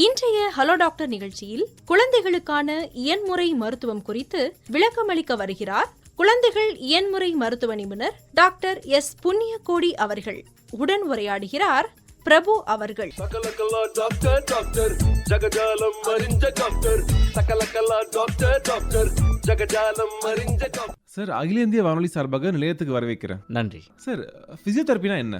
இன்றைய hello doctor நிகழ்ச்சியில் குழந்தைகளுக்கான இயன்முறை மருத்துவம் குறித்து விளக்கமளிக்க வருகிறார் குழந்தைகள் இயன்முறை மருத்துவ நிபுணர் டாக்டர் எஸ் புண்ணியகோடி அவர்கள். உடன் உரையாடுகிறார் பிரபு அவர்கள். சகலகலா டாக்டர் டாக்டர் ஜகஜாலம் அறிஞ்ச டாக்டர் சகலகலா டாக்டர் டாக்டர் ஜகஜாலம் அறிஞ்ச டாக்டர். சார், அகில இந்திய வானொலி சார்பாக நிலையத்துக்கு வரவேற்கிறேன். நன்றி சார். ஃபிசியோதெரப்பினா என்ன?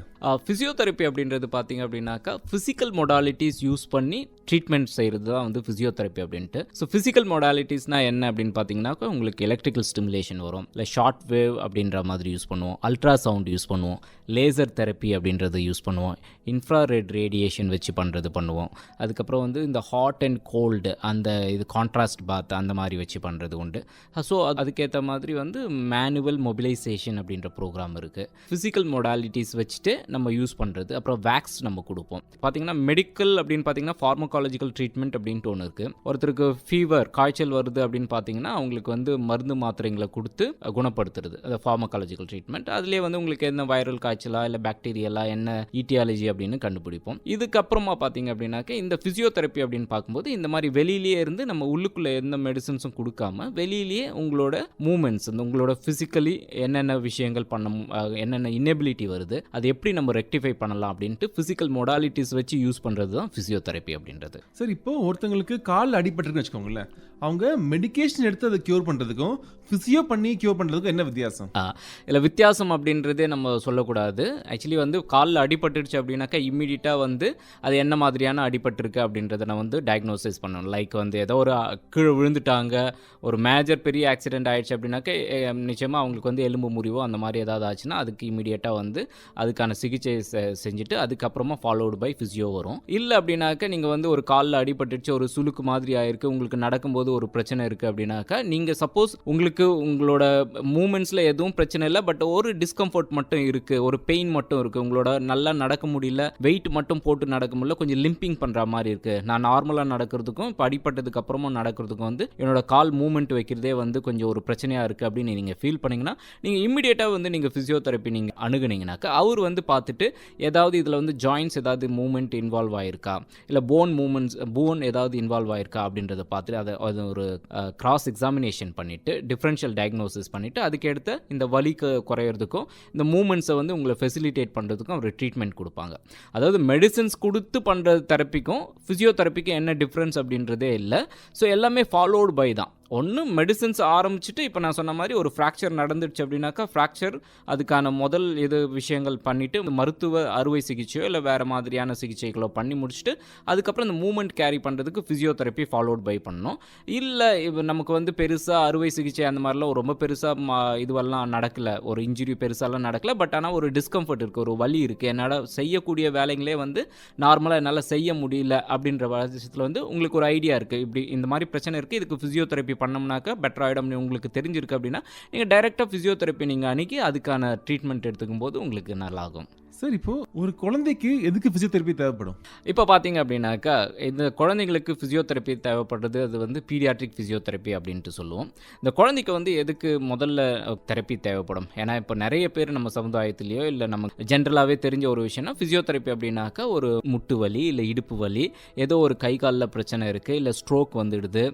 ஃபிசியோதெரப்பி அப்படின்றது பார்த்தீங்க அப்படின்னாக்கா ஃபிசிக்கல் மொடாலிட்டிஸ் யூஸ் பண்ணி ட்ரீட்மெண்ட் செய்கிறது தான் வந்து ஃபிசியோதெரப்பி அப்படின்ட்டு. ஸோ ஃபிசிக்கல் மொடாலிட்டிஸ்னால் என்ன அப்படின்னு பார்த்தீங்கன்னாக்கா உங்களுக்கு எலக்ட்ரிக்கல் ஸ்டிமுலேஷன் வரும், இல்லை ஷார்ட் வேவ் அப்படின்ற மாதிரி யூஸ் பண்ணுவோம், அல்ட்ராசவுண்ட் யூஸ் பண்ணுவோம், லேசர் தெரப்பி அப்படின்றது யூஸ் பண்ணுவோம், இன்ஃப்ராரெட் ரேடியேஷன் வச்சு பண்ணுவோம். அதுக்கப்புறம் வந்து இந்த ஹாட் அண்ட் கோல்டு அந்த இது கான்ட்ராஸ்ட் பாத் அந்த மாதிரி வச்சு பண்ணுறது உண்டு. ஸோ அதுக்கேற்ற மாதிரி வந்து மேனுவல் மொபிலைசேஷன் அப்படின்ற ப்ரோக்ராம் இருக்குது. ஃபிசிக்கல் மொடாலிட்டிஸ் வச்சுட்டு நம்ம யூஸ் பண்ணுறது. அப்புறம் வேக்ஸ் நம்ம கொடுப்போம். பார்த்தீங்கன்னா மெடிக்கல் அப்படின்னு பார்த்தீங்கன்னா ஃபார்மகாலஜிக்கல் ட்ரீட்மெண்ட் அப்படின்ட்டு ஒன்று இருக்குது. ஒருத்தருக்கு ஃபீவர் காய்ச்சல் வருது அப்படின்னு பார்த்தீங்கன்னா அவங்களுக்கு வந்து மருந்து மாத்திரைங்களை கொடுத்து குணப்படுத்துறது, அது ஃபார்மகாலஜிக்கல் ட்ரீட்மெண்ட். அதுலேயே வந்து உங்களுக்கு என்ன வைரல் காய்ச்சலா இல்லை பாக்டீரியலா என்ன ஈட்டியாலஜி அப்படின்னு கண்டுபிடிப்போம். இதுக்கப்புறமா பார்த்தீங்க அப்படின்னாக்க இந்த ஃபிசியோதெரப்பி அப்படின்னு பார்க்கும்போது இந்த மாதிரி வெளியிலேயே இருந்து நம்ம உள்ளுக்குள்ளே எந்த மெடிசன்ஸும் கொடுக்காம வெளியிலேயே உங்களோட மூமெண்ட்ஸ் உங்களோட ஃபிசிக்கலி என்னென்ன விஷயங்கள் என்னென்ன இன்னெபிலிட்டி வருது அது எப்படி நம்ம ரெக்டிஃபை பண்ணலாம் அப்படின்ட்டு ஃபிசிக்கல் மொடாலிட்டிஸ் வச்சு யூஸ் பண்ணுறது தான் ஃபிசியோதெரப்பி அப்படின்றது. சார், இப்போ ஒருத்தங்களுக்கு கால் அடிபட்டுருக்குன்னு வச்சுக்கோங்களேன், அவங்க மெடிக்கேஷன் எடுத்து அதை க்யூர் பண்ணுறதுக்கும் ஃபிசியோ பண்ணி க்யூர் பண்ணுறதுக்கும் என்ன வித்தியாசம்? இல்லை, வித்தியாசம் அப்படின்றதே நம்ம சொல்லக்கூடாது. ஆக்சுவலி வந்து காலில் அடிபட்டுருச்சு அப்படின்னாக்கா இம்மீடியட்டாக வந்து அது என்ன மாதிரியான அடிபட்டிருக்கு அப்படின்றத நான் வந்து டயக்னோசிஸ் பண்ணணும். லைக் வந்து ஏதோ ஒரு கீழே விழுந்துட்டாங்க, ஒரு மேஜர் பெரிய ஆக்சிடென்ட் ஆகிடுச்சு அப்படின்னாக்கா நிச்சயமாக அவங்களுக்கு வந்து எலும்பு முறிவோ அந்த மாதிரி ஏதாவது ஆச்சுன்னா அதுக்கு இமீடியட்டாக வந்து அதுக்கான சிகிச்சை செஞ்சுட்டு அதுக்கப்புறமா ஃபாலோடு பை ஃபிசியோ வரும். இல்லை அப்படின்னாக்கா நீங்கள் வந்து ஒரு காலில் அடிபட்டுச்சு, ஒரு சுளுக்கு மாதிரி ஆயிருக்கு, உங்களுக்கு நடக்கும்போது ஒரு பிரச்சனை இருக்குது அப்படின்னாக்கா நீங்கள் சப்போஸ் உங்களுக்கு உங்களோட மூமெண்ட்ஸில் எதுவும் பிரச்சனை இல்லை, பட் ஒரு டிஸ்கம்ஃபர்ட் மட்டும் இருக்குது, ஒரு பெயின் மட்டும் இருக்குது, உங்களோட நல்லா நடக்க முடியல, வெயிட் மட்டும் போட்டு நடக்க முடியல, கொஞ்சம் லிம்பிங் பண்ணுற மாதிரி இருக்குது, நான் நார்மலாக நடக்கிறதுக்கும் இப்போ அடிப்பட்டதுக்கு அப்புறமும் நடக்கிறதுக்கும் வந்து என்னோட கால் மூமெண்ட் வைக்கிறதே வந்து கொஞ்சம் ஒரு பிரச்சனையாக இருக்குது அப்படின்னு நீங்கள் ஃபீல் பண்ணிங்கன்னா நீங்கள் இம்மிடியேட்டாக வந்து நீங்கள் ஃபிசியோதெரப்பி நீங்கள் அணுகுனீங்கனாக்கா அவர் வந்து பார்த்துட்டு ஏதாவது இதில் வந்து ஜாயின்ஸ் ஏதாவது மூமெண்ட் இன்வால்வ் ஆகிருக்கா, இல்லை போன் ஏதாவது இன்வால்வ் ஆகிருக்கா அப்படின்றத பார்த்துட்டு அதை ஒரு கிராஸ் எக்ஸாமினேஷன் பண்ணிவிட்டு டிஃப்ரென்ஷியல் டயக்னோசிஸ் பண்ணிவிட்டு அதுக்கடுத்து இந்த வலிக்கு குறையிறதுக்கும் இந்த மூமெண்ட்ஸை வந்து உங்களை ஃபெசிலிட்டேட் பண்ணுறதுக்கும் அவர் ட்ரீட்மெண்ட் கொடுப்பாங்க. அதாவது மெடிசன்ஸ் கொடுத்து பண்ணுற தெரப்பிக்கும் ஃபிசியோதெரப்பிக்கும் என்ன டிஃப்ரென்ஸ் அப்படின்றதே இல்லை. ஸோ எல்லாமே ஃபாலோடு பை தான். ஒன்று மெடிசன்ஸ் ஆரம்பிச்சுட்டு இப்போ நான் சொன்ன மாதிரி ஒரு ஃப்ராக்சர் நடந்துடுச்சு அப்படின்னாக்கா ஃப்ராக்சர் அதுக்கான முதல் விஷயங்கள் பண்ணிவிட்டு மருத்துவ அறுவை சிகிச்சையோ இல்லை வேறு மாதிரியான சிகிச்சைகளோ பண்ணி முடிச்சுட்டு அதுக்கப்புறம் இந்த மூமெண்ட் கேரி பண்ணுறதுக்கு ஃபிசியோதெரப்பி ஃபாலோட் பை பண்ணணும். இல்லை இப்போ நமக்கு வந்து பெருசாக அறுவை சிகிச்சை அந்த மாதிரிலாம் ரொம்ப பெருசாக இதுவெல்லாம் நடக்கலை, ஒரு இன்ஜுரி பெருசாலாம் நடக்கலை, பட் ஆனால் ஒரு டிஸ்கம்ஃபர்ட் இருக்குது, ஒரு வலி இருக்குது, என்னால் செய்யக்கூடிய வேலைங்களே வந்து நார்மலாக என்னால் செய்ய முடியல அப்படின்ற விஷயத்தில் வந்து உங்களுக்கு ஒரு ஐடியா இருக்குது, இப்படி இந்த மாதிரி பிரச்சனை இருக்குது, இதுக்கு ஃபிசியோதெரப்பி பண்ணோம்னாக்கா பெட்டர் ஆகிடும் உங்களுக்கு தெரிஞ்சிருக்கு அப்படின்னா நீங்கள் டைரெக்டாக ஃபிசியோதெரப்பி நீங்கள் அணுகி அதுக்கான ட்ரீட்மெண்ட் எடுத்துக்கும் போது உங்களுக்கு நல்லாகும். சார், இப்போ ஒரு குழந்தைக்கு எதுக்கு ஃபிசியோதெரப்பி தேவைப்படும்? இப்போ பார்த்தீங்க அப்படின்னாக்கா இந்த குழந்தைங்களுக்கு ஃபிசியோதெரப்பி தேவைப்படுறது அது வந்து பீடியாட்ரிக் ஃபிசியோதெரப்பி அப்படின்ட்டு சொல்லுவோம். இந்த குழந்தைக்கு வந்து எதுக்கு முதல்ல தெரப்பி தேவைப்படும்? ஏன்னா இப்போ நிறைய பேர் நம்ம சமுதாயத்திலேயோ இல்லை நம்ம ஜென்ரலாகவே தெரிஞ்ச ஒரு விஷயம்னா ஃபிசியோதெரப்பி அப்படின்னாக்கா ஒரு முட்டு வலி இல்லை இடுப்பு வலி, ஏதோ ஒரு கை காலில் பிரச்சனை இருக்குது, இல்லை ஸ்ட்ரோக் வந்துடுது,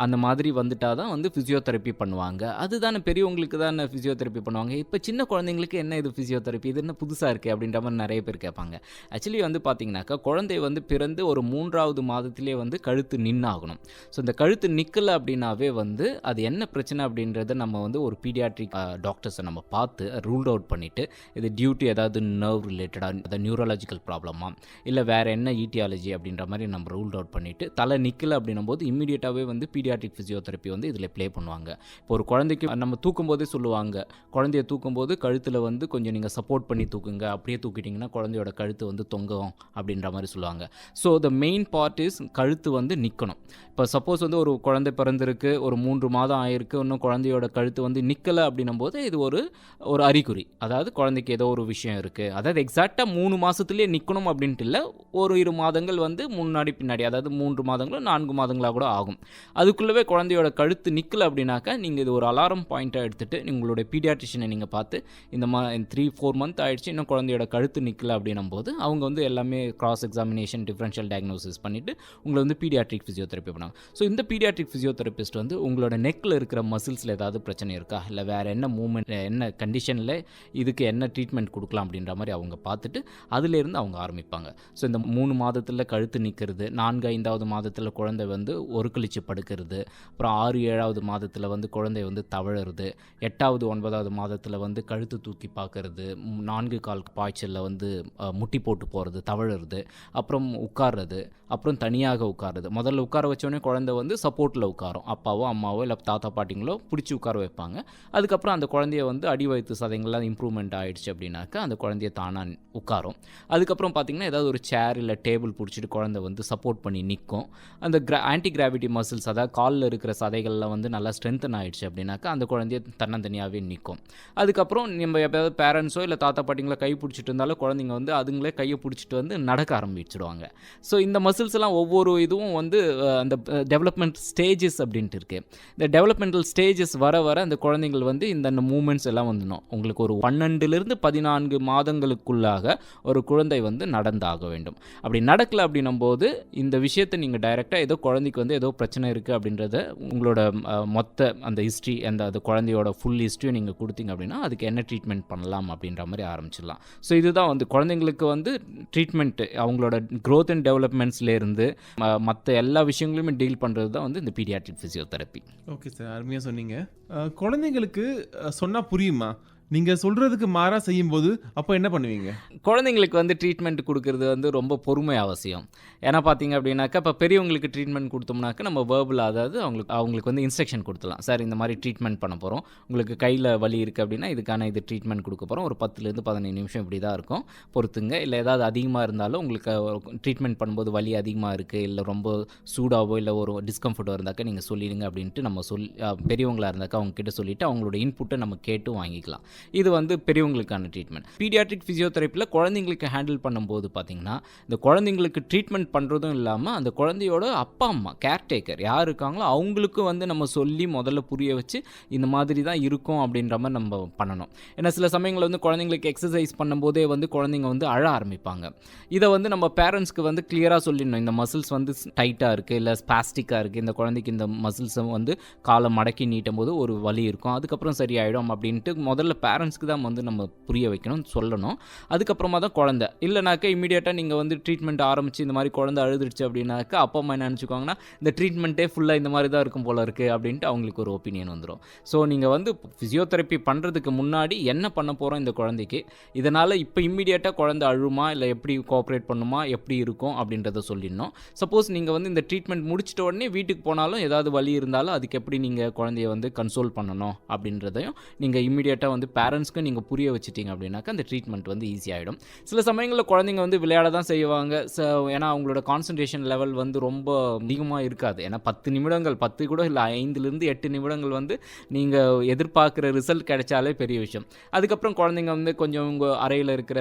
அந்த மாதிரி வந்துட்டால் தான் வந்து ஃபிசியோதெரப்பி பண்ணுவாங்க. அதுதானே பெரியவங்களுக்கு தான் ஃபிசியோதெரப்பி பண்ணுவாங்க. இப்போ சின்ன குழந்தைங்களுக்கு என்ன இது ஃபிசியோதெரப்பி, இது என்ன புதுசாக இருக்குது அப்படின்ற மாதிரி நிறைய பேர் கேட்பாங்க. ஆக்சுவலி வந்து பார்த்தீங்கன்னாக்கா குழந்தை வந்து பிறந்து ஒரு 3வது மாதத்திலே வந்து கழுத்து நின்னாகணும். ஸோ இந்த கழுத்து நிற்கலை அப்படின்னாவே வந்து அது என்ன பிரச்சனை அப்படின்றத நம்ம வந்து ஒரு பீடியாட்ரிக் டாக்டர்ஸை நம்ம பார்த்து ரூல்ட் அவுட் பண்ணிவிட்டு இது டியூட்டி ஏதாவது நர்வ் ரிலேட்டடாக அதை நியூரலாஜிக்கல் ப்ராப்ளமா இல்லை வேறு என்ன ஈட்டியாலஜி அப்படின்ற மாதிரி நம்ம ரூல்ட் அவுட் பண்ணிவிட்டு தலை நிற்கலை அப்படின்னும் போது இம்மீடியட்டாகவே வந்து பீடியாட்ரிக் ஃபிசியோதெரப்பி வந்து இதில் ப்ளே பண்ணுவாங்க. இப்போ ஒரு குழந்தைக்கு நம்ம தூக்கும் போதே சொல்லுவாங்க, குழந்தைய தூக்கும்போது கழுத்தில் வந்து கொஞ்சம் நீங்கள் சப்போர்ட் பண்ணி தூக்குங்க, அப்படியே தூக்கிட்டிங்கன்னா குழந்தையோட கழுத்து வந்து தொங்கும் அப்படின்ற மாதிரி சொல்லுவாங்க. So the main part is கழுத்து வந்து நிற்கணும். இப்போ சப்போஸ் வந்து ஒரு குழந்தை பிறந்திருக்கு, ஒரு 3 மாதம் ஆயிருக்கு, இன்னும் குழந்தையோட கழுத்து வந்து நிற்கலை அப்படின்னும் போது இது ஒரு அறிகுறி, அதாவது குழந்தைக்கு ஏதோ ஒரு விஷயம் இருக்குது. அதாவது எக்ஸாக்டாக 3 மாதத்துலேயே நிற்கணும் அப்படின்ட்டு இல்லை, ஒரு 2 மாதங்கள் வந்து முன்னாடி பின்னாடி, அதாவது 3 மாதங்களோ 4 மாதங்களாக கூட ஆகும். அதுக்குள்ளவே குழந்தையோட கழுத்து நிற்கலை அப்படின்னாக்கா நீங்கள் இது ஒரு அலாரம் பாயிண்ட்டாக எடுத்துகிட்டு உங்களுடைய பீடியாட்ரிஷியனை நீங்கள் பார்த்து இந்த 3-4 மந்த் ஆகிடுச்சு, இன்னும் குழந்தையோட கழுத்து நிற்கல அப்படின்னும் போது அவங்க வந்து எல்லாமே கிராஸ் எக்ஸாமினேஷன் டிஃபரன்ஷியல் டயக்னோசிஸ் பண்ணிவிட்டு உங்களை வந்து பீடியாட்ரிக் ஃபிசியோதெரப்பி பண்ணுவாங்க. ஸோ இந்த பீடியாட்ரிக் ஃபிசியோதெரபிஸ்ட் வந்து உங்களோட நெக்கில் இருக்கிற மசில்ஸில் ஏதாவது பிரச்சனை இருக்கா, இல்லை வேறு என்ன மூவ்மெண்ட், என்ன கண்டிஷனில் இதுக்கு என்ன ட்ரீட்மெண்ட் கொடுக்கலாம் அப்படின்ற மாதிரி அவங்க பார்த்துட்டு அதிலேருந்து அவங்க ஆரம்பிப்பாங்க. ஸோ இந்த 3 மாதத்தில் கழுத்து நிற்கிறது, 4-5வது மாதத்தில் குழந்தை வந்து ஒரு கழிச்சு படுக்கிறது, அப்புறம் 6-7வது மாதத்தில் வந்து குழந்தை வந்து தவழுறது, 8வது-9வது மாதத்தில் வந்து கழுத்து தூக்கி பார்க்கறது, 4 கால் பாய்ச்சலில் வந்து முட்டி போட்டு போகிறது, தவழுறது, அப்புறம் உட்கார்றது, அப்புறம் தனியாக உட்காருது. முதல்ல உட்கார வச்சோடனே குழந்தை வந்து சப்போர்ட்டில் உட்காரும், அப்பாவோ அம்மாவோ இல்லை தாத்தா பாட்டிங்களோ பிடிச்சி உட்கார வைப்பாங்க. அதுக்கப்புறம் அந்த குழந்தைய வந்து அடி வயிற்று சதைங்கள்லாம் இம்ப்ரூவ்மெண்ட் ஆகிடுச்சு அப்படின்னாக்கா அந்த குழந்தைய தானாக உட்காரும். அதுக்கப்புறம் பார்த்திங்கன்னா ஏதாவது ஒரு சேர் இல்லை டேபிள் பிடிச்சிட்டு குழந்தை வந்து சப்போர்ட் பண்ணி நிற்கும். அந்த ஆன்டி கிராவிட்டி மசில்ஸ், அதாவது காலில் இருக்கிற சதைகள்லாம் வந்து நல்லா ஸ்ட்ரென்தன் ஆகிடுச்சு அப்படின்னாக்கா அந்த குழந்தைய தன்னந்தனியாகவே நிற்கும். அதுக்கப்புறம் நம்ம எப்போயாவது பேரண்ட்ஸோ இல்லை தாத்தா பாட்டிங்களோ கை பிடிச்சிட்டு இருந்தாலும் குழந்தைங்க வந்து அதுங்களே கையை பிடிச்சிட்டு வந்து நடக்க ஆரம்பிச்சிடுவாங்க. ஸோ இந்த மசில்ஸ் எல்லாம் ஒவ்வொரு இதுவும் வந்து அந்த டெவலப்மெண்ட் ஸ்டேஜஸ் அப்படின்ட்டு இருக்குது. இந்த டெவலப்மெண்டல் ஸ்டேஜஸ் வர வர அந்த குழந்தைங்கள் வந்து இந்த மூமெண்ட்ஸ் எல்லாம் வந்துடும். உங்களுக்கு ஒரு 12லிருந்து 14 மாதங்களுக்குள்ளாக ஒரு குழந்தை வந்து நடந்தாக வேண்டும். அப்படி நடக்கலை அப்படின்னும் போது இந்த விஷயத்தை நீங்கள் டைரெக்டாக ஏதோ குழந்தைக்கு வந்து ஏதோ பிரச்சனை இருக்குது அப்படின்றத உங்களோட மொத்த அந்த ஹிஸ்ட்ரி, அந்த குழந்தையோட ஃபுல் ஹிஸ்ட்ரியை நீங்கள் கொடுத்தீங்க அப்படின்னா அதுக்கு என்ன ட்ரீட்மெண்ட் பண்ணலாம் அப்படின்ற மாதிரி ஆரம்பிச்சிடலாம். ஸோ இதுதான் வந்து குழந்தைங்களுக்கு வந்து ட்ரீட்மெண்ட், அவங்களோட க்ரோத் அண்ட் டெவலப்மெண்ட்ஸ்லேருந்து மற்ற எல்லா விஷயங்களுமே டீல் பண்ணுறது தான் வந்து இந்த பீடியாட்ரிக் ஃபிசியோதெரப்பி. ஓகே சார், அருமையாக சொன்னீங்க. குழந்தைங்களுக்கு சொன்னால் புரியுமா? நீங்கள் சொல்கிறதுக்கு மாறாக செய்யும்போது அப்போ என்ன பண்ணுவீங்க? குழந்தைங்களுக்கு வந்து ட்ரீட்மெண்ட் கொடுக்கறது வந்து ரொம்ப பொறுமை அவசியம். ஏன்னா பார்த்தீங்க அப்படின்னாக்கா இப்போ பெரியவங்களுக்கு ட்ரீட்மெண்ட் கொடுத்தோம்னாக்கா நம்ம வேர்பல், அதாவது அவங்களுக்கு வந்து இன்ஸ்ட்ரக்ஷன் கொடுத்துலாம். சார் இந்த மாதிரி ட்ரீட்மெண்ட் பண்ண போகிறோம், உங்களுக்கு கையில் வலி இருக்குது அப்படின்னா இதுக்கான இது ட்ரீட்மெண்ட் கொடுக்க போகிறோம், ஒரு 10லேருந்து 15 நிமிஷம் இப்படி தான் இருக்கும், பொறுத்துங்க. இல்லை ஏதாவது அதிகமாக இருந்தாலும் உங்களுக்கு ட்ரீட்மெண்ட் பண்ணும்போது வலி அதிகமாக இருக்குது, இல்லை ரொம்ப சூடாவோ இல்லை ஒரு டிஸ்கம்ஃபர்ட்டோ இருந்தாக்கா நீங்கள் சொல்லிடுங்க அப்படின்ட்டு நம்ம பெரியவங்களாக இருந்தாக்கா அவங்க கிட்ட சொல்லிவிட்டு அவங்களோட இன்புட்டை நம்ம கேட்டு வாங்கிக்கலாம். இது வந்து பெரியவங்களுக்கான ட்ரீட்மெண்ட். பீடியாட்ரிக் ஃபிசியோதெரப்பியில் குழந்தைங்களுக்கு ஹேண்டில் பண்ணும்போது பார்த்தீங்கன்னா இந்த குழந்தைங்களுக்கு ட்ரீட்மெண்ட் பண்ணுறதும் இல்லாமல் அந்த குழந்தையோட அப்பா அம்மா கேர்டேக்கர் யார் இருக்காங்களோ அவங்களுக்கும் வந்து நம்ம சொல்லி முதல்ல புரிய வச்சு இந்த மாதிரி தான் இருக்கும் அப்படின்ற மாதிரி நம்ம பண்ணணும். ஏன்னா சில சமயங்களில் வந்து குழந்தைங்களுக்கு எக்ஸசைஸ் பண்ணும்போதே வந்து குழந்தைங்க வந்து அழ ஆரம்பிப்பாங்க. இதை வந்து நம்ம பேரண்ட்ஸ்க்கு வந்து கிளியராக சொல்லிடணும், இந்த மசில்ஸ் வந்து டைட்டாக இருக்குது இல்லை ஸ்பாஸ்டிக்காக இருக்குது, இந்த குழந்தைக்கு இந்த மசில்ஸை வந்து காலை மடக்கி நீட்டும் போது ஒரு வலி இருக்கும், அதுக்கப்புறம் சரியாயிடும் அப்படின்ட்டு முதல்ல பேரண்ட்ஸ்க்கு தான் வந்து நம்ம புரிய வைக்கணும், சொல்லணும். அதுக்கப்புறமா தான் குழந்தை. இல்லைனாக்கா இமீடியட்டாக நீங்கள் வந்து ட்ரீட்மெண்ட் ஆரம்பித்து இந்த மாதிரி குழந்தை அழுதுருச்சு அப்படின்னாக்கா அப்பா அம்மா என்ன நினச்சிக்குவாங்கன்னா இந்த ட்ரீட்மெண்ட்டே ஃபுல்லாக இந்த மாதிரி தான் இருக்கும் போல இருக்குது அப்படின்ட்டு அவங்களுக்கு ஒரு ஒப்பீனியன் வந்துடும். ஸோ நீங்கள் வந்து ஃபிசியோதெரப்பி பண்ணுறதுக்கு முன்னாடி என்ன பண்ண போகிறோம் இந்த குழந்தைக்கு, இதனால் இப்போ இமீடியட்டாக குழந்தை அழுமா இல்லை எப்படி கோஆப்ரேட் பண்ணுமா, எப்படி இருக்கும் அப்படின்றத சொல்லிடணும். சப்போஸ் நீங்கள் வந்து இந்த ட்ரீட்மெண்ட் முடிச்சிட்ட உடனே வீட்டுக்கு போனாலும் ஏதாவது வலி இருந்தாலும் அதுக்கு எப்படி நீங்கள் குழந்தைய வந்து கன்சோல் பண்ணணும் அப்படின்றதையும் நீங்கள் இமீடியட்டாக வந்து பேரண்ட்ஸ்க்கு நீங்கள் புரிய வச்சுட்டீங்க அப்படின்னாக்கா அந்த ட்ரீட்மெண்ட் வந்து ஈஸியாகிடும். சில சமயங்களில் குழந்தைங்க வந்து விளையாட தான் செய்வாங்க. ஏன்னா அவங்களோட கான்சன்ட்ரேஷன் லெவல் வந்து ரொம்ப அதிகமாக இருக்காது. ஏன்னா 10 நிமிடங்கள், 10 கூட இல்லை 5லேருந்து 8 நிமிடங்கள் வந்து நீங்கள் எதிர்பார்க்குற ரிசல்ட் கிடைச்சாலே பெரிய விஷயம். அதுக்கப்புறம் குழந்தைங்க வந்து கொஞ்சம் உங்கள் அறையில் இருக்கிற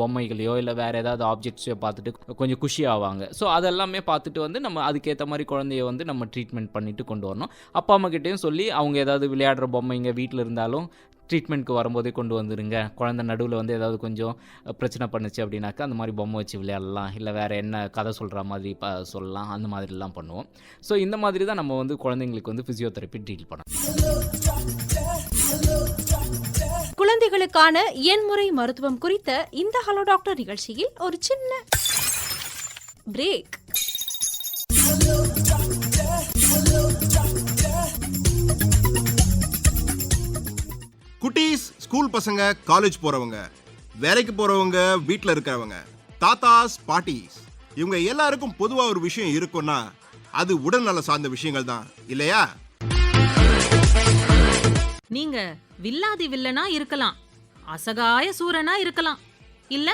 பொம்மைகளையோ இல்லை வேறு ஏதாவது ஆப்ஜெக்ட்ஸையோ பார்த்துட்டு கொஞ்சம் குஷி ஆவாங்க. ஸோ அதெல்லாமே பார்த்துட்டு வந்து நம்ம அதுக்கேற்ற மாதிரி குழந்தைய வந்து நம்ம ட்ரீட்மெண்ட் பண்ணிட்டு கொண்டு வரணும். அப்பா அம்மா கிட்டேயும் சொல்லி அவங்க ஏதாவது விளையாடுற பொம்மைங்க வீட்டில் இருந்தாலும் ட்ரீட்மெண்ட்க்கு வரும்போதே கொண்டு வந்துடுங்க. குழந்தை நடுவில் வந்து ஏதாவது கொஞ்சம் பிரச்சனை பண்ணுச்சு அப்படின்னாக்கா அந்த மாதிரி பொம்மை வச்சு விளையாடலாம், இல்லை வேறு என்ன கதை சொல்கிற மாதிரி சொல்லலாம், அந்த மாதிரிலாம் பண்ணுவோம். ஸோ இந்த மாதிரி தான் நம்ம வந்து குழந்தைங்களுக்கு வந்து ஃபிசியோதெரப்பி டீல் பண்ணணும். குழந்தைகளுக்கான இயன்முறை மருத்துவம் குறித்த இந்த ஹலோ டாக்டர் நிகழ்ச்சியில் ஒரு சின்ன பிரேக். குட்டீஸ், ஸ்கூல் பசங்க, காலேஜ் போறவங்க, வேலைக்கு போறவங்க, வீட்டில் இருக்கிறவங்க, தாத்தாஸ், பாட்டிஸ், இவங்க எல்லாருக்கும் பொதுவா ஒரு விஷயம் இருக்கும்னா அது உடல்நல சார்ந்த விஷயங்கள் தான், இல்லையா? நீங்க வில்லாதி வில்லனா இருக்கலாம், அசகாய சூரனா இருக்கலாம், இல்ல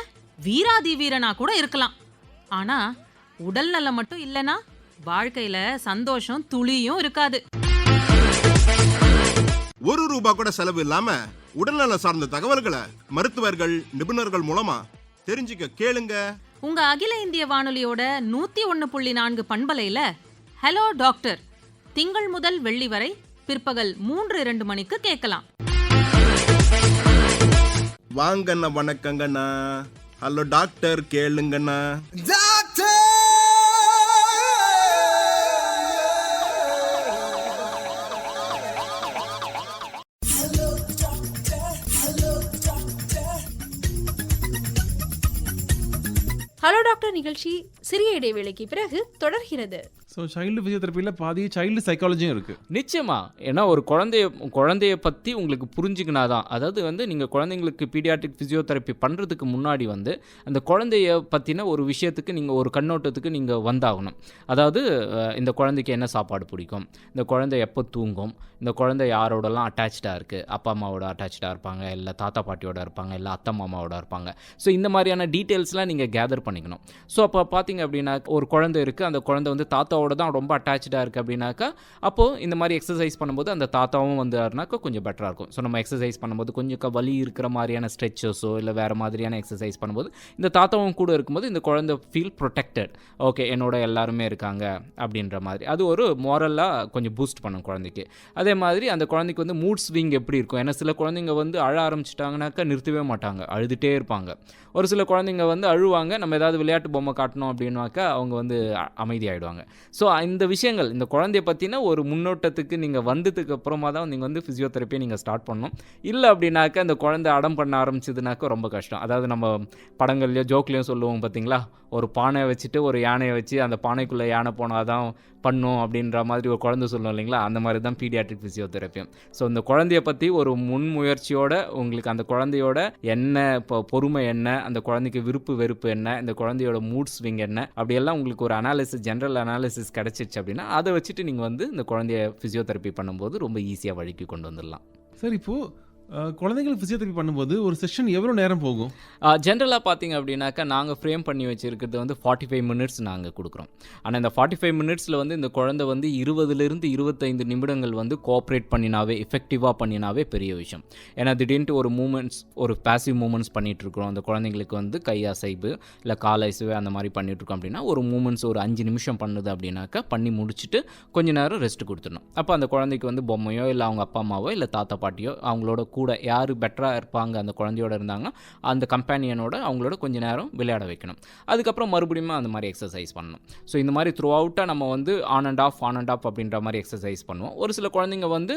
வீராதி வீரனா கூட இருக்கலாம். ஆனா உடல் நலம் மட்டும் இல்லனா வாழ்க்கையில சந்தோஷம் துளியும் இருக்காது. ₹1 கூட செலவு இல்லாம உடல்நல சார்ந்த தகவல்களை மருத்துவர்கள், நிபுணர்கள் மூலமா தெரிஞ்சுக்க கேளுங்க. உங்க அகில இந்திய வானொலியோட 101.4 பண்பலையில ஹலோ டாக்டர் திங்கள் முதல் வெள்ளி வரை பிற்பகல் 3-2 மணிக்கு கேட்கலாம். வாங்கண்ணா, வணக்கங்கண்ணா. ஹலோ டாக்டர், கேளுங்கண்ணா. ஹலோ டாக்டர் நிகழ்ச்சி சிறிய இடைவேளைக்கு பிறகு தொடர்கிறது. ஸோ சைல்டு ஃபிசியோதெரப்பியில் பாதி சைல்டு சைக்காலஜியும் இருக்குது. நிச்சயமா. ஏன்னா ஒரு குழந்தைய பற்றி உங்களுக்கு புரிஞ்சுக்கினாதான், அதாவது வந்து நீங்கள் குழந்தைங்களுக்கு பீடியாட்ரிக் ஃபிசியோதெரப்பி பண்ணுறதுக்கு முன்னாடி வந்து அந்த குழந்தைய பற்றின ஒரு விஷயத்துக்கு நீங்கள் ஒரு கண்ணோட்டத்துக்கு நீங்கள் வந்தாகணும். அதாவது இந்த குழந்தைக்கு என்ன சாப்பாடு பிடிக்கும், இந்த குழந்தை எப்போ தூங்கும், இந்த குழந்தை யாரோடலாம் அட்டாச்சாக இருக்குது, அப்பா அம்மாவோட அட்டாச்சாக இருப்பாங்க, இல்லை தாத்தா பாட்டியோட இருப்பாங்க, இல்லை அத்தை மாமாவோட இருப்பாங்க. ஸோ இந்த மாதிரியான டீட்டெயில்ஸ்லாம் நீங்கள் கேதர் பண்ணிக்கணும். ஸோ அப்போ பார்த்தீங்க அப்படின்னா ஒரு குழந்தை இருக்குது, அந்த குழந்தை வந்து தாத்தாவோட தான் ரொம்ப அட்டாச்சாக இருக்குது அப்படின்னாக்கா, அப்போது இந்த மாதிரி எக்ஸசைஸ் பண்ணும்போது அந்த தாத்தாவும் வந்தாருனாக்கா கொஞ்சம் பெட்டராக இருக்கும். ஸோ நம்ம எக்ஸசைஸ் பண்ணும்போது கொஞ்சம் வலி இருக்கிற மாதிரியான ஸ்ட்ரெச்சஸோ இல்லை வேறு மாதிரியான எக்ஸசைஸ் பண்ணும்போது இந்த தாத்தாவும் கூட இருக்கும்போது இந்த குழந்தை ஃபீல் ப்ரொடெக்டட். ஓகே, என்னோட எல்லாருமே இருக்காங்க அப்படின்ற மாதிரி அது ஒரு மோரலாக கொஞ்சம் பூஸ்ட் பண்ணும் குழந்தைக்கு. அதே மாதிரி அந்த குழந்தைக்கு வந்து மூட் ஸ்விங் எப்படி இருக்கும், ஏன்னா சில குழந்தைங்க வந்து அழ ஆரம்பிச்சிட்டாங்கனாக்கா நிறுத்தவே மாட்டாங்க, அழுதுகிட்டே இருப்பாங்க. ஒரு சில குழந்தைங்க வந்து அழுவாங்க, நம்ம ஏதாவது விளையாட்டு பொம்மை காட்டணும் அப்படின்னாக்கா அவங்க வந்து அமைதியாகிடுவாங்க. ஸோ இந்த விஷயங்கள் இந்த குழந்தைய பற்றின ஒரு முன்னோட்டத்துக்கு நீங்கள் வந்ததுக்கு அப்புறமா தான் நீங்கள் வந்து ஃபிசியோதெரப்பியை நீங்கள் ஸ்டார்ட் பண்ணணும். இல்லை அப்படின்னாக்கா அந்த குழந்தை அடம் பண்ண ஆரம்பிச்சதுனாக்கா ரொம்ப கஷ்டம். அதாவது நம்ம படங்கள்லையோ ஜோக்லேயும் சொல்லுவோம் பார்த்தீங்களா, ஒரு பானையை வச்சுட்டு ஒரு யானையை வச்சு அந்த பானைக்குள்ளே யானை போனால் தான் பண்ணும் அப்படின்ற மாதிரி ஒரு குழந்தை சொல்லுவோம் இல்லைங்களா, அந்த மாதிரி தான் பீடியாட்ரிக் ஃபிசியோதெரப்பியும். ஸோ இந்த குழந்தைய பற்றி ஒரு முன்முயற்சியோட உங்களுக்கு அந்த குழந்தையோட என்ன இப்போ பொறுமை என்ன, அந்த குழந்தைக்கு விருப்பு வெறுப்பு என்ன, இந்த குழந்தையோட மூட் ஸ்விங் என்ன, அப்படியெல்லாம் உங்களுக்கு ஒரு அனாலிசிஸ், ஜென்ரல் அனாலிசிஸ் கிடச்சிச்சு அப்படின்னா அதை வச்சுட்டு நீங்கள் வந்து இந்த குழந்தைய ஃபிசியோதெரப்பி பண்ணும்போது ரொம்ப ஈஸியாக வழிக்கு கொண்டு வந்துடலாம். சார், இப்போது குழந்தைகள் ஃபிசியோதெரப்பி பண்ணும்போது ஒரு செஷன் எவ்வளோ நேரம் போகும்? ஜென்ரலாக பார்த்தீங்க அப்படின்னாக்கா நாங்கள் ஃப்ரேம் பண்ணி வச்சுருக்கிறது வந்து 45 மினிட்ஸ் நாங்கள் கொடுக்குறோம். ஆனால் இந்த 45 மினிட்ஸில் வந்து இந்த குழந்தை வந்து 20லிருந்து 25 நிமிடங்கள் வந்து கோஆப்ரேட் பண்ணினாவே, எஃபெக்டிவாக பண்ணினாவே பெரிய விஷயம். ஏன்னா திடீர்னு ஒரு மூமெண்ட்ஸ், ஒரு பேசிவ் மூமெண்ட்ஸ் பண்ணிகிட்ருக்குறோம், அந்த குழந்தைங்களுக்கு வந்து கை அசைவு இல்லை கால் அசைவு அந்த மாதிரி பண்ணிகிட்ருக்கோம் அப்படின்னா ஒரு மூமெண்ட்ஸ் ஒரு 5 நிமிஷம் பண்ணுது அப்படின்னாக்கா பண்ணி முடிச்சுட்டு கொஞ்ச நேரம் ரெஸ்ட் கொடுத்துடணும். அப்போ அந்த குழந்தைக்கு வந்து பொம்மையோ இல்லை அவங்க அப்பா அம்மாவோ இல்லை தாத்தா பாட்டியோ அவங்களோட கூட யார் பெட்டராக இருப்பாங்க அந்த குழந்தையோட இருந்தாங்கன்னா அந்த கம்பேனியனோட அவங்களோட கொஞ்சம் நேரம் விளையாட வைக்கணும். அதுக்கப்புறம் மறுபடியும் அந்த மாதிரி எக்ஸசைஸ் பண்ணணும். ஸோ இந்த மாதிரி த்ரூ அவுட்டாக நம்ம வந்து ஆன் அண்ட் ஆஃப் அப்படின்ற மாதிரி எக்ஸசைஸ் பண்ணுவோம். ஒரு சில குழந்தைங்க வந்து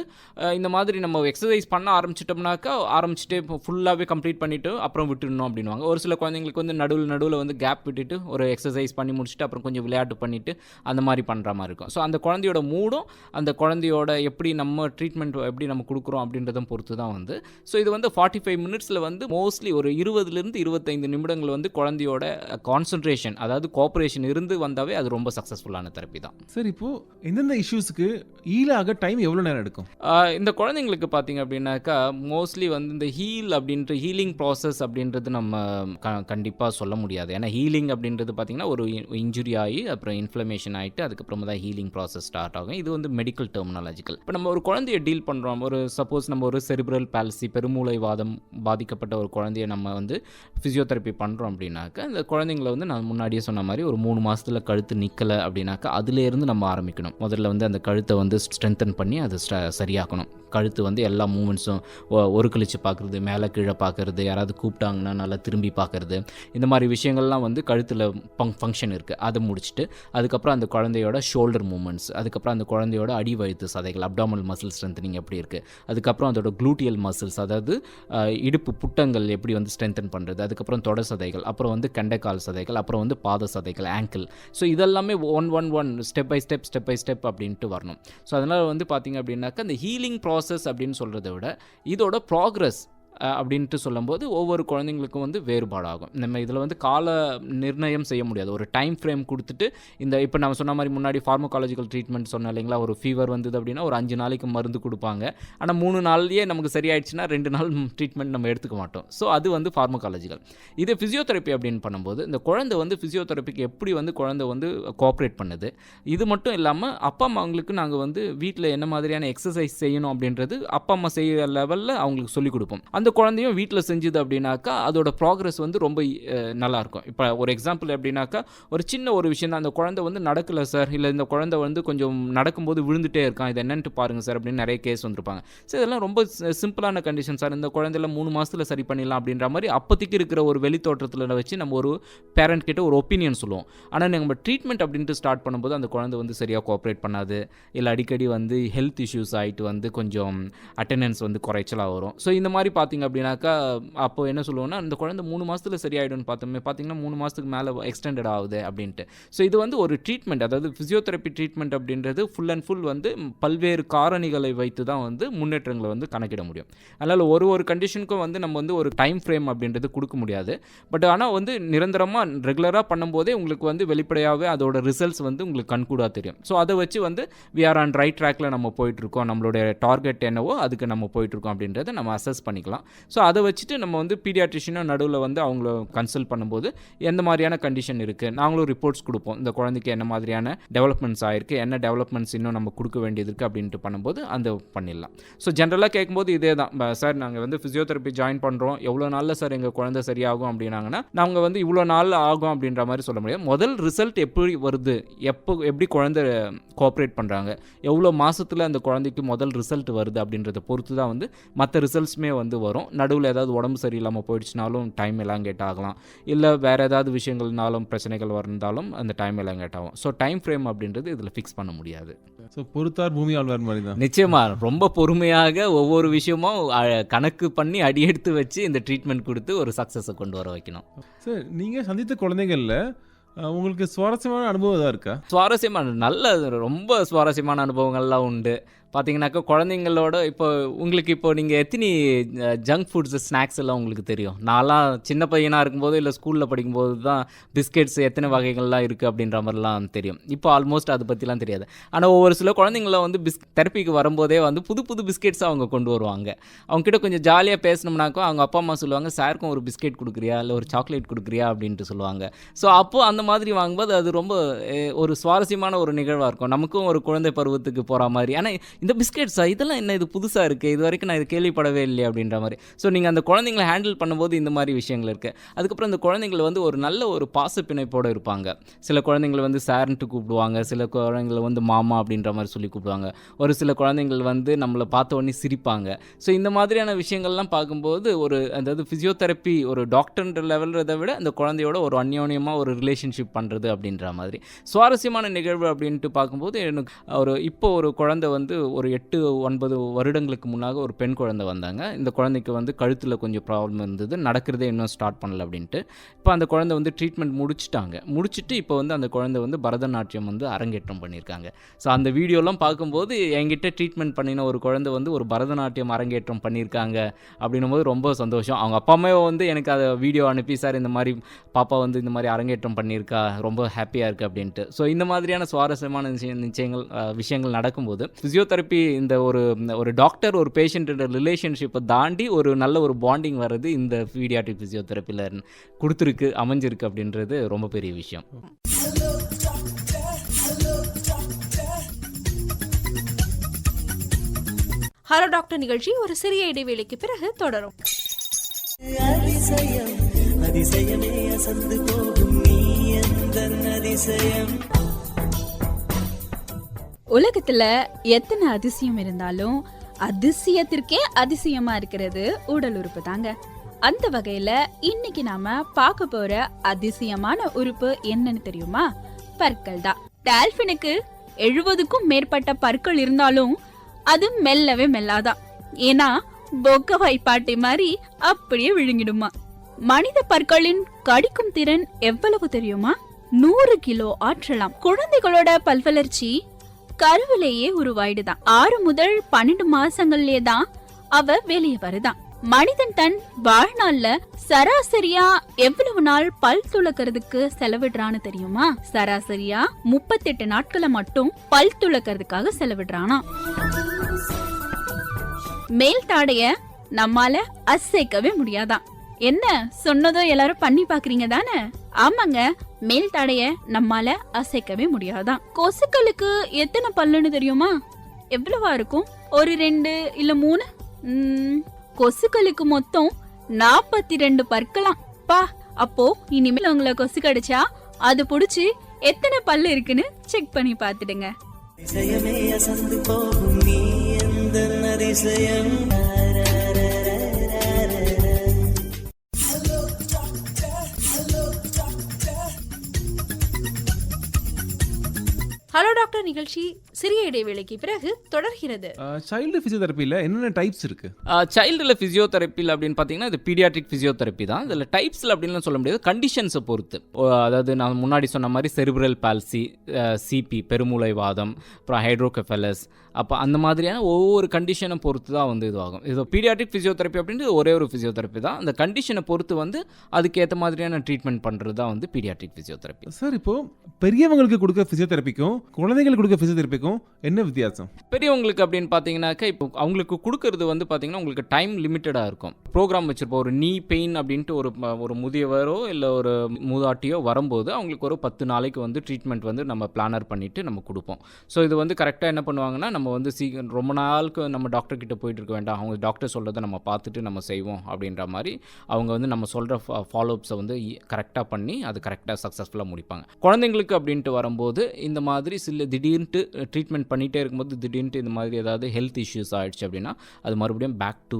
இந்த மாதிரி நம்ம எக்ஸசைஸ் பண்ண ஆரம்பிச்சிட்டோம்னாக்கா ஆரம்பிச்சுட்டு இப்போ ஃபுல்லாகவே கம்ப்ளீட் பண்ணிவிட்டு அப்புறம் விட்டுடணும் அப்படின்வாங்க. ஒரு சில குழந்தைங்களுக்கு வந்து நடுவில் வந்து கேப் விட்டுட்டு ஒரு எக்ஸசைஸ் பண்ணி முடிச்சுட்டு அப்புறம் கொஞ்சம் விளையாட்டு பண்ணிவிட்டு அந்த மாதிரி பண்ணுற மாதிரி இருக்கும். ஸோ அந்த குழந்தையோட மூடும் அந்த குழந்தையோட எப்படி நம்ம ட்ரீட்மெண்ட் எப்படி நம்ம கொடுக்குறோம் அப்படின்றதும் பொறுத்து தான் வந்து. ஸோ இது வந்து 45 மினிட்ஸில் வந்து மோஸ்ட்லி ஒரு 20லிருந்து 25 நிமிடங்கள் வந்து குழந்தையோட கான்சன்ட்ரேஷன், அதாவது கோஆப்ரேஷன் இருந்து வந்தாவே அது ரொம்ப சக்ஸஸ்ஃபுல்லான தெரப்பி தான். சார், இப்போது எந்தெந்த இஷ்யூஸ்க்கு ஈலாக டைம் எவ்வளோ நேரம் எடுக்கும்? இந்த குழந்தைங்களுக்கு பார்த்தீங்க அப்படின்னாக்கா மோஸ்ட்லி வந்து இந்த ஹீலிங் ப்ராசஸ் அப்படின்றது நம்ம கண்டிப்பாக சொல்ல முடியாது. ஏன்னா ஹீலிங் அப்படின்றது பார்த்திங்கன்னா ஒரு இன்ஜுரி ஆகி அப்புறம் இன்ஃப்ளமேஷன் ஆகிட்டு அதுக்கப்புறமா தான் ஹீலிங் ப்ராசஸ் ஸ்டார்ட் ஆகும். இது வந்து மெடிக்கல் டெர்மினாலஜிக்கல். இப்போ நம்ம ஒரு குழந்தைய டீல் பண்ணுறோம், ஒரு சப்போஸ் நம்ம ஒரு செரிப்ரல் பால்சி, பெருமூளைவாதம் பாதிக்கப்பட்ட ஒரு குழந்தைய நம்ம வந்து ஃபிசியோதெரப்பி பண்ணுறோம் அப்படின்னாக்கா இந்த குழந்தைங்களை வந்து நான் முன்னாடியே சொன்ன மாதிரி ஒரு 3 மாதத்தில் கழுத்து நிற்கலை அப்படின்னாக்கா அதுலேருந்து நம்ம ஆரம்பிக்கணும். முதல்ல வந்து அந்த கழுத்தை வந்து ஸ்ட்ரென்தன் பண்ணி அதை சரியாக்கணும். கழுத்து வந்து எல்லா மூமெண்ட்ஸும் ஒரு கழிச்சு பார்க்குறது, மேலே கீழே பார்க்குறது, யாராவது கூப்பிட்டாங்கன்னா நல்லா திரும்பி பார்க்குறது, இந்த மாதிரி விஷயங்கள்லாம் வந்து கழுத்தில் ஃபங்க்ஷன் இருக்குது. அதை முடிச்சுட்டு அதுக்கப்புறம் அந்த குழந்தையோட ஷோல்டர் மூமெண்ட்ஸ், அதுக்கப்புறம் அந்த குழந்தையோட அடி வயிற்று சதைகள், அப்டாமல் மசில் ஸ்ட்ரென்த்தனிங் எப்படி இருக்குது, அதுக்கப்புறம் அதோட க்ளூட்டியல் மசில்ஸ், அதாவது இடுப்பு புட்டங்கள் எப்படி வந்து ஸ்ட்ரென்தன் பண்ணுறது, அதுக்கப்புறம் தொட சதைகள், அப்புறம் வந்து கண்டைக்கால் சதைகள், அப்புறம் வந்து பாத சதைகள், ஆங்கிள். ஸோ இதெல்லாமே ஒன் ஸ்டெப் பை ஸ்டெப் அப்படின்ட்டு வரணும். ஸோ அதனால் வந்து பார்த்திங்க அப்படின்னாக்கா இந்த ஹீலிங் ப்ராசஸ் அப்படின்னு சொல்கிறத விட இதோட ப்ராக்ரஸ் அப்படின்ட்டு சொல்லும்போது ஒவ்வொரு குழந்தைங்களுக்கும் வந்து வேறுபாடாகும். நம்ம இதில் வந்து கால நிர்ணயம் செய்ய முடியாது. ஒரு டைம் ஃப்ரேம் கொடுத்துட்டு இந்த இப்போ நம்ம சொன்ன மாதிரி முன்னாடி ஃபார்மகாலஜிக்கல் ட்ரீட்மெண்ட் சொன்னோம் இல்லைங்களா, ஒரு ஃபீவர் வந்தது அப்படின்னா ஒரு 5 நாளைக்கு மருந்து கொடுப்பாங்க. ஆனால் 3 நாள்லேயே நமக்கு சரியாயிடுச்சுன்னா 2 நாள் ட்ரீட்மெண்ட் நம்ம எடுத்துக்க மாட்டோம். ஸோ அது வந்து ஃபார்மகாலஜிக்கல். இதே ஃபிசியோதெரப்பி அப்படின்னு பண்ணும்போது இந்த குழந்தை வந்து ஃபிசியோதெரப்பிக்கு எப்படி வந்து குழந்தை வந்து கோஆப்ரேட் பண்ணுது, இது மட்டும் இல்லாமல் அப்பா அம்மா அவங்களுக்கு நாங்கள் வந்து வீட்டில் என்ன மாதிரியான எக்ஸசைஸ் செய்யணும் அப்படின்றது அப்பா அம்மா செய்கிற லெவலில் அவங்களுக்கு சொல்லிக் கொடுப்போம். அந்த அந்த குழந்தையும் வீட்டில் செஞ்சுது அப்படின்னாக்கா அதோட ப்ராக்ரஸ் வந்து ரொம்ப நல்லாயிருக்கும். இப்போ ஒரு எக்ஸாம்பிள் எப்படின்னாக்கா ஒரு சின்ன ஒரு விஷயம் தான், அந்த குழந்தை வந்து நடக்கலை சார், இல்லை இந்த குழந்தை வந்து கொஞ்சம் நடக்கும்போது விழுந்துட்டே இருக்கான், இது என்னன்ட்டு பாருங்கள் சார் அப்படின்னு நிறைய கேஸ் வந்திருப்பாங்க. ஸோ இதெல்லாம் ரொம்ப சிம்பிளான கண்டிஷன் சார், இந்த குழந்தையில 3 மாதத்தில் சரி பண்ணிடலாம் அப்படின்ற மாதிரி அப்போதைக்கு இருக்கிற ஒரு வெளித்தோற்றத்தில் வச்சு நம்ம ஒரு பேரண்ட் கிட்ட ஒரு ஒப்பீனியன் சொல்லுவோம். ஆனால் நம்ம ட்ரீட்மெண்ட் அப்படின்ட்டு ஸ்டார்ட் பண்ணும்போது அந்த குழந்தை வந்து சரியாக கோஆப்ரேட் பண்ணாது, இல்லை அடிக்கடி வந்து ஹெல்த் இஷ்யூஸ் ஆகிட்டு வந்து கொஞ்சம் அட்டெண்டன்ஸ் வந்து குறைச்சலாக வரும். ஸோ இந்த மாதிரி பார்த்தீங்க அப்படின்னாக்கா அப்போ என்ன சொல்லுவோம்னா, இந்த குழந்தை 3 மாதத்தில் சரியாயிடும்னு பார்த்தீங்கன்னா 3 மாதத்துக்கு மேலே எக்ஸ்டெண்டட் ஆகுது அப்படின்ட்டு. ஸோ இது வந்து ஒரு ட்ரீட்மெண்ட், அதாவது ஃபிசியோதெரப்பி ட்ரீட்மெண்ட் அப்படின்றது ஃபுல் அண்ட் ஃபுல் வந்து பல்வேறு காரணிகளை வைத்து தான் வந்து முன்னேற்றங்களை வந்து கணக்கிட முடியும். அதனால் ஒரு கண்டிஷனுக்கும் வந்து நம்ம வந்து ஒரு டைம் ஃப்ரேம் அப்படின்றது கொடுக்க முடியாது. பட் ஆனால் வந்து நிரந்தரமாக ரெகுலராக பண்ணும்போதே உங்களுக்கு வந்து வெளிப்படையாகவே அதோட ரிசல்ட்ஸ் வந்து உங்களுக்கு கண்கூடாக தெரியும். ஸோ அதை வச்சு வந்து வி ஆர் ஆன் ரைட் ட்ராக்ல நம்ம போயிட்டுருக்கோம், நம்மளுடைய டார்கெட் என்னவோ அதுக்கு நம்ம போயிட்டுருக்கோம் அப்படின்றத நம்ம அசஸ் பண்ணிக்கலாம். ஸோ அதை வச்சுட்டு நம்ம வந்து பீடியாட்ரிஷியனும் நடுவில் வந்து அவங்கள கன்சல்ட் பண்ணும்போது எந்த மாதிரியான கண்டிஷன் இருக்குது, நாங்களும் ரிப்போர்ட்ஸ் கொடுப்போம், இந்த குழந்தைக்கு என்ன மாதிரியான டெவலப்மெண்ட்ஸ் ஆயிருக்கு, என்ன டெவலப்மெண்ட்ஸ் இன்னும் நம்ம கொடுக்க வேண்டியது இருக்குது அப்படின்ட்டு பண்ணும்போது அந்த பண்ணிடலாம். ஸோ ஜென்ரலாக கேட்கும்போது இதே தான் சார், நாங்கள் வந்து ஃபிசியோதெரப்பி ஜாயின் பண்ணுறோம், எவ்வளோ நாளில் சார் எங்கள் குழந்தை சரியாகும் அப்படின்னாங்கன்னா நாங்கள் வந்து இவ்வளோ நாள் ஆகும் அப்படின்ற மாதிரி சொல்ல முடியாது. முதல் ரிசல்ட் எப்படி வருது, எப்படி குழந்தை கோஆப்ரேட் பண்ணுறாங்க, எவ்வளோ மாதத்தில் அந்த குழந்தைக்கு முதல் ரிசல்ட் வருது அப்படின்றத பொறுத்து தான் வந்து மற்ற ரிசல்ட்ஸுமே வந்து வரும். நடுவில் ஏதாவது உடம்பு சரியில்லாமல் போயிடுச்சுனாலும் டைம் எலாங்கேட் ஆகலாம், இல்லை வேறு ஏதாவது விஷயங்கள்னாலும் பிரச்சனைகள் இருந்தாலும் அந்த டைம் எலாங்கேட் ஆகும். ஸோ டைம் ஃப்ரேம் அப்படின்றது இதில் ஃபிக்ஸ் பண்ண முடியாது. ஸோ பொறுத்தார் பூமி ஆழ்வார் மாதிரி தான். நிச்சயமாக ரொம்ப பொறுமையாக ஒவ்வொரு விஷயமும் கணக்கு பண்ணி அடியெடுத்து வச்சு இந்த ட்ரீட்மெண்ட் கொடுத்து ஒரு சக்ஸஸை கொண்டு வர வைக்கணும். சார், நீங்கள் சந்தித்த குழந்தைகளில் உங்களுக்கு சுவாரஸ்யமான அனுபவம் தான் இருக்கா? சுவாரஸ்யமான ரொம்ப சுவாரஸ்யமான அனுபவங்கள்லாம் உண்டு. பார்த்தீங்கன்னாக்கா குழந்தைங்களோட இப்போ நீங்கள் எத்தனை ஜங்க் ஃபுட்ஸ் ஸ்நாக்ஸ் எல்லாம் உங்களுக்கு தெரியும்? நான்லாம் சின்ன பையனாக இருக்கும்போது இல்லை ஸ்கூலில் படிக்கும்போது தான் பிஸ்கெட்ஸ் எத்தனை வகைகள்லாம் இருக்குது அப்படின்ற மாதிரிலாம் தெரியும். இப்போ ஆல்மோஸ்ட் அதை பற்றிலாம் தெரியாது. ஆனால் ஒவ்வொரு சில குழந்தைங்களாம் வந்து தெரப்பிக்கு வரும்போதே வந்து புது புது பிஸ்கெட்ஸ் அவங்க கொண்டு வருவாங்க. அவங்ககிட்ட கொஞ்சம் ஜாலியாக பேசணும்னாக்கா அவங்க அப்பா அம்மா சொல்லுவாங்க, சாருக்கும் ஒரு பிஸ்கெட் கொடுக்குறியா, இல்லை ஒரு சாக்லேட் கொடுக்குறியா அப்படின்ட்டு சொல்லுவாங்க. ஸோ அப்போது அந்த மாதிரி வாங்கும்போது அது ரொம்ப ஒரு சுவாரஸ்யமான ஒரு நிகழ்வாக இருக்கும். நமக்கும் ஒரு குழந்தை பருவத்துக்கு போகிற மாதிரி. ஆனால் இந்த பிஸ்கெட்ஸா, இதெல்லாம் என்ன, இது புதுசாக இருக்குது, இது வரைக்கும் நான் இது கேள்விப்படவே இல்லையே அப்படின்ற மாதிரி. ஸோ நீங்கள் அந்த குழந்தைங்களை ஹேண்டில் பண்ணும்போது இந்த மாதிரி விஷயங்கள் இருக்குது. அதுக்கப்புறம் இந்த குழந்தைங்களை வந்து ஒரு நல்ல ஒரு பாசப்பிணைப்போடு இருப்பாங்க. சில குழந்தைங்களை வந்து சார்ன்ட்டு கூப்பிடுவாங்க, சில குழந்தைங்களை வந்து மாமா அப்படின்ற மாதிரி சொல்லி கூப்பிடுவாங்க, ஒரு சில குழந்தைங்கள் வந்து நம்மளை பார்த்த உடனே சிரிப்பாங்க. ஸோ இந்த மாதிரியான விஷயங்கள்லாம் பார்க்கும்போது அதாவது ஃபிசியோதெரப்பி ஒரு டாக்டர்ன்ற லெவல்றதை விட அந்த குழந்தையோட ஒரு அந்யோன்யமாக ஒரு ரிலேஷன்ஷிப் பண்ணுறது அப்படின்ற மாதிரி சுவாரஸ்யமான நிகழ்வு அப்படின்ட்டு பார்க்கும்போது எனக்கு இப்போ ஒரு குழந்தை வந்து ஒரு 8-9 வருடங்களுக்கு முன்னாக ஒரு பெண் குழந்தை வந்தாங்க. இந்த குழந்தைக்கு வந்து கழுத்தில் கொஞ்சம் ப்ராப்ளம் இருந்தது, நடக்கிறதே இன்னும் ஸ்டார்ட் பண்ணல அப்படின்ட்டு. இப்போ அந்த குழந்தை வந்து ட்ரீட்மெண்ட் முடிச்சுட்டு இப்போ வந்து அந்த குழந்தை வந்து பரதநாட்டியம் வந்து அரங்கேற்றம் பண்ணியிருக்காங்க. ஸோ அந்த வீடியோலாம் பார்க்கும்போது என்கிட்ட ட்ரீட்மெண்ட் பண்ணின ஒரு குழந்தை வந்து ஒரு பரதநாட்டியம் அரங்கேற்றம் பண்ணியிருக்காங்க அப்படின்னும் போது ரொம்ப சந்தோஷம். அவங்க அப்பா அம்மா வந்து எனக்கு அதை வீடியோ அனுப்பி, சார் இந்த மாதிரி பாப்பா வந்து இந்த மாதிரி அரங்கேற்றம் பண்ணியிருக்கா, ரொம்ப ஹாப்பியாக இருக்குது அப்படின்ட்டு. ஸோ இந்த மாதிரியான சுவாரஸ்யமான விஷயங்கள் நடக்கும்போது ஃபிசியோதெரப்பி இந்த ஒரு டாக்டர் ஒரு பேஷண்ட்டோட ரிலேஷன்ஷிப்பை தாண்டி ஒரு நல்ல ஒரு பாண்டிங் வர்றது இந்த பீடியாட்ரிக் ஃபிசியோதெரப்பியில் கொடுத்துருக்கு, அமைஞ்சிருக்கு அப்படின்றது ரொம்ப பெரிய விஷயம். ஹலோ டாக்டர் நிகழ்ச்சி ஒரு சிறிய இடைவேளைக்கு பிறகு தொடரும். அதிசயமே அசந்து போகும் நீ எந்தன் அதிசயம். உலகத்துல எத்தனை அதிசயம் இருந்தாலும் அதிசயத்திற்கே அதிசயமா இருக்கிறது உடல் உறுப்பு தாங்க. அந்த வகையில இன்னைக்கு நாம பார்க்க போற அதிசயமான உறுப்பு என்னன்னு தெரியுமா? பற்கள் தான். டால்பினுக்கு 70க்கும் மேற்பட்ட பற்கள் இருந்தாலும் அது மெல்லவே மெல்லாதான். ஏன்னா பொக்க வைப்பாட்டி மாதிரி அப்படியே விழுங்கிடுமா. மனித பற்களின் கடிக்கும் திறன் எவ்வளவு தெரியுமா? 100 கிலோ ஆற்றலாம். குழந்தைகளோட பல்வளர்ச்சி கருவிலேயே உருவாயிடுதான். 6 முதல் 12 மாசங்கள்லயே தான் அவ வெளியே வருதான். மனிதன் தன் வாழ்நாள்ல சராசரியா எவ்வளவு நாள் பல் துளக்கிறதுக்கு செலவிடுறான்னு தெரியுமா? சராசரியா 38 நாட்களை மட்டும் பல் துளக்கிறதுக்காக செலவிடுறானா. மேல் தாடைய நம்மால அசைக்கவே முடியாதான். என்ன சொன்னதும் எல்லாரும் பண்ணி பாக்குறீங்க தானே? ஆமாங்க, மேல் தாடைய நம்மால அசைக்கவே முடியாதான். கொசுக்களுக்கு எத்தனை பல்லுன்னு தெரியுமா? எவ்வளவா இருக்கும்? ஒரு 2 இல்ல 3. கொசுக்களுக்கு மொத்தம் 42 பற்களாம். பா, அப்போ இனிமேல் உங்களை கொசு கடிச்சா அது புடிச்சு எத்தனை பல்லு இருக்குன்னு செக் பண்ணி பாத்துடுங்க. அதிசயமே அசந்து போகும் நீ எந்த அதிசயம். ஹலோ டாக்டர் நிகழ்ச்சி சிறிய இடைவேளைக்கு பிறகு தொடர்கிறது. சைல்டு ஃபிசியோதெரப்பியில் என்னென்ன டைப்ஸ் இருக்கு? சைல்டில் ஃபிசியோதெரப்பியில் அப்படின்னு பார்த்தீங்கன்னா இது பீடியாட்ரிக் ஃபிசியோதெரப்பி தான். இதில் டைப்ஸில் அப்படின்லாம் சொல்ல முடியாது, கண்டிஷன்ஸை பொறுத்து. அதாவது நான் முன்னாடி சொன்ன மாதிரி செரிப்ரல் பால்சி, சிபி பெருமூளை வாதம், அப்புறம் ஹைட்ரோகெஃபலஸ், அப்போ அந்த மாதிரியான ஒவ்வொரு கண்டிஷனை பொறுத்து தான் வந்து இதுவாகும். இது பீடியாட்ரிக் ஃபிசியோதெரப்பி அப்படின்றது ஒரே ஒரு ஃபிசியோதெரப்பி தான். அந்த கண்டிஷனை பொறுத்து வந்து அதுக்கேற்ற மாதிரியான ட்ரீட்மெண்ட் பண்ணுறது தான் வந்து பீடியாட்ரிக் ஃபிசியோதெரப்பி. சார், இப்போ பெரியவங்களுக்கு கொடுக்க ஃபிசியோதெரப்பிக்கும் குழந்தைங்களுக்கு கொடுக்க ஃபிசியோதெரப்பிக்கும் என்ன வித்தியாசம்? பெரியவங்களுக்கு அப்படின்னு பார்த்தீங்கன்னாக்கா இப்போ அவங்களுக்கு கொடுக்கறது வந்து பார்த்தீங்கன்னா உங்களுக்கு டைம் லிமிட்டடாக இருக்கும். ப்ரோக்ராம் வச்சுருப்போம். ஒரு நீ பெயின் அப்படின்ட்டு ஒரு முதியவரோ இல்லை ஒரு மூதாட்டியோ வரும்போது அவங்களுக்கு ஒரு 10 நாளைக்கு வந்து ட்ரீட்மெண்ட் வந்து நம்ம பிளானர் பண்ணிவிட்டு நம்ம கொடுப்போம். ஸோ இது வந்து கரெக்டாக என்ன பண்ணுவாங்கன்னா, நம்ம வந்து ரொம்ப நாளுக்கு நம்ம டாக்டர் கிட்ட போயிட்டு இருக்க வேண்டாம், அவங்க டாக்டர் சொல்கிறத நம்ம பார்த்துட்டு நம்ம செய்வோம் அப்படின்ற மாதிரி அவங்க வந்து நம்ம சொல்கிற ஃபாலோஅப்ஸை வந்து கரெக்டாக பண்ணி அது கரெக்டாக சக்ஸஸ்ஃபுல்லாக முடிப்பாங்க. குழந்தைங்களுக்கு அப்படின்ட்டு வரும்போது இந்த மாதிரி சில திடீர்னு ட்ரீட்மெண்ட் பண்ணிகிட்டே இருக்கும்போது திடீர்னு இந்த மாதிரி ஏதாவது ஹெல்த் இஷ்யூஸ் ஆகிடுச்சு அப்படின்னா அது மறுபடியும் பேக் டு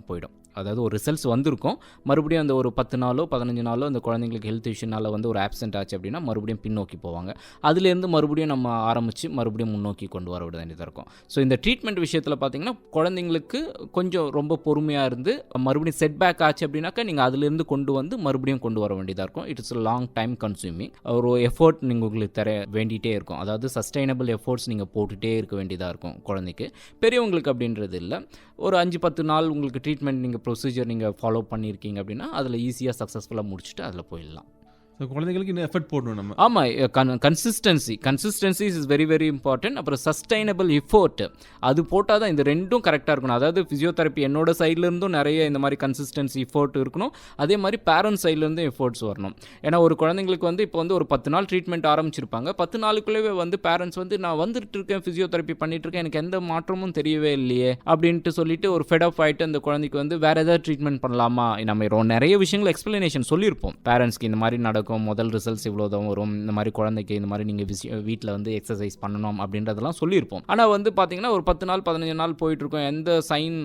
போயிடும். அதாவது ஒரு ரிசல்ட்ஸ் வந்திருக்கும், மறுபடியும் அந்த ஒரு 10 நாளோ 15 நாளோ அந்த குழந்தைங்களுக்கு ஹெல்த் இஷ்யூனால் வந்து ஒரு ஆப்சென்ட் ஆச்சு அப்படின்னா மறுபடியும் பின்னோக்கி போவாங்க. அதுலேருந்து மறுபடியும் நம்ம ஆரம்பித்து மறுபடியும் முன்னோக்கி கொண்டு வர வேண்டியதாக இருக்கும். ஸோ இந்த ட்ரீட்மெண்ட் விஷயத்தில் பார்த்திங்கன்னா குழந்தைங்களுக்கு கொஞ்சம் ரொம்ப பொறுமையாக இருந்து மறுபடியும் செட்பேக் ஆச்சு அப்படின்னாக்கா நீங்கள் அதுலேருந்து கொண்டு வந்து மறுபடியும் கொண்டு வர வேண்டியதாக இருக்கும். It's long time consuming. ஒரு எஃபோர்ட் நீங்கள் உங்களுக்கு தர வேண்டிகிட்டே இருக்கும். அதாவது சஸ்டைனபிள் எஃபோர்ட்ஸ் நீங்கள் போட்டுகிட்டே இருக்க வேண்டியதாக இருக்கும் குழந்தைக்கு. பெரியவங்களுக்கு அப்படின்றது இல்லை, ஒரு 5-10 நாள் உங்களுக்கு ட்ரீட்மெண்ட் நீங்கள் ப்ரொசீஜர் நீங்கள் ஃபாலோ பண்ணியிருக்கீங்க அப்படின்னா அதில் ஈஸியாக சக்ஸஸ்ஃபுல்லாக முடிச்சுட்டு அதில் போயிடலாம். குழந்தைங்களுக்கு இன்னும் எஃபர்ட் போடணும் நம்ம. ஆமாம், consistency is very very important. அப்புறம் சஸ்டைனபிள் எஃபோர்ட் அது போட்டால் தான் இந்த ரெண்டும் கரெக்டாக இருக்கணும். அதாவது ஃபிசியோதெரப்பி என்னோட சைட்லேருந்தும் நிறைய இந்த மாதிரி கன்சிஸ்டன்சி எஃபோர்ட் இருக்கணும், அதே மாதிரி பேரண்ட்ஸ் சைட்லேருந்தும் எஃபோர்ட்ஸ் வரணும். ஏன்னா ஒரு குழந்தைங்களுக்கு வந்து இப்போ வந்து ஒரு 10 நாள் ட்ரீட்மெண்ட் ஆரம்பிச்சிருப்பாங்க, 10 நாளுக்குள்ளேயே வந்து பேரண்ட்ஸ் வந்து நான் வந்துட்டு இருக்கேன், ஃபிசியோதெரப்பி பண்ணிட்டு இருக்கேன், எனக்கு எந்த மாற்றமும் தெரியவே இல்லையே அப்படின்ட்டு சொல்லிட்டு ஒரு ஃபெடப் ஆகிட்டு அந்த குழந்தைக்கு வந்து வேறு ஏதாவது ட்ரீட்மெண்ட் பண்ணலாமா, நம்ம நிறைய விஷயங்கள் எக்ஸ்பிளனேஷன் சொல்லியிருப்போம் பேரண்ட்ஸ்க்கு. இந்த மாதிரி நடக்கும், முதல் ரிசல்ட்ஸ் இவ்வளோ தான் வரும், இந்த மாதிரி குழந்தைக்கு இந்த மாதிரி நீங்கள் வீட்டில் வந்து எக்ஸசைஸ் பண்ணணும் அப்படின்றதெல்லாம் சொல்லியிருப்போம். ஆனால் வந்து பார்த்தீங்கன்னா ஒரு 10 நாள் 15 நாள் போயிட்டுருக்கோம், எந்த சைன்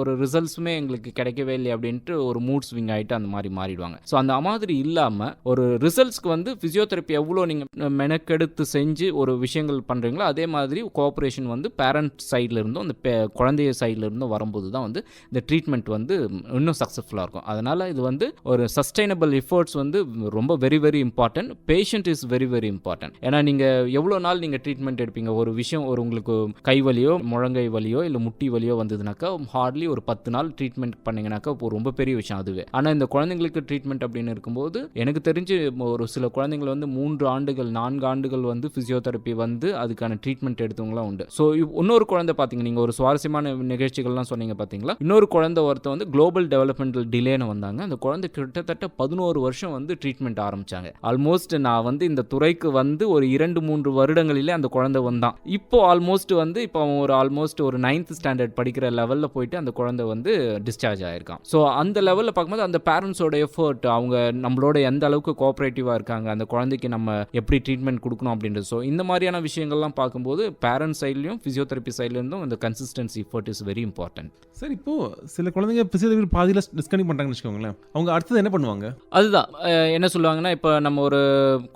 ஒரு ரிசல்ட்ஸுமே எங்களுக்கு கிடைக்கவே இல்லை அப்படின்ட்டு ஒரு மூட் ஸ்விங் ஆகிட்டு அந்த மாதிரி மாறிடுவாங்க. ஸோ அந்த மாதிரி இல்லாமல் ஒரு ரிசல்ட்ஸ்க்கு வந்து ஃபிசியோதெரப்பி எவ்வளோ நீங்கள் மெனக்கெடுத்து செஞ்சு ஒரு விஷயங்கள் பண்ணுறீங்களோ அதே மாதிரி கோஆப்ரேஷன் வந்து பேரண்ட் சைடில் இருந்தும் அந்த குழந்தைய சைடில் இருந்தும் வரும்போது தான் வந்து இந்த ட்ரீட்மெண்ட் வந்து இன்னும் சக்ஸஸ்ஃபுல்லாக இருக்கும். அதனால் இது வந்து ஒரு சஸ்டைனபிள் எஃபோர்ட்ஸ் வந்து ரொம்ப very very important. Patient is very very important. ஏன்னா நீங்கள் எவ்வளோ நாள் நீங்கள் ட்ரீட்மெண்ட் எடுப்பீங்க, ஒரு விஷயம் ஒரு உங்களுக்கு கை வலியோ முழங்கை வலியோ இல்லை முட்டி வலியோ வந்ததுனாக்கா ஹார்ட்லி ஒரு 10 நாள் ட்ரீட்மெண்ட் பண்ணிங்கனாக்கா இப்போ ரொம்ப பெரிய விஷயம் அதுவே. ஆனால் இந்த குழந்தைங்களுக்கு ட்ரீட்மெண்ட் அப்படின்னு இருக்கும்போது எனக்கு தெரிஞ்சு ஒரு சில குழந்தைங்கள் வந்து 3 ஆண்டுகள் 4 ஆண்டுகள் வந்து ஃபிசியோதெரப்பி வந்து அதுக்கான ட்ரீட்மெண்ட் எடுத்தவங்களாம் உண்டு. ஸோ இன்னொரு குழந்தை பார்த்தீங்க, நீங்கள் ஒரு சுவாரஸ்யமான நிகழ்ச்சிகள்லாம் சொன்னீங்க பார்த்தீங்களா, இன்னொரு குழந்தை ஒருத்த வந்து குளோபல் டெவலப்மெண்டல் டிலேன்னு வந்தாங்க. அந்த குழந்தை கிட்டத்தட்ட 11 வருஷம் வந்து ட்ரீட்மெண்ட் ஆரம்பிச்சாங்க. ஆல்மோஸ்ட் நான் வந்து இந்த துறைக்கு வந்து ஒரு 2-3 வருடங்களிலே அந்த குழந்தை வந்தான். இப்போ ஆல்மோஸ்ட் வந்து இப்போ அவன் ஆல்மோஸ்ட் ஒரு 9th ஸ்டாண்டர்ட் படிக்கிற லெவலில் போயிட்டு அந்த குழந்தை வந்து டிஸ்சார்ஜ் ஆகிருக்கான். ஸோ அந்த லெவலில் பார்க்கும்போது அந்த பேரண்ட்ஸோட எஃபர்ட், அவங்க நம்மளோட எந்த அளவுக்கு கோஆப்ரேட்டிவாக இருக்காங்க, அந்த குழந்தைக்கு நம்ம எப்படி ட்ரீட்மெண்ட் கொடுக்கணும் அப்படின்றது. ஸோ இந்த மாதிரியான விஷயங்கள்லாம் பார்க்கும்போது பேரண்ட்ஸ் சைட்லையும் ஃபிசியோதெரப்பி சைட்லேருந்தும் இந்த consistency effort is very important. Sir, இப்போ சில குழந்தைங்க பிசியோதெரப்பி பாதியில் டிஸ்கனெக்ட் பண்ணுறாங்கன்னு வச்சுக்கோங்களேன், அவங்க அடுத்தது என்ன பண்ணுவாங்க? அதுதான் என்ன சொல்லுவாங்கன்னா, இப்போ நம்ம ஒரு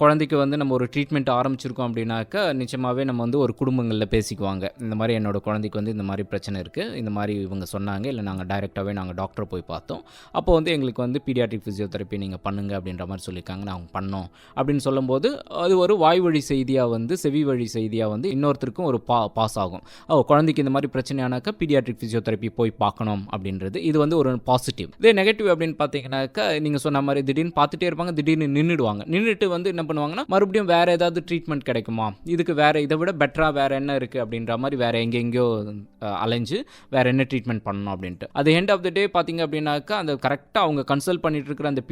குழந்தைக்கு வந்து நம்ம ஒரு ட்ரீட்மெண்ட் ஆரம்பிச்சிருக்கோம் அப்படின்னாக்கா நிச்சயமாகவே நம்ம வந்து ஒரு குடும்பங்களில் பேசிக்குவாங்க. இந்த மாதிரி என்னோட குழந்தைக்கு வந்து இந்த மாதிரி பிரச்சனை இருக்குது, இந்த மாதிரி இவங்க சொன்னாங்க, இல்லை நாங்கள் டைரெக்டாகவே நாங்கள் டாக்டரை போய் பார்த்தோம், அப்போ வந்து எங்களுக்கு வந்து பீடியாட்ரிக் ஃபிசியோதெரப்பி நீங்கள் பண்ணுங்க அப்படின்ற மாதிரி சொல்லியிருக்காங்க, நாங்கள் பண்ணோம் அப்படின்னு சொல்லும்போது அது ஒரு வாய் வழி செய்தியாக வந்து செவி வழி செய்தியாக வந்து இன்னொருத்தருக்கும் ஒரு பாஸ் ஆகும். குழந்தைக்கு இந்த மாதிரி பிரச்சனையானாக்கா பீடியாட்ரிக் ஃபிசியோதெரப்பி போய் பார்க்கணும் அப்படின்றது இது வந்து ஒரு பாசிட்டிவ். இதே நெகட்டிவ் அப்படின்னு பார்த்தீங்கன்னாக்கா நீங்கள் சொன்ன மாதிரி திடீர்னு பார்த்துட்டே இருப்பாங்க, திடீர்னு நின்றுட்டு வந்து என்ன பண்ணுவாங்கன்னா மறுபடியும் வேறு ஏதாவது ட்ரீட்மெண்ட் கிடைக்குமா, இதுக்கு வேறு இதை விட பெட்டராக வேறு என்ன இருக்குது அப்படின்ற மாதிரி வேறு எங்கெங்கேயோ அலைஞ்சு வேறு என்ன ட்ரீட்மெண்ட் பண்ணணும் அப்படின்ட்டு. அது எண்ட் ஆஃப் த டே பார்த்திங்க அப்படின்னாக்கா அந்த கரெக்டாக அவங்க கன்சல்ட் பண்ணிட்டு இருக்கிற அந்த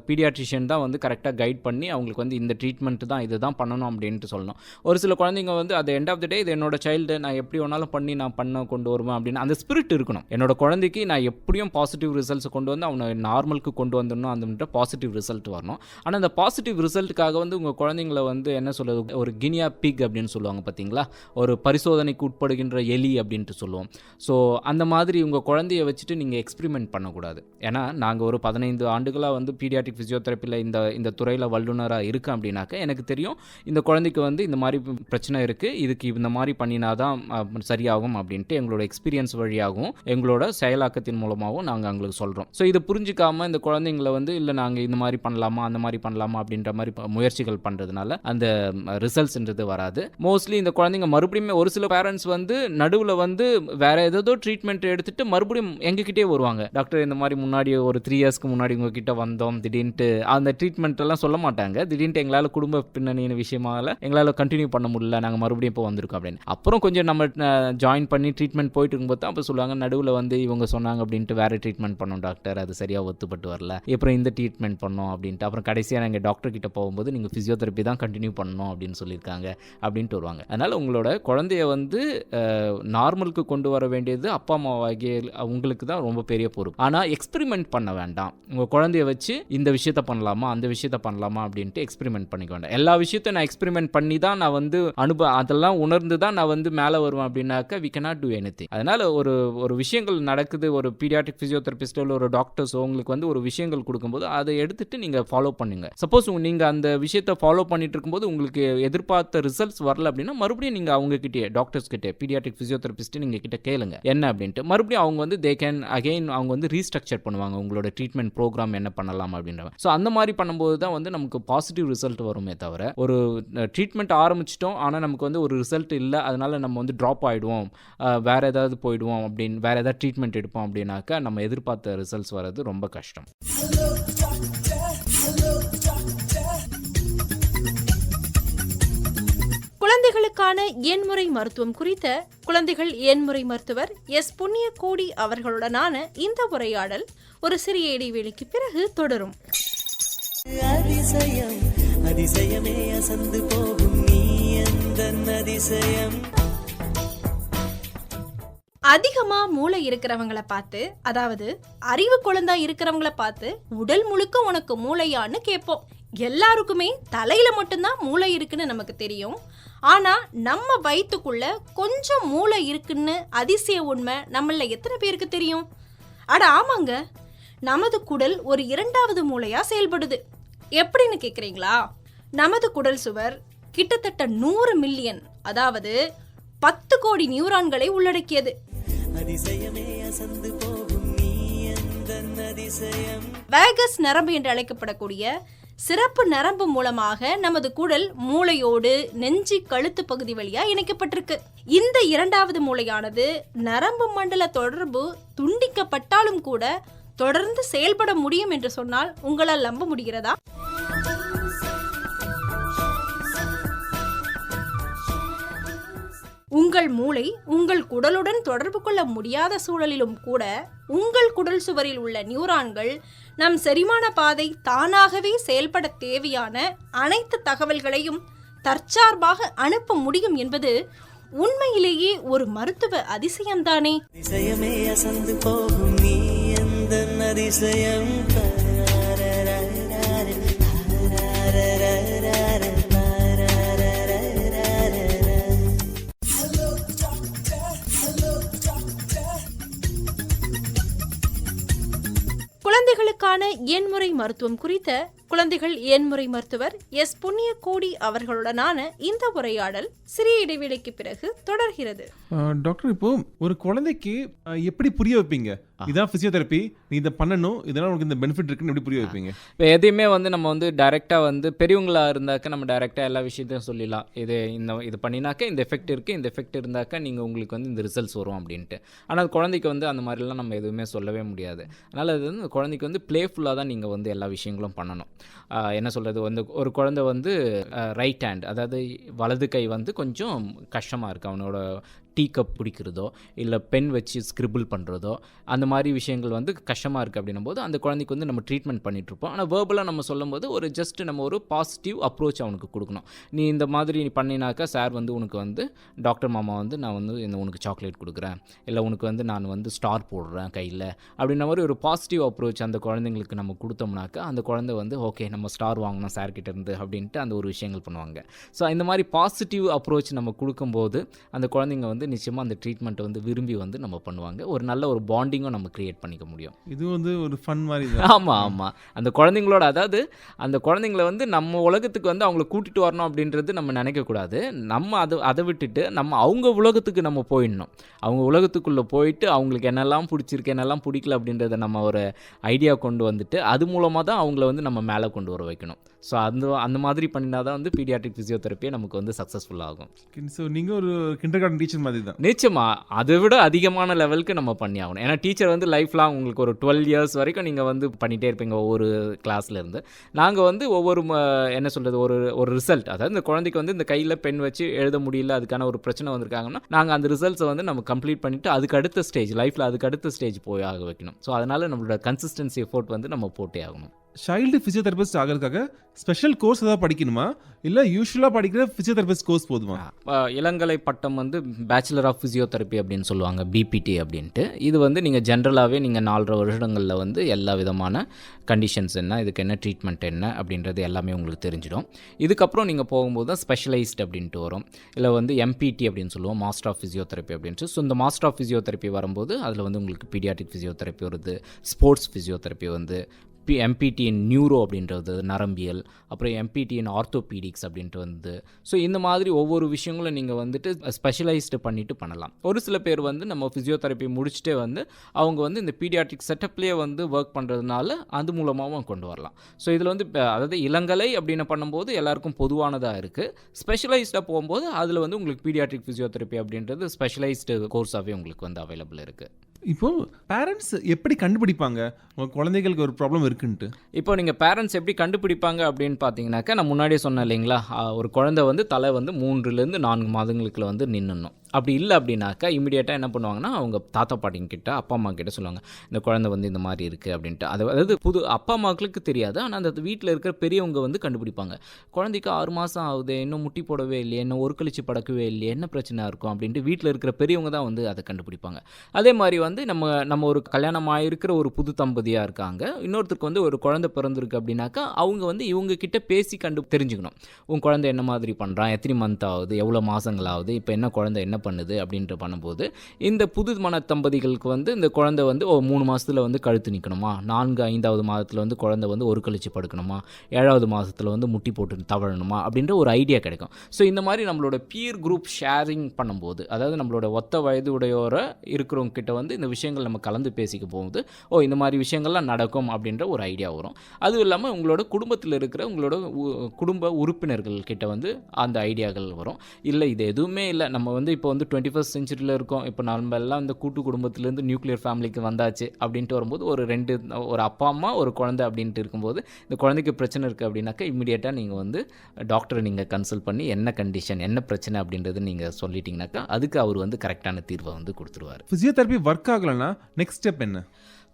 பீடியாட்ரிஷியன் தான் வந்து கரெக்டாக கைட் பண்ணி அவங்களுக்கு வந்து இந்த ட்ரீட்மெண்ட் தான் இது தான் பண்ணணும் அப்படின்ட்டு சொல்லணும். ஒரு சில குழந்தைங்க வந்து அது எண்ட் ஆஃப் த டே இது என்னோட சைல்டு, நான் எப்படி வேணாலும் பண்ணி நான் கொண்டு வருவேன் அப்படின்னு அந்த ஸ்பிரிட் இருக்கணும். என்னோட குழந்தைக்கு நான் எப்படியும் பாசிட்டிவ் ரிசல்ட்ஸ் கொண்டு வந்து அவனை நார்மலுக்கு கொண்டு வந்துடணும், அந்த பாசிட்டிவ் ரிசல்ட் வரணும். ஆனால் அந்த பாசிட்டிவ் ரிசல்ட்டுக்காக வந்து உங்கள் குழந்தைங்கள வந்து என்ன சொல்கிறது, ஒரு கினியா பிக் அப்படின்னு சொல்லுவாங்க பார்த்தீங்களா, ஒரு பரிசோதனைக்கு உட்படுகின்ற எலி அப்படின்ட்டு சொல்லுவோம். ஸோ அந்த மாதிரி உங்கள் குழந்தைய வச்சுட்டு நீங்கள் எக்ஸ்பிரிமெண்ட் பண்ணக்கூடாது. ஏன்னா நாங்கள் ஒரு 15 ஆண்டுகளாக வந்து பீடியாட்ரிக் ஃபிசியோதெரப்பியில் இந்த துறையில் வல்லுநராக இருக்கேன் அப்படின்னாக்க எனக்கு தெரியும் இந்த குழந்தைக்கு வந்து இந்த மாதிரி பிரச்சனை இருக்குது, இதுக்கு இந்த மாதிரி பண்ணினா தான் சரியாகும் அப்படின்ட்டு எங்களோட எக்ஸ்பீரியன்ஸ் வழியாகவும் எங்களோட செயலாக்கத்தின் மூலமாகவும் நாங்கள் அவங்களுக்கு சொல்கிறோம். ஸோ இதை புரிஞ்சிக்காமல் இந்த குழந்தைங்கள வந்து இல்லை நாங்கள் இந்த மாதிரி பண்ணலாமா அந்த மாதிரி பண்ணலாமா அப்படின்ற மாதிரி முயற்சிகள் பண்ணுறதுனால அந்த ரிசல்ட்ஸ்ன்றது வராது. மோஸ்ட்லி இந்த குழந்தைங்க மறுபடியும் ஒரு சில பேரண்ட்ஸ் வந்து நடுவில் வந்து வேற ஏதோ ட்ரீட்மெண்ட் எடுத்துட்டு மறுபடியும் எங்ககிட்டே வருவாங்க, டாக்டர் இந்த மாதிரி முன்னாடி ஒரு 3 இயர்ஸ்க்கு முன்னாடி உங்ககிட்ட வந்தோம், திடீர்னு அந்த ட்ரீட்மெண்ட் எல்லாம் சொல்ல மாட்டாங்க, திடீர்னு எங்களால் குடும்ப பின்னணியின் விஷயமால எங்களால் கண்டினியூ பண்ண முடியல, நாங்கள் மறுபடியும் இப்போ வந்திருக்கோம் அப்படின்னு. அப்புறம் கொஞ்சம் நம்ம ஜாயின் பண்ணி ட்ரீட்மெண்ட் போயிட்டு இருக்கும்போது தான் அப்போ சொல்லுவாங்க நடுவில் வந்து இவங்க சொன்னாங்க அப்படின்ட்டு வேற ட்ரீட்மெண்ட் பண்ணோம் டாக்டர், அது சரியாக ஒத்துப்பட்டு வரல, அப்புறம் இந்த ட்ரீட்மெண்ட் பண்ணோம் அப்படின்ட்டு, அப்புறம் கடைசியாக நாங்கள் டாக்டர் கிட்ட போகும்போது நீங்கள் ஃபிசியோதெரப்பி தான் கண்டினியூ பண்ணணும் அப்படின்னு சொல்லியிருக்காங்க அப்படின்ட்டு வருவாங்க. அதனால் உங்களோட குழந்தைய வந்து நார்மலுக்கு கொண்டு வர வேண்டியது அப்பா அம்மாவாகிய உங்களுக்கு தான் ரொம்ப பெரிய பொறுப்பு. ஆனால் எக்ஸ்பெரிமெண்ட் பண்ண வேண்டாம். உங்கள் குழந்தைய வச்சு இந்த விஷயத்த பண்ணலாமா அந்த விஷயத்த பண்ணலாமா அப்படின்ட்டு எக்ஸ்பெரிமெண்ட் பண்ணிக்க வேண்டாம். எல்லா விஷயத்தையும் நான் எக்ஸ்பெரிமெண்ட் பண்ணி தான் நான் வந்து அதெல்லாம் உணர்ந்து தான் நான் வந்து மேலே வருவேன் அப்படின்னாக்கா we cannot do anything. அதனால் ஒரு விஷயங்கள் நடக்குது, ஒரு பீடியாட்ரிக் ஃபிசியோதெரபிஸ்டோ இல்லை ஒரு டாக்டர்ஸோ உங்களுக்கு வந்து ஒரு விஷயங்கள் கொடுக்கும்போது அதை எடுத்துட்டு நீங்கள் ஃபாலோ பண்ணுங்க. சப்போஸ் நீங்கள் அந்த விஷயத்தை ஃபாலோ பண்ணிட்டு இருக்கும்போது உங்களுக்கு எதிர்பார்த்த ரிசல்ட்ஸ் வரல அப்படின்னா மறுபடியும் நீங்கள் அவங்ககிட்டே டாக்டர்ஸ் கிட்டே பீடியாட்ரிக் ஃபிசியோதெரபிஸ்ட் நீங்கள் கிட்ட கேளுங்க என்ன அப்படின்ட்டு. மறுபடியும் அவங்க வந்து தே கேன் அகெயின் அவங்க வந்து ரீஸ்ட்ரக்சர் பண்ணுவாங்க உங்களோட ட்ரீட்மெண்ட் ப்ரோக்ராம் என்ன பண்ணலாம் அப்படின்ற. ஸோ அந்த மாதிரி பண்ணும்போது தான் வந்து நமக்கு பாசிட்டிவ் ரிசல்ட் வருமே தவிர ஒரு ட்ரீட்மெண்ட் ஆரம்பிச்சிட்டோம் ஆனால் நமக்கு வந்து ஒரு ரிசல்ட் இல்லை அதனால நம்ம வந்து ட்ராப் ஆகிடுவோம் வேற ஏதாவது போயிடுவோம் அப்படின்னு வேற ஏதாவது ட்ரீட்மெண்ட் எடுப்போம் அப்படின்னாக்கா நம்ம எதிர்பார்த்த ரிசல்ட்ஸ் வர்றது ரொம்ப கஷ்டம். குழந்தைகளுக்கான எண்முறை மருத்துவம் குறித்த குழந்தைகள் எண்முறை மருத்துவர் எஸ். புண்ணியகோடி அவர்களுடனான இந்த உரையாடல் ஒரு சிறிய இடைவெளிக்கு பிறகு தொடரும். அதிசயம் அதிசயமே அசந்து போகும் நீ எந்தன் அதிசயம். அதிகமா மூளை இருக்கிறவங்களை பார்த்து, அதாவது அறிவு குழந்தா இருக்கிறவங்களை பார்த்து உடல் முழுக்க உனக்கு மூளையான்னு கேட்போம். எல்லாருக்குமே தலையில மட்டும்தான் மூளை இருக்குன்னு நமக்கு தெரியும். ஆனா நம்ம வயிற்றுக்குள்ள கொஞ்சம் மூளை இருக்குன்னு அதிசய உண்மை நம்மள எத்தனை பேருக்கு தெரியும்? அட ஆமாங்க, நமது குடல் ஒரு 2வது மூளையா செயல்படுது. எப்படின்னு கேக்குறீங்களா? நமது குடல் சுவர் கிட்டத்தட்ட 100 மில்லியன், அதாவது 10 கோடி நியூரான்களை உள்ளடக்கியது. அதிசயமே அசந்து போகும் நீ எந்தன் அதிசயம். வேகஸ் நரம்பு என்று அழைக்கப்படக்கூடிய சிறப்பு நரம்பு மூலமாக நமது குடல் மூளையோடு நெஞ்சி கழுத்து பகுதி வழியா இணைக்கப்பட்டிருக்கு. இந்த 2வது மூளையானது நரம்பு மண்டல தொடர்பு துண்டிக்கப்பட்டாலும் கூட தொடர்ந்து செயல்பட முடியும் என்று சொன்னால் உங்களால் நம்ப முடிகிறதா? உங்கள் மூளை உங்கள் குடலுடன் தொடர்பு கொள்ள முடியாத சூழலிலும் கூட உங்கள் குடல் சுவரில் உள்ள நியூரான்கள் நம் செரிமான பாதை தானாகவே செயல்பட தேவையான அனைத்து தகவல்களையும் தற்சார்பாக அனுப்ப முடியும் என்பது உண்மையிலேயே ஒரு மருத்துவ அதிசயம்தானே. அதிசயமே அசந்து போகும் நீ எந்தன் அதிசயம். குழந்தைகளுக்கான எண்முறை மருத்துவம் குறித்த குழந்தைகள் எண்முறை மருத்துவர் எஸ். புண்ணியகோடி அவர்களுடனான இந்த உரையாடல் சிறிய இடைவெளிக்கு பிறகு தொடர்கிறது. டாக்டர், இப்போ ஒரு குழந்தைக்கு எப்படி புரிய வைப்பீங்க இதான் பிசியோதெரப்பி, நீ இதை பண்ணணும், இதனால உனக்கு இந்த பெனிஃபிட் இருக்குன்னு எப்படி புரிய வைப்பீங்க? இப்போ எதையுமே வந்து நம்ம வந்து டைரெக்டாக வந்து பெரியவங்களாக இருந்தாக்க நம்ம டைரெக்டாக எல்லா விஷயத்தையும் சொல்லிடலாம். இது பண்ணினாக்க இந்த எஃபெக்ட் இருக்குது, இந்த எஃபெக்ட் இருந்தாக்கா நீங்கள் உங்களுக்கு வந்து இந்த ரிசல்ட்ஸ் வரும் அப்படின்ட்டு. ஆனால் குழந்தைக்கு வந்து அந்த மாதிரிலாம் நம்ம எதுவுமே சொல்லவே முடியாது. அதனால் அது வந்து குழந்தைக்கு வந்து ப்ளேஃபுல்லாக தான் நீங்கள் வந்து எல்லா விஷயங்களும் பண்ணணும். என்ன சொல்கிறது, வந்து ஒரு குழந்தை வந்து ரைட் ஹேண்ட், அதாவது வலது கை வந்து கொஞ்சம் கஷ்டமாக இருக்குது, அவனோட டீ கப் பிடிக்கிறதோ இல்லை பென் வச்சு ஸ்கிரிபிள் பண்ணுறதோ அந்த மாதிரி விஷயங்கள் வந்து கஷ்டமாக இருக்குது அப்படின்னும் போது அந்த குழந்தைக்கு வந்து நம்ம ட்ரீட்மெண்ட் பண்ணிகிட்ருப்போம். ஆனால் வேர்பலாக நம்ம சொல்லும் போது ஒரு ஜஸ்ட் நம்ம ஒரு பாசிட்டிவ் அப்ரோச் அவனுக்கு கொடுக்கணும். நீ இந்த மாதிரி நீ பண்ணினாக்கா சார் வந்து உனக்கு வந்து டாக்டர் மாமா வந்து நான் வந்து இந்த உனக்கு சாக்லேட் கொடுக்குறேன், இல்லை உனக்கு வந்து நான் வந்து ஸ்டார் போடுறேன் கையில் அப்படின்ற மாதிரி ஒரு பாசிட்டிவ் அப்ரோச் அந்த குழந்தைங்களுக்கு நம்ம கொடுத்தோம்னாக்கா அந்த குழந்தை வந்து ஓகே நம்ம ஸ்டார் வாங்கணும் சார்கிட்ட இருந்து அப்படின்ட்டு அந்த ஒரு விஷயங்கள் பண்ணுவாங்க. ஸோ இந்த மாதிரி பாசிட்டிவ் அப்ரோச் நம்ம கொடுக்கும்போது அந்த குழந்தைங்க வந்து நிச்சயமாக அந்த ட்ரீட்மெண்ட்டை வந்து விரும்பி வந்து நம்ம பண்ணுவாங்க. ஒரு நல்ல ஒரு பாண்டிங்கும் நம்ம கிரியேட் பண்ணிக்க முடியும். இது வந்து ஒரு ஃபன் மாதிரி தான். ஆமாம். அந்த குழந்தைங்களோட, அதாவது அந்த குழந்தைங்கள வந்து நம்ம உலகத்துக்கு வந்து அவங்கள கூட்டிகிட்டு வரணும் அப்படின்றது நம்ம நினைக்கக்கூடாது. நம்ம அதை விட்டுட்டு நம்ம அவங்க உலகத்துக்கு நம்ம போயிடணும். அவங்க உலகத்துக்குள்ளே போயிட்டு அவங்களுக்கு என்னெல்லாம் பிடிச்சிருக்கு என்னெல்லாம் பிடிக்கல அப்படின்றத நம்ம ஒரு ஐடியா கொண்டு வந்துட்டு அது மூலமாக தான் அவங்கள வந்து நம்ம மேலே கொண்டு வர வைக்கணும். ஸோ அந்த மாதிரி பண்ணினா தான் வந்து பீடியாட்ரிக் ஃபிசியோதெரப்பியே நமக்கு வந்து சக்ஸஸ்ஃபுல்லாகும். ஸோ நீங்கள் ஒரு கிண்டர்கார்டன் டீச்சர் மாதிரி தான். நிச்சயமாக அதை விட அதிகமான லெவலுக்கு நம்ம பண்ணி ஆகணும். ஏன்னா டீச்சர் வந்து லைஃப் லாங் உங்களுக்கு ஒரு 12 இயர்ஸ் வரைக்கும் நீங்கள் வந்து பண்ணிகிட்டே இருப்பீங்க ஒவ்வொரு கிளாஸ்லேருந்து. நாங்கள் வந்து ஒவ்வொரு என்ன சொல்கிறது ஒரு ரிசல்ட், அதாவது இந்த குழந்தைக்கு வந்து இந்த கையில் பென் வச்சு எழுத முடியல, அதுக்கான ஒரு பிரச்சனை வந்திருக்காங்கன்னா நாங்கள் அந்த ரிசல்ட்ஸை வந்து நம்ம கம்ப்ளீட் பண்ணிவிட்டு அதுக்கு அடுத்த ஸ்டேஜ் லைஃப்பில் அதுக்கு அடுத்த ஸ்டேஜ் போய் ஆக வைக்கணும். ஸோ அதனால் நம்மளோட கன்சிஸ்டன்சி எஃபோர்ட் வந்து நம்ம போட்டே ஆகணும். சைல்டு ஃபிசியோதெரபிஸ்ட் ஆகிறதுக்காக ஸ்பெஷல் கோர்ஸ் ஏதாவது படிக்கணுமா, இல்லை யூஸ்வலாக படிக்கிற ஃபிசியோதெரபிஸ்ட் கோர்ஸ் போதுமா? இளங்கலை பட்டம் வந்து பேச்சுலர் ஆஃப் ஃபிசியோதெரப்பி அப்படின்னு சொல்லுவாங்க, பிபிடி அப்படின்ட்டு. இது வந்து நீங்கள் ஜென்ரலாகவே நீங்கள் 4.5 வருடங்களில் வந்து எல்லா விதமான கண்டிஷன்ஸ் என்ன, இதுக்கு என்ன ட்ரீட்மெண்ட் என்ன அப்படின்றது எல்லாமே உங்களுக்கு தெரிஞ்சிடும். இதுக்கப்புறம் நீங்கள் போகும்போது தான் ஸ்பெஷலைஸ்ட் அப்படின்ட்டு வரும், இல்லை வந்து எம்பிடி அப்படின்னு சொல்லுவோம், மாஸ்டர் ஆஃப் ஃபிசியோதெரப்பி அப்படின்ட்டு. ஸோ இந்த மாஸ்டர் ஆஃப் ஃபிசியோதெரப்பி வரும்போது அதில் வந்து உங்களுக்கு பீடியாட்ரிக் ஃபிசியோதெரப்பி வருது, ஸ்போர்ட்ஸ் ஃபிசியோதெரப்பி வந்து எம்பிடி இன் நியூரோ அப்படின்றது நரம்பியல், அப்புறம் எம்பிடி இன் ஆர்த்தோபீடிக்ஸ் அப்படின்ட்டு வந்து. ஸோ இந்த மாதிரி ஒவ்வொரு விஷயங்களும் நீங்கள் வந்துட்டு ஸ்பெஷலைஸ்டு பண்ணிவிட்டு பண்ணலாம். ஒரு சில பேர் வந்து நம்ம ஃபிசியோதெரப்பி முடிச்சுட்டே வந்து அவங்க வந்து இந்த பீடியாட்ரிக் செட்டப்லேயே வந்து ஒர்க் பண்ணுறதுனால அது மூலமாகவும் கொண்டு வரலாம். ஸோ இதில் வந்து அதாவது இளங்கலை அப்படின்னு பண்ணும்போது எல்லாருக்கும் பொதுவானதாக இருக்குது. ஸ்பெஷலைஸ்டாக போகும்போது அதில் வந்து உங்களுக்கு பீடியாட்ரிக் ஃபிசியோதெரப்பி அப்படின்றது ஸ்பெஷலைஸ்டு கோர்ஸாகவே உங்களுக்கு வந்து அவைலபிள் இருக்குது. இப்போது பேரண்ட்ஸ் எப்படி கண்டுபிடிப்பாங்க உங்கள் குழந்தைகளுக்கு ஒரு ப்ராப்ளம் இருக்குன்ட்டு? இப்போ நீங்கள் பேரண்ட்ஸ் எப்படி கண்டுபிடிப்பாங்க அப்படின்னு பார்த்தீங்கன்னாக்கா, நான் முன்னாடியே சொன்னேன் இல்லைங்களா, ஒரு குழந்தை வந்து தலை வந்து 3 to 4 மாதங்களுக்குள்ள வந்து நின்னுடணும். அப்படி இல்லை அப்படின்னாக்கா இமீடியட்டாக என்ன பண்ணுவாங்கன்னா அவங்க தாத்தா பாட்டிங்கிட்ட அப்பா அம்மா கிட்ட சொல்லுவாங்க, இந்த குழந்தை வந்து இந்த மாதிரி இருக்குது அப்படின்ட்டு. அதாவது அப்பா அம்மாக்களுக்கு தெரியாது, ஆனால் அந்த வீட்டில் இருக்கிற பெரியவங்க வந்து கண்டுபிடிப்பாங்க. குழந்தைக்கு 6 மாதம் ஆகுது, இன்னும் முட்டி போடவே இல்லையே, இன்னும் ஒரு கழிச்சு படக்கவே இல்லையே, என்ன பிரச்சனை இருக்கும் அப்படின்ட்டு வீட்டில் இருக்கிற பெரியவங்க தான் வந்து அதை கண்டுபிடிப்பாங்க. அதே மாதிரி வந்து நம்ம ஒரு கல்யாணம் ஆகிருக்கிற ஒரு புது தம்பதியாக இருக்காங்க, இன்னொருத்தருக்கு வந்து ஒரு குழந்தை பிறந்திருக்கு அப்படின்னாக்கா அவங்க வந்து இவங்க கிட்ட பேசி தெரிஞ்சுக்கணும். உன் குழந்தை என்ன மாதிரி பண்ணுறான், எத்தனை மந்த் ஆகுது, எவ்வளோ மாதங்கள் ஆகுது, இப்போ என்ன குழந்தை என்ன பண்ணுது அப்படின்ட்டு பண்ணும்போது இந்த புது மன தம்பதிகளுக்கு வந்து இந்த குழந்தை வந்து 3 மாதத்தில் வந்து கழுத்து நிற்கணுமா, 4-5வது மாதத்தில் வந்து குழந்தை வந்து ஒரு கழிச்சு படுக்கணுமா, 7வது மாதத்தில் வந்து முட்டி போட்டு தவழணுமா அப்படின்ற ஒரு ஐடியா கிடைக்கும். ஸோ இந்த மாதிரி நம்மளோட பியர் குரூப் ஷேரிங் பண்ணும்போது, அதாவது நம்மளோட ஒத்த வயது உடையோர இருக்கிறவங்க கிட்ட வந்து இந்த விஷயங்கள் நம்ம கலந்து பேசிக்க போகும்போது இந்த மாதிரி விஷயங்கள்லாம் நடக்கும் அப்படின்ற ஒரு ஐடியா வரும். அதுவும் இல்லாமல் உங்களோட குடும்பத்தில் இருக்கிற உங்களோட குடும்ப உறுப்பினர்கள் கிட்ட வந்து அந்த ஐடியாக்கள் வரும். இல்லை இது எதுவுமே இல்லை, நம்ம வந்து இப்போ வந்து 21st centuryல இருக்கோம், இப்போ நம்ம எல்லாம் இந்த கூட்டு குடும்பத்திலேருந்து நியூக்ளியர் ஃபேமிலிக்கு வந்தாச்சு அப்படின்ட்டு வரும்போது ஒரு அப்பா அம்மா ஒரு குழந்தை அப்படின்ட்டு இருக்கும்போது இந்த குழந்தைக்கு பிரச்சனை இருக்குது அப்படின்னாக்கா இம்மிடியேட்டாக நீங்கள் வந்து டாக்டரை நீங்கள் கன்சல்ட் பண்ணி என்ன கண்டிஷன் என்ன பிரச்சனை அப்படின்றது நீங்கள் சொல்லிட்டீங்கன்னாக்கா அதுக்கு அவர் வந்து கரெக்டான தீர்வை வந்து கொடுத்துருவார். ஃபிசியோதெரப்பி ஒர்க் ஆகலைன்னா நெக்ஸ்ட் ஸ்டெப் என்ன?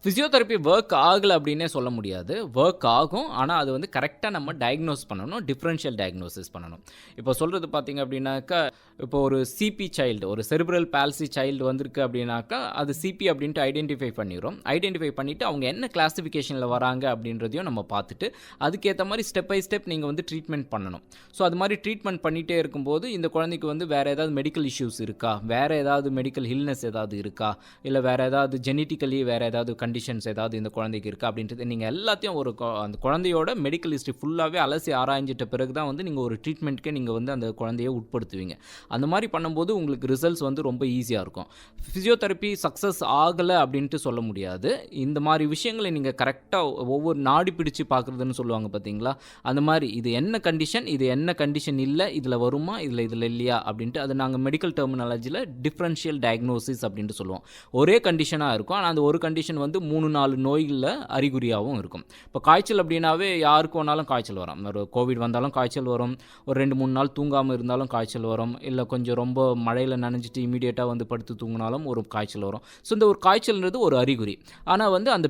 ஃபிசியோதெரப்பி ஒர்க் ஆகலை அப்படின்னே சொல்ல முடியாது, ஒர்க் ஆகும். ஆனால் அது வந்து கரெக்டாக நம்ம டயக்னோஸ் பண்ணணும், டிஃப்ரென்ஷியல் டயக்னோசிஸ் பண்ணணும். இப்போ சொல்கிறது பார்த்திங்க அப்படின்னாக்கா, இப்போ ஒரு சிபி சைல்டு, ஒரு செரிப்ரல் பால்சி சைல்டு வந்திருக்கு அப்படின்னாக்கா அது சிபி அப்படின்ட்டு ஐடென்டிஃபை பண்ணிடுறோம். ஐடென்டிஃபை பண்ணிவிட்டு அவங்க என்ன கிளாஸிஃபிகேஷனில் வராங்க அப்படின்றதையும் நம்ம பார்த்துட்டு அதுக்கேற்ற மாதிரி ஸ்டெப் பை ஸ்டெப் நீங்கள் வந்து ட்ரீட்மெண்ட் பண்ணணும். ஸோ அது மாதிரி ட்ரீட்மெண்ட் பண்ணிகிட்டே இருக்கும்போது இந்த குழந்தைக்கு வந்து வேறு ஏதாவது மெடிக்கல் இஷ்யூஸ் இருக்கா, வேறு ஏதாவது மெடிக்கல் ஹில்னஸ் ஏதாவது இருக்கா, இல்லை வேறு ஏதாவது ஜெனட்டிக்கலி வேறு ஏதாவது கண்டிஷன்ஸ் ஏதாவது இந்த குழந்தைக்கு இருக்குது அப்படின்றது நீங்கள் எல்லாத்தையும் அந்த குழந்தையோட மெடிக்கல் ஹிஸ்ட்ரி ஃபுல்லாகவே அலசி ஆராய்ஞ்சிட்ட பிறகு தான் வந்து நீங்கள் ஒரு ட்ரீட்மெண்ட்டுக்கே நீங்கள் வந்து அந்த குழந்தையை உட்படுத்துவீங்க. அந்த மாதிரி பண்ணும்போது உங்களுக்கு ரிசல்ட்ஸ் வந்து ரொம்ப ஈஸியாக இருக்கும். ஃபிசியோதெரப்பி சக்ஸஸ் ஆகலை அப்படின்ட்டு சொல்ல முடியாது. இந்த மாதிரி விஷயங்களை நீங்கள் கரெக்டாக ஒவ்வொரு நாடி பிடிச்சு பார்க்குறதுன்னு சொல்லுவாங்க பார்த்தீங்களா, அந்த மாதிரி இது என்ன கண்டிஷன், இது என்ன கண்டிஷன் இல்லை, இதில் வருமா இதில் இல்லையா அப்படின்ட்டு அது நாங்கள் மெடிக்கல் டெர்மினாலஜியில் டிஃப்ரென்ஷியல் டயக்னோசிஸ் அப்படின்ட்டு சொல்லுவோம். ஒரே கண்டிஷனாக இருக்கும், ஆனால் அந்த ஒரு கண்டிஷன் வந்து வந்து 3-4 நோய்களில் அறிகுறியாகவும் இருக்கும். இப்போ காய்ச்சல் அப்படின்னாவே யாருக்கு வேணாலும் காய்ச்சல் வரும். ஒரு கோவிட் வந்தாலும் காய்ச்சல் வரும், ஒரு 2-3 நாள் தூங்காமல் இருந்தாலும் காய்ச்சல் வரும், இல்லை கொஞ்சம் ரொம்ப மழையில் நனைஞ்சிட்டு இமீடியட்டாக வந்து படுத்து தூங்கினாலும் ஒரு காய்ச்சல் வரும். ஸோ இந்த ஒரு காய்ச்சல்ன்றது ஒரு அறிகுறி. ஆனால் வந்து அந்த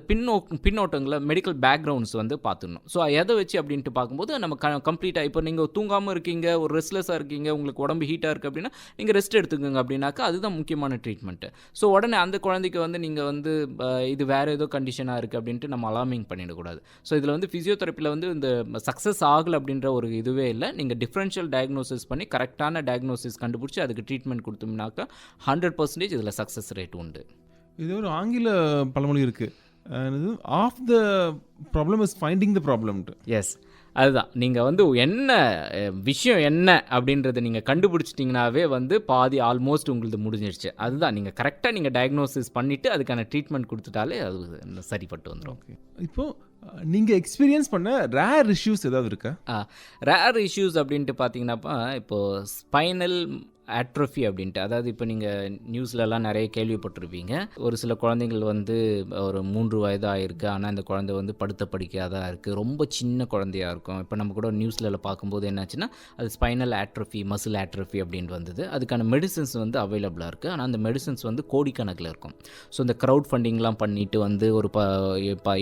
பின்னோட்டங்களை மெடிக்கல் பேக்ரவுண்ட்ஸ் வந்து பார்த்துடணும். ஸோ எதை வச்சு அப்படின்ட்டு பார்க்கும்போது நம்ம கம்ப்ளீட்டாக இப்போ நீங்கள் தூங்காமல் இருக்கீங்க, ஒரு ரெஸ்ட்லெஸ்ஸாக இருக்கீங்க, உங்களுக்கு உடம்பு ஹீட்டாக இருக்குது அப்படின்னா நீங்கள் ரெஸ்ட் எடுத்துக்கோங்க அப்படின்னாக்கா அதுதான் முக்கியமான ட்ரீட்மெண்ட்டு. ஸோ உடனே அந்த குழந்தைக்கு வந்து நீங்கள் வந்து இது வேறு ஏதோ கண்டிஷனாக இருக்குது அப்படின்ட்டு நம்ம அலார்மிங் பண்ணிடக்கூடாது. ஸோ இதில் வந்து ஃபிசியோதெரப்பியில் வந்து இந்த சக்ஸஸ் ஆகலை அப்படின்ற ஒரு இதுவே இல்லை. நீங்கள் டிஃப்ரென்ஷியல் டயக்னோசிஸ் பண்ணி கரெக்டான டயக்னோசிஸ் கண்டுபிடிச்சி அதுக்கு ட்ரீட்மெண்ட் கொடுத்தோம்னாக்கா 100% இதில் சக்ஸஸ் ரேட் உண்டு. இது ஒரு ஆங்கில பழமொழி இருக்குது, half the problem is finding the problem. Yes, அதுதான். நீங்கள் வந்து என்ன விஷயம் என்ன அப்படின்றத நீங்கள் கண்டுபிடிச்சிட்டிங்கனாவே வந்து பாதி ஆல்மோஸ்ட் உங்களுக்கு முடிஞ்சிடுச்சு. அதுதான், நீங்கள் கரெக்டாக நீங்கள் டயக்னோசிஸ் பண்ணிவிட்டு அதுக்கான ட்ரீட்மெண்ட் கொடுத்துட்டாலே அது சரிப்பட்டு வந்துடும். ஓகே, இப்போது நீங்கள் எக்ஸ்பீரியன்ஸ் பண்ண ரேர் இஷ்யூஸ் ஏதாவது இருக்கா? ரேர் இஷ்யூஸ் அப்படின்ட்டு பார்த்தீங்கன்னாப்பா, இப்போது ஸ்பைனல் ஆட்ரோஃபி அப்படின்ட்டு, அதாவது இப்போ நீங்கள் நியூஸ்லலாம் நிறைய கேள்விப்பட்டிருப்பீங்க. ஒரு சில குழந்தைங்கள் வந்து ஒரு 3 வயது ஆகிருக்கு, ஆனால் அந்த குழந்தை வந்து படுத்த படிக்காதான் இருக்குது, ரொம்ப சின்ன குழந்தையாக இருக்கும். இப்போ நம்ம கூட நியூஸில் பார்க்கும்போது என்னாச்சுன்னா அது ஸ்பைனல் ஆட்ரோஃபி, மசில் ஆட்ரோஃபி அப்படின்னு வந்தது. அதுக்கான மெடிசன்ஸ் வந்து அவைலபிளாக இருக்குது. ஆனால் அந்த மெடிசன்ஸ் வந்து கோடிக்கணக்கில் இருக்கும். ஸோ இந்த க்ரௌட் ஃபண்டிங்லாம் பண்ணிவிட்டு வந்து ஒரு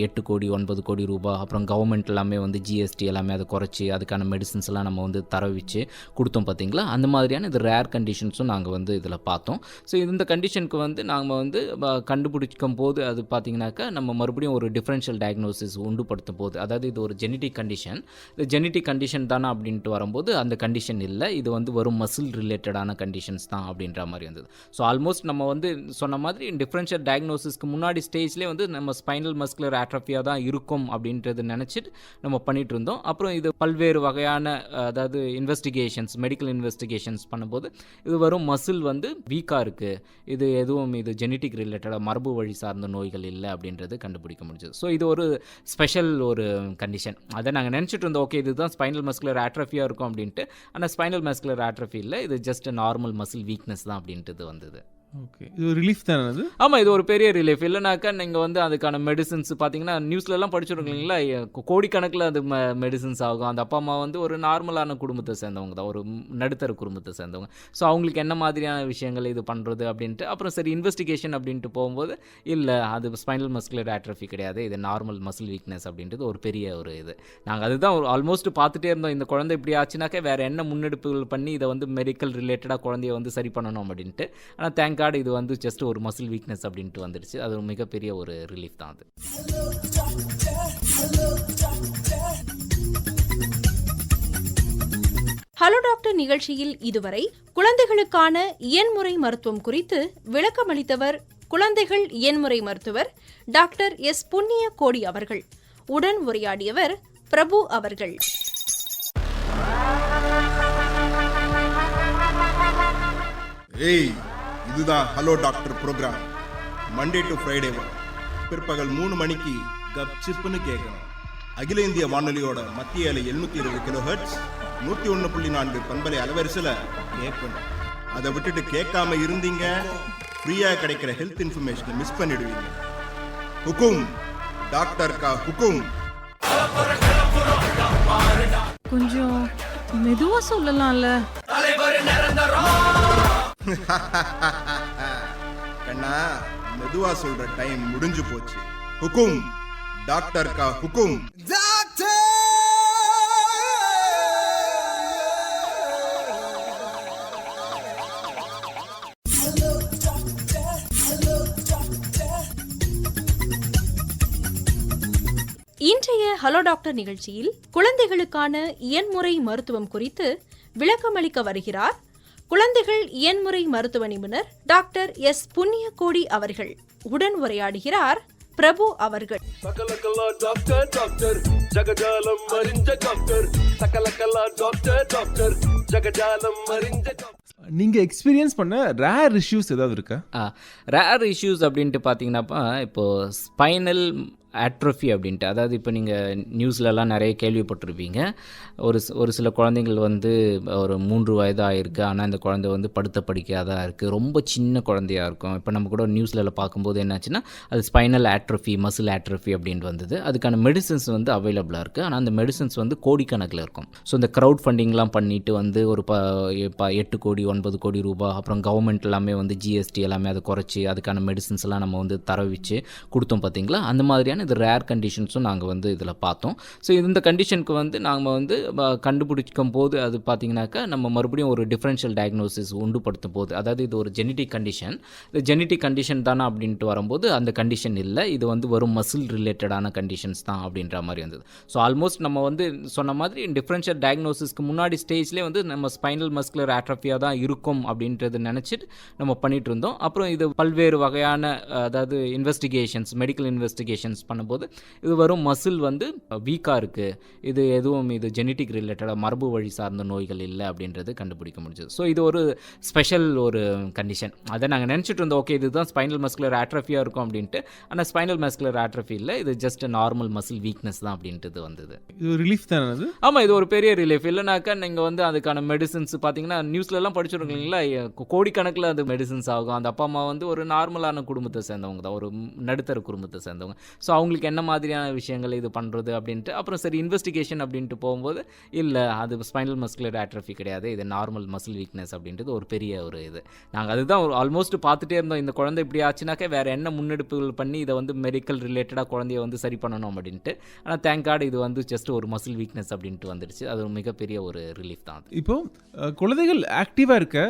8 கோடி 9 கோடி ரூபாய், அப்புறம் கவர்மெண்ட் எல்லாமே வந்து GST எல்லாமே அதை குறைச்சி அதுக்கான மெடிசன்ஸ்லாம் நம்ம வந்து தரவிச்சு கொடுத்தோம் பார்த்தீங்களா. அந்த மாதிரியான இது ரேர் கண்டிஷன்ஸும் நாங்கள் வந்து இதில் பார்த்தோம். ஸோ இந்த கண்டிஷனுக்கு வந்து நாங்கள் வந்து கண்டுபிடிக்கும் போது அது பார்த்திங்கனாக்கா நம்ம மறுபடியும் ஒரு டிஃப்ரென்ஷியல் டயக்னோசிஸ் உண்டுபடுத்தும் போது, அதாவது இது ஒரு ஜெனட்டிக் கண்டிஷன், இது ஜெனட்டிக் கண்டிஷன் தானே அப்படின்ட்டு வரும்போது அந்த கண்டிஷன் இல்லை, இது வந்து வெறும் மசில் ரிலேட்டடான கண்டிஷன்ஸ் தான் அப்படின்ற மாதிரி வந்தது. ஸோ ஆல்மோஸ்ட் நம்ம வந்து சொன்ன மாதிரி டிஃப்ரென்ஷியல் டயக்னோசிஸ்க்கு முன்னாடி ஸ்டேஜ்லேயே வந்து நம்ம ஸ்பைனல் மஸ்குலர் ஆட்ரோஃபியாக தான் இருக்கும் அப்படின்றது நினச்சிட்டு நம்ம பண்ணிகிட்டு இருந்தோம். அப்புறம் இது பல்வேறு வகையான அதாவது இன்வெஸ்டிகேஷன்ஸ், மெடிக்கல் இன்வெஸ்டிகேஷன்ஸ் பண்ணும்போது இது வரும் மசில் வந்து வீக்காக இருக்குது, இது எதுவும் இது ஜெனட்டிக் ரிலேட்டடாக மரபு வழி சார்ந்த நோய்கள் இல்லை அப்படின்றது கண்டுபிடிக்க முடிஞ்சது. ஸோ இது ஒரு ஸ்பெஷல் ஒரு கண்டிஷன். அதை நாங்கள் நினச்சிட்டு இருந்தோம், ஓகே இதுதான் ஸ்பைனல் மஸ்குலர் ஆட்ரோஃபியாக இருக்கும் அப்படின்ட்டு. ஆனால் ஸ்பைனல் மஸ்குலர் ஆட்ரோஃபி இல்லை, இது ஜஸ்ட் நார்மல் மசில் வீக்னஸ் தான் அப்படின்ட்டு வந்தது. ஓகே, இது ஒரு ரிலீஃப் தானே அது? ஆமாம், இது ஒரு பெரிய ரிலீஃப். இல்லைனாக்கா நீங்கள் வந்து அதுக்கான மெடிசன்ஸ் பார்த்தீங்கன்னா நியூஸ்லலாம் படிச்சுருக்கீங்களா, கோடிக்கணக்கில் அது மெடிசன்ஸ் ஆகும். அந்த அப்பா அம்மா வந்து ஒரு நார்மலான குடும்பத்தை சேர்ந்தவங்க தான், ஒரு நடுத்தர குடும்பத்தை சேர்ந்தவங்க. ஸோ அவங்களுக்கு என்ன மாதிரியான விஷயங்கள் இது பண்ணுறது அப்படின்ட்டு அப்புறம் சரி இன்வெஸ்டிகேஷன் அப்படின்ட்டு போகும்போது இல்லை அது ஸ்பைனல் மஸ்குலர் ஆட்ரோஃபி கிடையாது, இது நார்மல் மசில் வீக்னஸ் அப்படின்றது ஒரு பெரிய ஒரு இது. நாங்கள் அதுதான் ஒரு ஆல்மோஸ்ட் பார்த்துட்டே இருந்தோம், இந்த குழந்தை இப்படி ஆச்சுனாக்கா வேறு என்ன முன்னெடுப்புகள் பண்ணி இதை வந்து மெடிக்கல் ரிலேட்டடாக குழந்தைய வந்து சரி பண்ணணும் அப்படின்ட்டு. ஆனால் தேங்க் காட் இது வந்து ஜஸ்ட் ஒரு மசில் வீக்னஸ் அப்படின்ட்டு வந்துடுச்சு. அது ஒரு மிகப்பெரிய ஒரு ரிலீஃப் தான் அது. ஹலோ டாக்டர் நிகழ்ச்சியில் இதுவரை குழந்தைகளுக்கான இயன்முறை மருத்துவம் குறித்து விளக்கமளித்தவர் குழந்தைகள் இயன்முறை மருத்துவர் டாக்டர் எஸ். புண்ணியகோடி அவர்கள். உடன் உரையாடியவர் பிரபு அவர்கள். ஏய், இதுதான் hello doctor programme. Monday to Friday பிற்பகல் 3 மணிக்கு கப்சிப்புன்னு கேட்கணும். அகில இந்திய வானொலியோட மத்திய அலை 720 கிலோஹெர்ட்ஸ் 101.4 பண்பலை அலைவரிசையில் கேட்கணும். அதை விட்டுட்டு கேட்காம இருந்தீங்க, ஃப்ரீயா கிடைக்கிற ஹெல்த் இன்ஃபர்மேஷனை மிஸ் பண்ணிடுவீங்க. ஹுக்கும் டாக்டர் கா ஹுக்கும். கொஞ்சம் மெதுவா சொல்லலாம்ல. கண்ணா, மெதுவா சொல்ற டைம் முடிஞ்சு போச்சு. ஹுக்கும் டாக்டர் கா ஹுக்கும். இன்றைய ஹலோ டாக்டர் நிகழ்ச்சியில் குழந்தைகளுக்கான இயன்முறை மருத்துவம் குறித்து விளக்கமளிக்க வருகிறார் குழந்தைகள் இயன்முறை மருத்துவ நிபுணர் டாக்டர் எஸ். புண்ணியகோடி அவர்கள். உடன் உரையாடுகிறார் பிரபு அவர்கள். சகலகலா டாக்டர் டாக்டர் ஜகஜாலம் அறிஞ்ச டாக்டர், சகலகலா டாக்டர் டாக்டர் ஜகஜாலம் அறிஞ்ச டாக்டர். நீங்கள் எக்ஸ்பீரியன்ஸ் பண்ண ரேர் இஷ்யூஸ் ஏதாவது இருக்கா? ரேர் இஷ்யூஸ் அப்படின்ட்டு பார்த்தீங்கன்னாப்பா, இப்போது ஸ்பைனல் ஆட்ரோஃபி அப்படின்ட்டு. அதாவது இப்போ நீங்கள் நியூஸ்லலாம் நிறைய கேள்விப்பட்டிருப்பீங்க. ஒரு சில குழந்தைங்கள் வந்து ஒரு 3 வயது ஆகிருக்கு, ஆனால் இந்த குழந்தை வந்து படுத்த படிக்காதான் இருக்குது, ரொம்ப சின்ன குழந்தையாக இருக்கும். இப்போ நம்ம கூட நியூஸில் பார்க்கும்போது என்னாச்சுன்னா அது ஸ்பைனல் ஆட்ரோஃபி, மசில் ஆட்ரோஃபி அப்படின்ட்டு வந்தது. அதுக்கான மெடிசன்ஸ் வந்து அவைலபிளாக இருக்குது. ஆனால் அந்த மெடிசன்ஸ் வந்து கோடிக்கணக்கில் இருக்கும். ஸோ இந்த க்ரௌட் ஃபண்டிங்லாம் பண்ணிட்டு வந்து ஒரு 8 கோடி 9 கோடி ரூபாய், அப்புறம் கவர்மெண்ட் எல்லாமே வந்து ஜிஎஸ்டி எல்லாமே அதை குறைச்சி அதுக்கான மெடிசன்ஸ் எல்லாம் நம்ம வந்து தரவிச்சு கொடுத்தோம் பார்த்தீங்களா. அந்த மாதிரியான இது ரேர் கண்டிஷன்ஸும் நாங்கள் வந்து இதில் பார்த்தோம். ஸோ இந்த கண்டிஷனுக்கு வந்து நாங்கள் வந்து கண்டுபிடிக்கும் போது அது பார்த்திங்கனாக்கா நம்ம மறுபடியும் ஒரு டிஃப்ரென்ஷியல் டயக்னோசிஸ் உண்டுபடுத்தும் போது, அதாவது இது ஒரு ஜெனட்டிக் கண்டிஷன், இது ஜெனட்டிக் கண்டிஷன் தானே அப்படின்ட்டு வரும்போது அந்த கண்டிஷன் இல்லை, இது வந்து வெறும் மசில் ரிலேட்டடான கண்டிஷன்ஸ் தான் அப்படின்ற மாதிரி வந்தது. ஸோ ஆல்மோஸ்ட் நம்ம வந்து சொன்ன மாதிரி டிஃப்ரென்ஷியல் டயக்னோசிஸ்க்கு முன்னாடி ஸ்டேஜ்லேயே வந்து நம்ம ஸ்பைனல் மஸ்குலர் ஆட்ரோஃபியாக தான் இருக்கும் அப்படின்றது நினச்சிட்டு நம்ம பண்ணிகிட்டு இருந்தோம். அப்புறம் இது பல்வேறு வகையான அதாவது இன்வெஸ்டிகேஷன்ஸ், மெடிக்கல் இன்வெஸ்டிகேஷன்ஸ் பண்ணும்போது இது வரும் மசில் வந்து வீக்காக இருக்குது, இது எதுவும் இது ஜெனட்டிக் ரிலேட்டடாக மரபு வழி சார்ந்த நோய்கள் இல்லை அப்படின்றது கண்டுபிடிக்க முடிஞ்சது. ஸோ இது ஒரு ஸ்பெஷல் ஒரு கண்டிஷன். அதை நாங்கள் நினச்சிட்டு இருந்தோம், ஓகே இதுதான் ஸ்பைனல் மஸ்குலர் ஆட்ரோஃபியாக இருக்கும் அப்படின்ட்டு. ஆனால் ஸ்பைனல் மஸ்குலர் ஆட்ரோஃபி இல்லை, இது ஜஸ்ட் நார்மல் மசில் வீக்னஸ் தான் அப்படின்ட்டு வந்தது. இது ஒரு ரிலீஃப் தானே அது? ஆமாம், இது ஒரு பெரிய ரிலீஃப். இல்லைனாக்கா நீங்கள் வந்து அதுக்கான மெடிசன்ஸ் பார்த்தீங்கன்னா நியூஸ்லலாம் படிச்சுருக்கீங்களா, கோடிக்கணக்கில் அது மெடிசன்ஸ் ஆகும். அந்த அப்பா அம்மா வந்து ஒரு நார்மலான குடும்பத்தை சேர்ந்தவங்க தான், ஒரு நடுத்தர குடும்பத்தை சேர்ந்தவங்க. ஸோ அவங்களுக்கு என்ன மாதிரியான விஷயங்கள் இது பண்ணுறது அப்படின்ட்டு அப்புறம் சரி இன்வெஸ்டிகேஷன் அப்படின்ட்டு போகும்போது இல்லை அது ஸ்பைனல் மஸ்குலர் ஆட்ரோஃபி கிடையாது, இது நார்மல் மசில் வீக்னஸ் அப்படின்றது ஒரு பெரிய ஒரு இது. நாங்கள் அதுதான் ஆல்மோஸ்ட் பார்த்துட்டே இருந்தோம், இந்த குழந்தை இப்படி ஆச்சுனாக்கா வேறு என்ன முன்னெடுப்புகள் பண்ணி இதை வந்து மெடிக்கல் ரிலேட்டடாக குழந்தைய வந்து சரி பண்ணணும் அப்படின்ட்டு. ஆனால் தேங்க் காட் இது வந்து ஜஸ்ட் ஒரு மசில் வீக்னஸ் அப்படின்ட்டு வந்துடுச்சு. அது ஒரு மிகப்பெரிய ஒரு ரிலீஃப் தான். இப்போ குழந்தைகள் ஆக்டிவாக இருக்க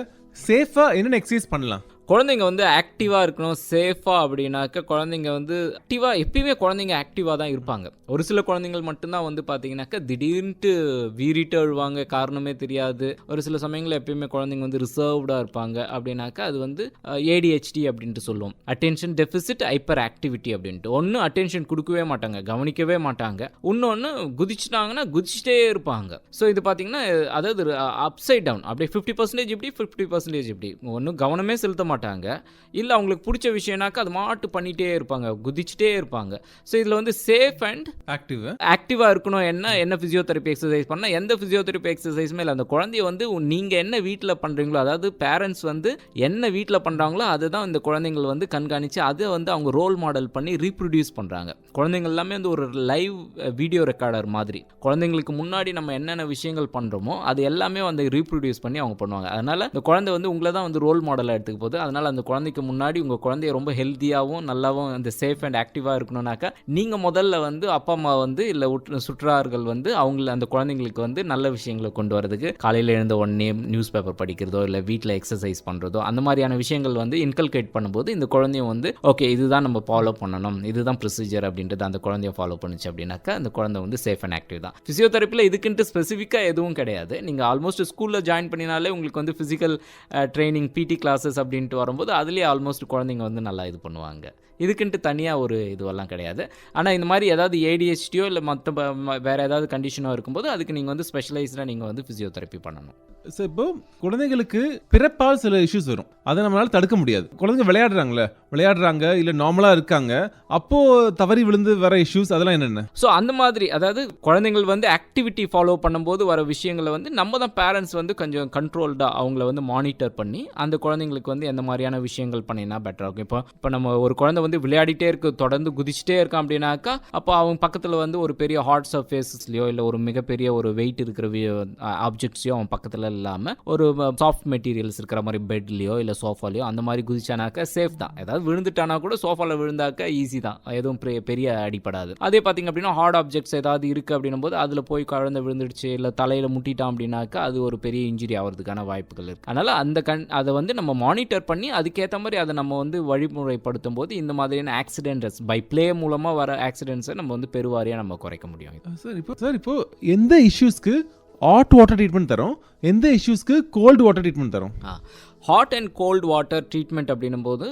சேஃபாக என்னென்ன எக்ஸசைஸ் பண்ணலாம்? குழந்தைங்க வந்து ஆக்டிவாக இருக்கணும், சேஃபாக அப்படின்னாக்க குழந்தைங்க வந்து ஆக்டிவாக எப்பயுமே குழந்தைங்க ஆக்டிவாக தான் இருப்பாங்க. ஒரு சில குழந்தைங்கள் மட்டும்தான் வந்து பார்த்தீங்கன்னாக்கா திடீர்னுட்டு வீறிட்டு அழுவாங்க, காரணமே தெரியாது. ஒரு சில சமயங்களில் எப்பயுமே குழந்தைங்க வந்து ரிசர்வ்டாக இருப்பாங்க. அப்படின்னாக்கா அது வந்து ADHD அப்படின்ட்டு சொல்லுவோம், அட்டென்ஷன் டெஃபிசிட் ஹைப்பர் ஆக்டிவிட்டி அப்படின்ட்டு. ஒன்று அட்டென்ஷன் கொடுக்கவே மாட்டாங்க, கவனிக்கவே மாட்டாங்க. இன்னொன்று குதிச்சிட்டாங்கன்னா குதிச்சிட்டே இருப்பாங்க. ஸோ இது பார்த்தீங்கன்னா அதாவது அப்சைட் டவுன், அப்படியே 50% இப்படி 50% இப்படி, ஒன்றும் கவனமே செலுத்த மாட்டாங்க. இல்லை அவங்களுக்கு பிடிச்ச விஷயம்னாக்கா அது மாட்டு பண்ணிகிட்டே இருப்பாங்க, குதிச்சுட்டே இருப்பாங்க. ஸோ இதில் வந்து சேஃப் அண்ட் ஆக்டிவாக இருக்கணும். என்ன ஃபிசியோதெரப்பி எக்ஸசைஸ் பண்ணால் எந்த ஃபிசியோதெரப்பி எக்ஸசைஸுமே இல்லை. அந்த குழந்தைய வந்து நீங்கள் என்ன வீட்டில் பண்ணுறீங்களோ, அதாவது பேரண்ட்ஸ் வந்து என்ன வீட்டில் பண்ணுறாங்களோ அதுதான் இந்த குழந்தைங்கள் வந்து கண்காணித்து அதை வந்து அவங்க ரோல் மாடல் பண்ணி ரீப்ரொடியூஸ் பண்ணுறாங்க. குழந்தைங்கள் எல்லாமே வந்து ஒரு லைவ் வீடியோ ரெக்கார்டர் மாதிரி. குழந்தைங்களுக்கு முன்னாடி நம்ம என்னென்ன விஷயங்கள் பண்ணுறோமோ அது எல்லாமே வந்து ரீப்ரொடியூஸ் பண்ணி அவங்க பண்ணுவாங்க. அதனால் இந்த குழந்தை வந்து உங்களை தான் வந்து ரோல் மாடலாக எடுத்துக்க போகுது. அதனால் அந்த குழந்தைக்கு முன்னாடி உங்கள் குழந்தைய ரொம்ப ஹெல்த்தியாகவும் நல்லாவும் அந்த சேஃப் அண்ட் ஆக்டிவாக இருக்கணும்னாக்கா நீங்கள் முதல்ல வந்து அப்பா அம்மா வந்து இல்லை சுற்றார்கள் வந்து அவங்கள அந்த குழந்தைங்களுக்கு வந்து நல்ல விஷயங்களை கொண்டு வரதுக்கு காலையில் எழுந்த உடனே நியூஸ் பேப்பர் படிக்கிறதோ இல்லை வீட்டில் எக்ஸசைஸ் பண்ணுறதோ அந்த மாதிரியான விஷயங்கள் வந்து இன்கல்கேட் பண்ணும்போது இந்த குழந்தையும் வந்து ஓகே இதுதான் நம்ம ஃபாலோ பண்ணணும், இதுதான் ப்ரொசீஜர் அப்படின்றது அந்த குழந்தைய ஃபாலோ பண்ணிச்சு அப்படின்னாக்கா அந்த குழந்தை வந்து சேஃப் அண்ட் ஆக்டிவ் தான். ஃபிசியோதெரப்பியில் இதுக்குன்ட்டு ஸ்பெசிஃபிக்காக எதுவும் கிடையாது. நீங்கள் ஆல்மோஸ்ட் ஸ்கூலில் ஜாயின் பண்ணினாலே உங்களுக்கு வந்து ஃபிசிக்கல் ட்ரைனிங் PT கிளாஸஸ் அப்படின்ட்டு வரும்போது அதுலேயே ஆல்மோஸ்ட் குழந்தைங்க வந்து நல்லா இது பண்ணுவாங்க. இதுக்குன்ட்டு தனியாக ஒரு இதுவெல்லாம் கிடையாது. ஆனால் இந்த மாதிரி ஏதாவது ADHDயோ இல்லை மற்ற வேறு ஏதாவது கண்டிஷனோ இருக்கும்போது அதுக்கு நீங்கள் வந்து ஸ்பெஷலைஸ்டாக நீங்கள் வந்து ஃபிசியோதெரப்பி பண்ணணும். ஸோ இப்போ குழந்தைங்களுக்கு பிறப்பால் சில இஷ்யூஸ் வரும், அதை நம்மளால தடுக்க முடியாது. குழந்தைங்க விளையாடுறாங்க இல்லை நார்மலாக இருக்காங்க, அப்போது தவறி விழுந்து வர இஷ்யூஸ் அதெல்லாம் என்னென்ன? ஸோ அந்த மாதிரி அதாவது குழந்தைங்கள் வந்து ஆக்டிவிட்டி ஃபாலோ பண்ணும்போது வர விஷயங்களை வந்து நம்ம தான் பேரண்ட்ஸ் வந்து கொஞ்சம் கண்ட்ரோல்டாக அவங்கள வந்து மானிட்டர் பண்ணி அந்த குழந்தைங்களுக்கு வந்து எந்த மாதிரியான விஷயங்கள் பண்ணினா பெட்டராக இருக்கும். இப்போ நம்ம ஒரு குழந்தை வந்து விளையாடிட்டே இருக்கு, தொடர்ந்து குதிச்சுட்டே இருக்கான் அப்படின்னாக்கா அப்போ அவங்க பக்கத்தில் வந்து ஒரு பெரிய ஹார்ட் சர்ஃபேஸஸ்லையோ இல்லை ஒரு மிகப்பெரிய ஒரு வெயிட் இருக்கிற ஆப்ஜெக்ட்ஸையோ அவன் பக்கத்தில் இல்லாமல் ஒரு சாஃப்ட் மெட்டீரியல்ஸ் இருக்கிற மாதிரி பெட்லையோ இல்லை சோஃபாலையோ அந்த மாதிரி குதிச்சானாக்கா சேஃப் தான். ஏதாவது விழுந்துட்டானா கூட சோஃபாவில் விழுந்தாக்கா ஈஸி தான், எதுவும் பெரிய அடிப்படாது. அதே பார்த்திங்க அப்படின்னா ஹார்ட் ஆப்ஜெக்ட்ஸ் ஏதாவது இருக்குது அப்படின்னும் போது அதில் போய் குழந்தை விழுந்துடுச்சு இல்லை தலையில் முட்டிட்டான் அப்படின்னாக்கா அது ஒரு பெரிய இன்ஜுரி ஆகிறதுக்கான வாய்ப்புகள் இருக்குது. அதனால் அதை வந்து நம்ம மானிட்டர் பண்ணி அதுக்கேற்ற மாதிரி அதை நம்ம வந்து வழிமுறைப்படுத்தும் போது இந்த மாதிரியான ஆக்சிடென்ட்ஸ் பை ப்ளே மூலமாக வர ஆக்சிடென்ட்ஸை நம்ம வந்து பெருவாரியாக நம்ம குறைக்க முடியும். சார் இப்போ எந்த இஷ்யூஸ்க்கு ஹாட் வாட்டர் ட்ரீட்மெண்ட் தரோம், எந்த இஷ்யூஸ்க்கு கோல்டு வாட்டர் ட்ரீட்மெண்ட் தரோம்? Hot and cold water treatment அப்படின்னும் போது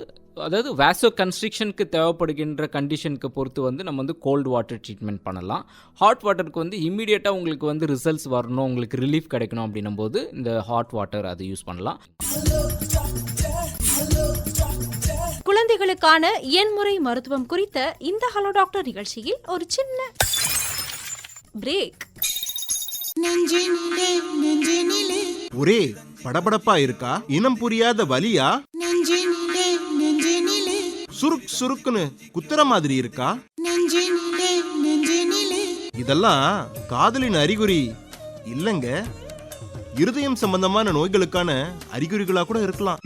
அதாவது வேசோ கன்ஸ்ட்ரிக்ஷனுக்கு தேவைப்படுகின்ற கண்டிஷனுக்கு பொறுத்து வந்து நம்ம வந்து கோல்டு வாட்டர் ட்ரீட்மெண்ட் பண்ணலாம். ஹாட் வாட்டருக்கு வந்து இம்மீடியட்டாக உங்களுக்கு வந்து ரிசல்ட்ஸ் வரணும், உங்களுக்கு ரிலீஃப் கிடைக்கணும் அப்படின்னும் போது இந்த ஹாட் வாட்டர் அது யூஸ் பண்ணலாம். குழந்தைகளுக்கான இயன்முறை மருத்துவம் குறித்த இந்த ஹலோ டாக்டர் நிகழ்ச்சியில் ஒரு சின்ன பிரேக். ஒரே படபடப்பா இருக்கா? இனம் புரியாத வலியா? சுருக் சுருக்குன்னு குத்துற மாதிரி இருக்கா? இதெல்லாம் காதலின் அறிகுறி இல்லங்க, இருதயம் சம்பந்தமான நோய்களுக்கான அறிகுறிகளா கூட இருக்கலாம்.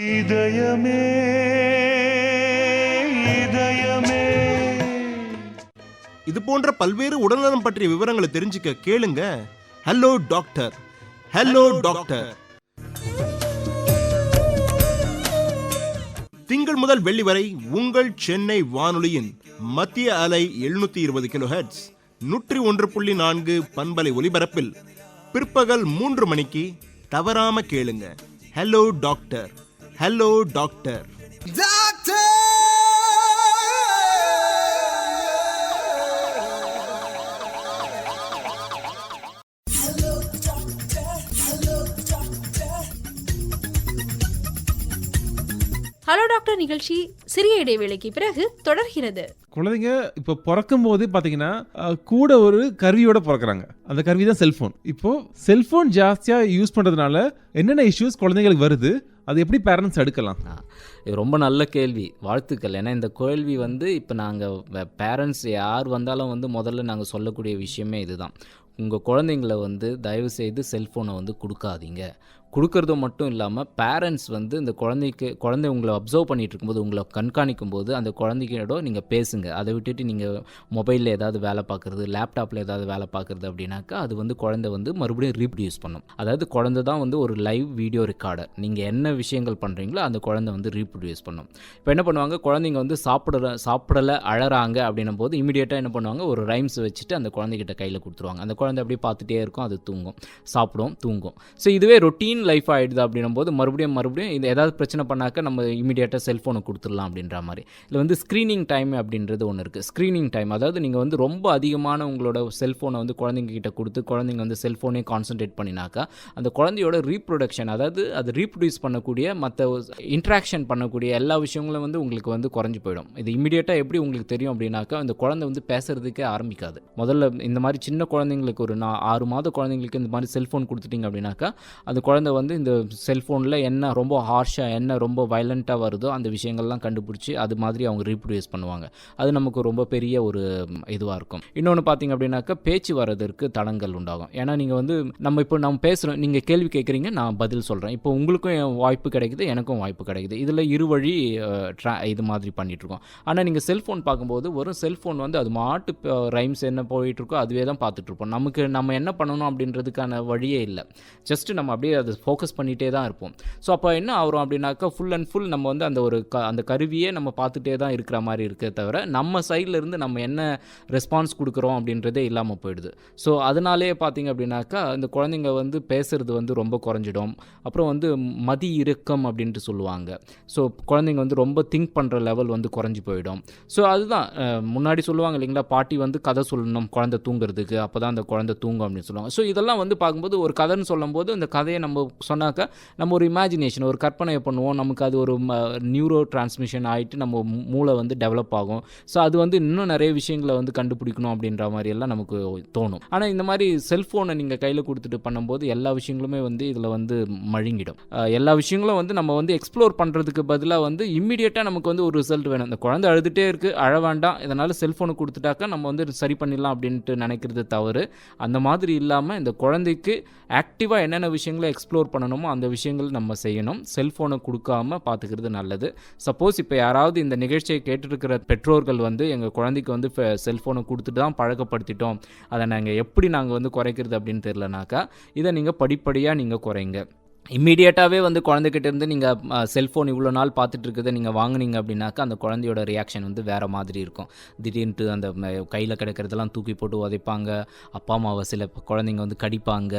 இது போன்ற பல்வேறு உடல்நலம் பற்றிய விவரங்களை தெரிஞ்சுக்க கேளுங்க ஹலோ டாக்டர். ஹலோ டாக்டர் திங்கள் முதல் வெள்ளி வரை உங்கள் சென்னை வானொலியின் மத்திய அலை 720 கிலோஹெர்ட்ஸ் 101.4 பண்பலை ஒலிபரப்பில் பிற்பகல் 3 மணிக்கு தவறாம கேளுங்க hello doctor. Hello doctor. Hello doctor நிகழ்ச்சி சிறிய இடைவேளைக்கு பிறகு தொடர்கிறது. குழந்தைங்க இப்போ பிறக்கும் போதே பார்த்தீங்கன்னா கூட ஒரு கருவியோட பிறக்கிறாங்க. அந்த கருவி தான் செல்ஃபோன். இப்போ செல்ஃபோன் ஜாஸ்தியாக யூஸ் பண்ணுறதுனால என்னென்ன இஷ்யூஸ் குழந்தைங்களுக்கு வருது, அது எப்படி பேரண்ட்ஸ் எடுக்கலாம்? இது ரொம்ப நல்ல கேள்வி, வாழ்த்துக்கள். ஏன்னா இந்த கேள்வி வந்து இப்போ நாங்கள் பேரண்ட்ஸ் யார் வந்தாலும் வந்து முதல்ல நாங்கள் சொல்லக்கூடிய விஷயமே இதுதான். உங்கள் குழந்தைங்கள வந்து தயவுசெய்து செல்ஃபோனை வந்து கொடுக்காதீங்க. கொடுக்கறது மட்டும் இல்லாமல் பேரண்ட்ஸ் வந்து இந்த குழந்தை உங்களை அப்சர்வ் பண்ணிகிட்டு இருக்கும்போது, உங்களை கண்காணிக்கும் போது அந்த குழந்தைகளோட நீங்கள் பேசுங்க. அதை விட்டுட்டு நீங்கள் மொபைலில் ஏதாவது வேலை பார்க்குறது, லேப்டாப்பில் ஏதாவது வேலை பார்க்குறது அப்படின்னாக்கா அது வந்து குழந்தை வந்து மறுபடியும் ரீப்ரொடியூஸ் பண்ணும். அதாவது குழந்தை தான் வந்து ஒரு லைவ் வீடியோ ரெக்கார்டர். நீங்கள் என்ன விஷயங்கள் பண்ணுறீங்களோ அந்த குழந்தை வந்து ரீப்ரொடியூஸ் பண்ணும். இப்போ என்ன பண்ணுவாங்க, குழந்தைங்க வந்து சாப்பிடலை அழறாங்க அப்படின்னும் போது இமீடியட்டாக என்ன பண்ணுவாங்க, ஒரு ரைம்ஸ் வச்சுட்டு அந்த குழந்தைகிட்ட கையில் கொடுத்துருவாங்க. அந்த குழந்தை அப்படியே பார்த்துட்டே இருக்கும், அது தூங்கும், சாப்பிடும், தூங்கும். ஸோ இதுவே ரொட்டீன் லைஃப் ஆகிடுது அப்படின்னும் போது மறுபடியும் இது ஏதாவது பிரச்சனை பண்ணாக்க நம்ம இமீடியட்டாக செல்ஃபோனை கொடுத்துடலாம் அப்படின்ற மாதிரி. இதில் வந்து ஸ்க்ரீனிங் டைம் அப்படின்றது ஒன்று இருக்குது. ஸ்க்ரீனிங் டைம் அதாவது நீங்கள் வந்து ரொம்ப அதிகமான உங்களோட செல்ஃபோனை வந்து குழந்தைங்க கிட்ட கொடுத்து குழந்தைங்க வந்து செல்ஃபோனே கான்சன்ட்ரேட் பண்ணினாக்கா அந்த குழந்தையோட ரீப்ரொடக்ஷன், அதாவது அது ரீப்ரொடியூஸ் பண்ணக்கூடிய மற்ற இன்ட்ராக்ஷன் பண்ணக்கூடிய எல்லா விஷயங்களும் வந்து உங்களுக்கு வந்து குறைஞ்சி போயிடும். இது இமீடியட்டாக எப்படி உங்களுக்கு தெரியும் அப்படின்னாக்கா அந்த குழந்தை வந்து பேசுறதுக்கே ஆரம்பிக்காது. முதல்ல இந்த மாதிரி சின்ன குழந்தைங்களுக்கு ஒரு 6 மாத குழந்தைங்களுக்கு இந்த மாதிரி செல்ஃபோன் கொடுத்துட்டிங்க அப்படின்னாக்கா அந்த குழந்தை வந்து இந்த செல்ஃபோனில் என்ன ரொம்ப ஹார்ஷாக என்ன ரொம்ப வயலண்ட்டாக வருதோ அந்த விஷயங்கள்லாம் கண்டுபிடிச்சி அது மாதிரி அவங்க ரீப்ரொடியூஸ் பண்ணுவாங்க. அது நமக்கு ரொம்ப பெரிய ஒரு இதுவாக இருக்கும். இன்னொன்று பார்த்திங்க அப்படின்னாக்கா பேச்சு வரதற்கு தடங்கள் உண்டாகும். ஏன்னா நீங்கள் வந்து நம்ம பேசுகிறோம், நீங்கள் கேள்வி கேட்குறீங்க, நான் பதில் சொல்கிறேன். இப்போ உங்களுக்கும் வாய்ப்பு கிடைக்குது, எனக்கும் வாய்ப்பு கிடைக்குது. இதில் இருவழி இது மாதிரி பண்ணிகிட்ருக்கோம். ஆனால் நீங்கள் செல்ஃபோன் பார்க்கும்போது ஒரு செல்ஃபோன் வந்து அது மாட்டு ரைம்ஸ் என்ன போயிட்டுருக்கோ அதுவே தான் பார்த்துட்ருப்போம். நம்ம என்ன பண்ணணும் அப்படின்றதுக்கான வழியே இல்லை. ஜஸ்ட்டு நம்ம அப்படியே அதை ஃபோக்கஸ் பண்ணிகிட்டே தான் இருப்போம். ஸோ அப்போ என்ன ஆகும் அப்படின்னாக்கா ஃபுல் அண்ட் ஃபுல் நம்ம வந்து அந்த கருவியே நம்ம பார்த்துட்டே தான் இருக்கிற மாதிரி இருக்கே தவிர நம்ம சைட்லேருந்து நம்ம என்ன ரெஸ்பான்ஸ் கொடுக்குறோம் அப்படின்றதே இல்லாமல் போயிடுது. ஸோ அதனாலே பார்த்திங்க அப்படின்னாக்கா இந்த குழந்தைங்க வந்து பேசுகிறது வந்து ரொம்ப குறைஞ்சிடும். அப்புறம் வந்து மதி இறுக்கம் அப்படின்ட்டு சொல்லுவாங்க. ஸோ குழந்தைங்க வந்து ரொம்ப திங்க் பண்ணுற லெவல் வந்து குறைஞ்சி போயிடும். ஸோ அதுதான் முன்னாடி சொல்லுவாங்க இல்லைங்களா, பாட்டி வந்து கதை சொல்லணும் குழந்தை தூங்குறதுக்கு, அப்போ தான் அந்த குழந்தை தூங்கும் அப்படின்னு சொல்லுவாங்க. ஸோ இதெல்லாம் வந்து பார்க்கும்போது ஒரு கதைன்னு சொல்லும்போது அந்த கதையை நம்ம சொன்னாக்கா நம்ம ஒரு இமேஜினேஷன், ஒரு கற்பனையை பண்ணுவோம். நமக்கு அது ஒரு நியூரோ டிரான்ஸ்மிஷன் ஆகிட்டு நம்ம மூளை வந்து டெவலப் ஆகும். ஸோ அது வந்து இன்னும் நிறைய விஷயங்களை வந்து கண்டுபிடிக்கணும் அப்படின்ற மாதிரி எல்லாம் நமக்கு தோணும். ஆனால் இந்த மாதிரி செல்ஃபோனை நீங்கள் கையில் கொடுத்துட்டு பண்ணும்போது எல்லா விஷயங்களுமே வந்து இதில் வந்து மழுங்கிடும். எல்லா விஷயங்களும் வந்து நம்ம வந்து எக்ஸ்ப்ளோர் பண்ணுறதுக்கு பதிலாக வந்து இம்மிடியேட்டாக நமக்கு வந்து ஒரு ரிசல்ட் வேணும். இந்த குழந்தை அழுதுகிட்டே இருக்குது, அழ வேண்டாம், இதனால் செல்ஃபோனை கொடுத்துட்டாக்கா நம்ம வந்து சரி பண்ணிடலாம் அப்படின்ட்டு நினைக்கிறது தவறு. அந்த மாதிரி இல்லாமல் இந்த குழந்தைக்கு ஆக்டிவாக என்னென்ன விஷயங்களை எக்ஸ்ப்ளோர் பண்ணணுமோ அந்த விஷயங்கள் நம்ம செய்யணும். செல்ஃபோனை கொடுக்காமல் பார்த்துக்கிறது நல்லது. சப்போஸ் இப்போ யாராவது இந்த நிகழ்ச்சியை கேட்டுருக்கிற பெற்றோர்கள் வந்து எங்கள் குழந்தைக்கு வந்து செல்ஃபோனை கொடுத்துட்டு தான் பழக்கப்படுத்திட்டோம், அதை நாங்கள் வந்து குறைக்கிறது அப்படின்னு தெரியலனாக்கா இதை நீங்கள் படிப்படியாக நீங்கள் குறைங்க. இம்மீடியட்டாகவே வந்து குழந்தைகிட்ட இருந்து நீங்கள் செல்ஃபோன் இவ்வளோ நாள் பார்த்துட்டு இருக்கிறத நீங்கள் வாங்கினீங்க அப்படின்னாக்கா அந்த குழந்தையோட ரியாக்ஷன் வந்து வேறு மாதிரி இருக்கும். திடீர்னு அந்த கையில் கிடக்கிறதெல்லாம் தூக்கி போட்டு உதைப்பாங்க, அப்பா அம்மாவை சில குழந்தைங்க வந்து கடிப்பாங்க,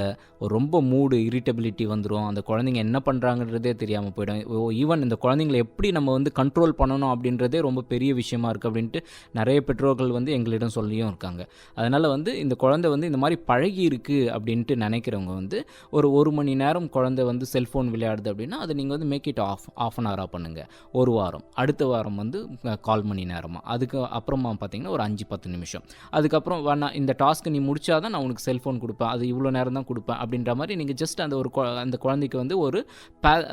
ரொம்ப மூடு இரிட்டபிலிட்டி வந்துடும், அந்த குழந்தைங்க என்ன பண்ணுறாங்கன்றதே தெரியாமல் போயிடும். ஈவன் இந்த குழந்தைங்களை எப்படி நம்ம வந்து கண்ட்ரோல் பண்ணணும் அப்படின்றதே ரொம்ப பெரிய விஷயமா இருக்குது அப்படின்ட்டு நிறைய பெற்றோர்கள் வந்து எங்களிடம் சொல்லியும் இருக்காங்க. அதனால் வந்து இந்த குழந்தை வந்து இந்த மாதிரி பழகி இருக்குது அப்படின்ட்டு நினைக்கிறவங்க வந்து ஒரு மணி நேரம் குழந்தை வந்து வந்து செல்ஃபோன் விளையாடுது அப்படின்னா அதை நீங்கள் வந்து மேக் இட் ஆஃப் அன் ஹவராக பண்ணுங்கள் ஒரு வாரம். அடுத்த வாரம் வந்து 1/4 மணி நேரமாக, அதுக்கு அப்புறமா பார்த்தீங்கன்னா ஒரு 5-10 நிமிஷம். அதுக்கப்புறம் வேணா இந்த டாஸ்க்கு நீ முடிச்சாதான் நான் உனக்கு செல்ஃபோன் கொடுப்பேன், அது இவ்வளோ நேரம் தான் கொடுப்பேன் அப்படின்ற மாதிரி நீங்கள் ஜஸ்ட் அந்த குழந்தைக்கு வந்து ஒரு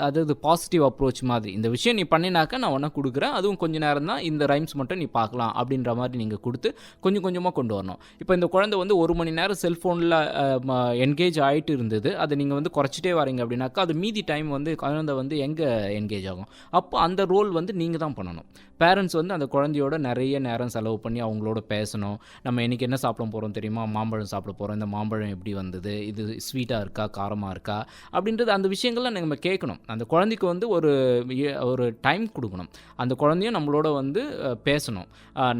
அதாவது பாசிட்டிவ் அப்ரோச் மாதிரி, இந்த விஷயம் நீ பண்ணினாக்கா நான் ஒன்றா கொடுக்குறேன், அதுவும் கொஞ்சம் நேரம் தான், இந்த ரைம்ஸ் மட்டும் நீ பார்க்கலாம் அப்படின்ற மாதிரி நீங்கள் கொடுத்து கொஞ்சம் கொஞ்சமாக கொண்டு வரணும். இப்போ இந்த குழந்தை வந்து 1 மணி நேரம் செல்ஃபோனில் என்கேஜ் ஆகிட்டு இருந்தது, அதை நீங்கள் வந்து குறைச்சிட்டே வரீங்க அப்படின்னாக்கா அது மீதி டைம் வந்து குழந்தை வந்து எங்கே என்கேஜ் ஆகும்? அப்போ அந்த ரோல் வந்து நீங்கள் தான் பண்ணணும். பேரண்ட்ஸ் வந்து அந்த குழந்தையோட நிறைய நேரம் செலவு பண்ணி அவங்களோட பேசணும். நம்ம இன்றைக்கி என்ன சாப்பிட போகிறோம் தெரியுமா? மாம்பழம் சாப்பிட போகிறோம், இந்த மாம்பழம் எப்படி வந்தது, இது ஸ்வீட்டாக இருக்கா காரமாக இருக்கா அப்படின்றது அந்த விஷயங்கள்லாம் நம்ம கேட்கணும். அந்த குழந்தைக்கு வந்து ஒரு டைம் கொடுக்கணும். அந்த குழந்தையும் நம்மளோட வந்து பேசணும்.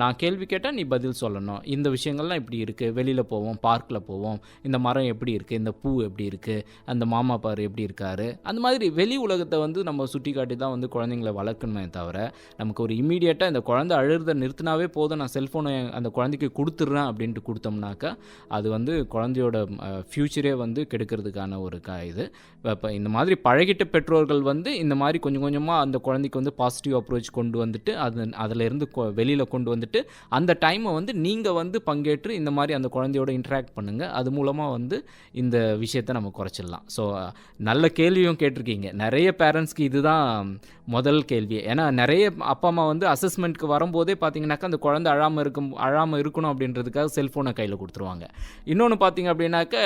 நான் கேள்வி கேட்டால் நீ பதில் சொல்லணும். இந்த விஷயங்கள்லாம் இப்படி இருக்குது, வெளியில் போவோம், பார்க்கில் போவோம், இந்த மரம் எப்படி இருக்குது, இந்த பூ எப்படி இருக்குது, அந்த மாமா பாரு எப்படி இருக்காரு, அந்த மாதிரி வெளி உலகத்தை வந்து நம்ம சுட்டி காட்டி தான் வந்து குழந்தைங்களை வளர்க்கணுமே தவிர, நமக்கு ஒரு இம்மீடியட்டாக இந்த குழந்தை அழுறதை நிறுத்தினாவே போதும், நான் செல்ஃபோனை அந்த குழந்தைக்கு கொடுத்துட்றேன் அப்படின்ட்டு கொடுத்தோம்னாக்கா அது வந்து குழந்தையோட ஃப்யூச்சரே வந்து கெடுக்கிறதுக்கான ஒரு இது. இப்போ இந்த மாதிரி பழகிட்ட பெற்றோர்கள் வந்து இந்த மாதிரி கொஞ்சம் கொஞ்சமாக அந்த குழந்தைக்கு வந்து பாசிட்டிவ் அப்ரோச் கொண்டு வந்துட்டு அதிலேருந்து வெளியில் கொண்டு வந்துட்டு அந்த டைமை வந்து நீங்கள் வந்து பங்கேற்று இந்த மாதிரி அந்த குழந்தையோட இன்ட்ராக்ட் பண்ணுங்கள். அது மூலமாக வந்து இந்த விஷயத்தை நம்ம குறைச்சிடலாம். ஸோ நல்ல கேள்வியும் கேட்டிருக்கீங்க. நிறைய பேரண்ட்ஸ்க்கு இதுதான் முதல் கேள்வி. ஏன்னா நிறைய அப்பா அம்மா வந்து அசஸ்மெண்ட்க்கு வரும்போதே பார்த்தீங்கன்னாக்கா அந்த குழந்தை அழாமல் இருக்கணும் அப்படின்றதுக்காக செல்ஃபோனை கையில் கொடுத்துருவாங்க. இன்னொன்று பார்த்தீங்க அப்படின்னாக்கா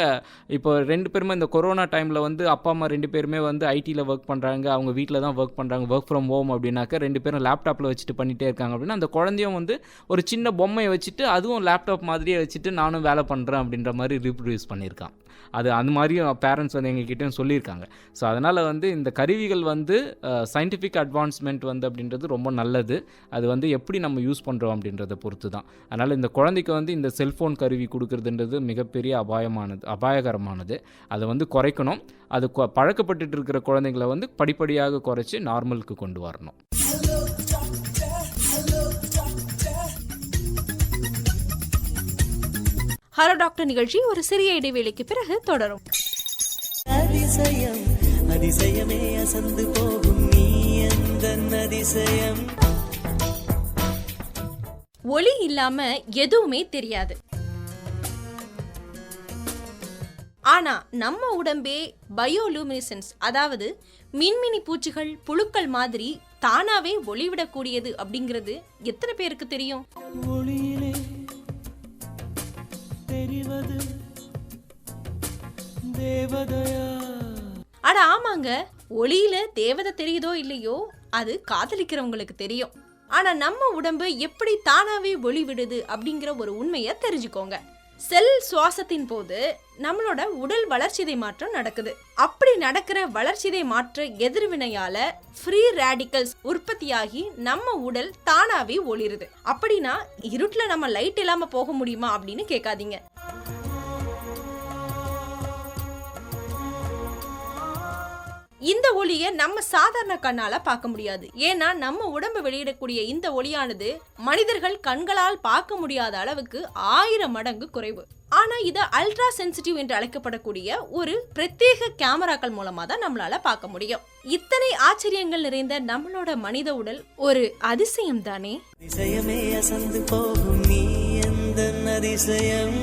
இப்போ 2 பேருமே இந்த கொரோனா டைமில் வந்து அப்பா அம்மா 2 பேருமே வந்து ஐடியில் ஒர்க் பண்ணுறாங்க, அவங்க வீட்டில் தான் ஒர்க் பண்ணுறாங்க, ஒர்க் ஃப்ரம் ஹோம் அப்படின்னாக்கா 2 பேரும் லேப்டாப்பில் வச்சுட்டு பண்ணிகிட்டே இருக்காங்க அப்படின்னா அந்த குழந்தையும் வந்து ஒரு சின்ன பொம்மையை வச்சுட்டு அதுவும் லேப்டாப் மாதிரியே வச்சுட்டு நானும் வேலை பண்ணுறேன் அப்படின்ற மாதிரி ரீப்ரொடியூஸ் பண்ணியிருக்கான். அது அந்த மாதிரியும் பேரண்ட்ஸ் வந்து எங்ககிட்டயும் சொல்லியிருக்காங்க. ஸோ அதனால் வந்து இந்த கருவிகள் வந்து சயின்டிஃபிக் அட்வான்ஸ்மெண்ட் வந்து அப்படின்றது ரொம்ப நல்லது. அது வந்து எப்படி நம்ம யூஸ் பண்ணுறோம் அப்படின்றத பொறுத்து தான். அதனால் இந்த குழந்தைக்கு வந்து இந்த செல்ஃபோன் கருவி கொடுக்குறதுன்றது மிகப்பெரிய அபாயகரமானது. அதை வந்து குறைக்கணும். அது பழக்கப்பட்டு இருக்கிற குழந்தைங்களை வந்து படிப்படியாக குறைச்சி நார்மலுக்கு கொண்டு வரணும். ஹலோ டாக்டர் நிகழ்ச்சி ஒரு சிறிய இடைவேளைக்கு பிறகு தொடரும். அதிசயம் அதிசயமே அசந்து போகும் நீ எந்தன் அதிசயம். ஒளி இல்லாம எதுவுமே தெரியாது. ஆனா நம்ம உடம்பே பயோலூமினிசன்ஸ், அதாவது மின்மினி பூச்சிகள், புழுக்கள் மாதிரி தானாவே ஒளிவிடக்கூடியது அப்படிங்கிறது எத்தனை பேருக்கு தெரியும்? ஒளியிலே தெரிவது தேவதையா? அட ஆமாங்க, ஒளியில தேவதை தெரியுதோ இல்லையோ அது காதலிக்கிறவங்களுக்கு தெரியும். ஆனா நம்ம உடம்பு எப்படி தானாவே ஒளி விடுது அப்படிங்கிற ஒரு உண்மையை தெரிஞ்சுக்கோங்க. செல் சுவாசத்தின் போது நம்மளோட உடல் வளர்ச்சிதை மாற்றம் நடக்குது. அப்படி நடக்கிற வளர்ச்சிதை மாற்ற எதிர்வினையால ஃப்ரீ ரேடிக்கல்ஸ் உற்பத்தியாகி நம்ம உடல் தானாவே ஒளிருது. அப்படின்னா இருட்டுல நம்ம லைட் இல்லாம போக முடியுமா அப்படின்னு கேட்காதீங்க. இந்த ஒளியை நம்ம சாதாரண கண்ணால பார்க்க முடியாது. ஏன்னா நம்ம உடம்பு வெளியிடக்கூடிய இந்த ஒளியானது மனிதர்கள் கண்களால் பார்க்க முடியாத அளவுக்கு 1000 மடங்கு குறைவு. ஆனா இது அல்ட்ரா சென்சிட்டிவ் என்று அழைக்கப்படக்கூடிய ஒரு பிரத்யேக கேமராக்கள் மூலமா தான் நம்மளால பார்க்க முடியும். இத்தனை ஆச்சரியங்கள் நிறைந்த நம்மளோட மனித உடல் ஒரு அதிசயம் தானே. அதிசயமே அசந்து போகும் நீ எந்தன் அதிசயம்.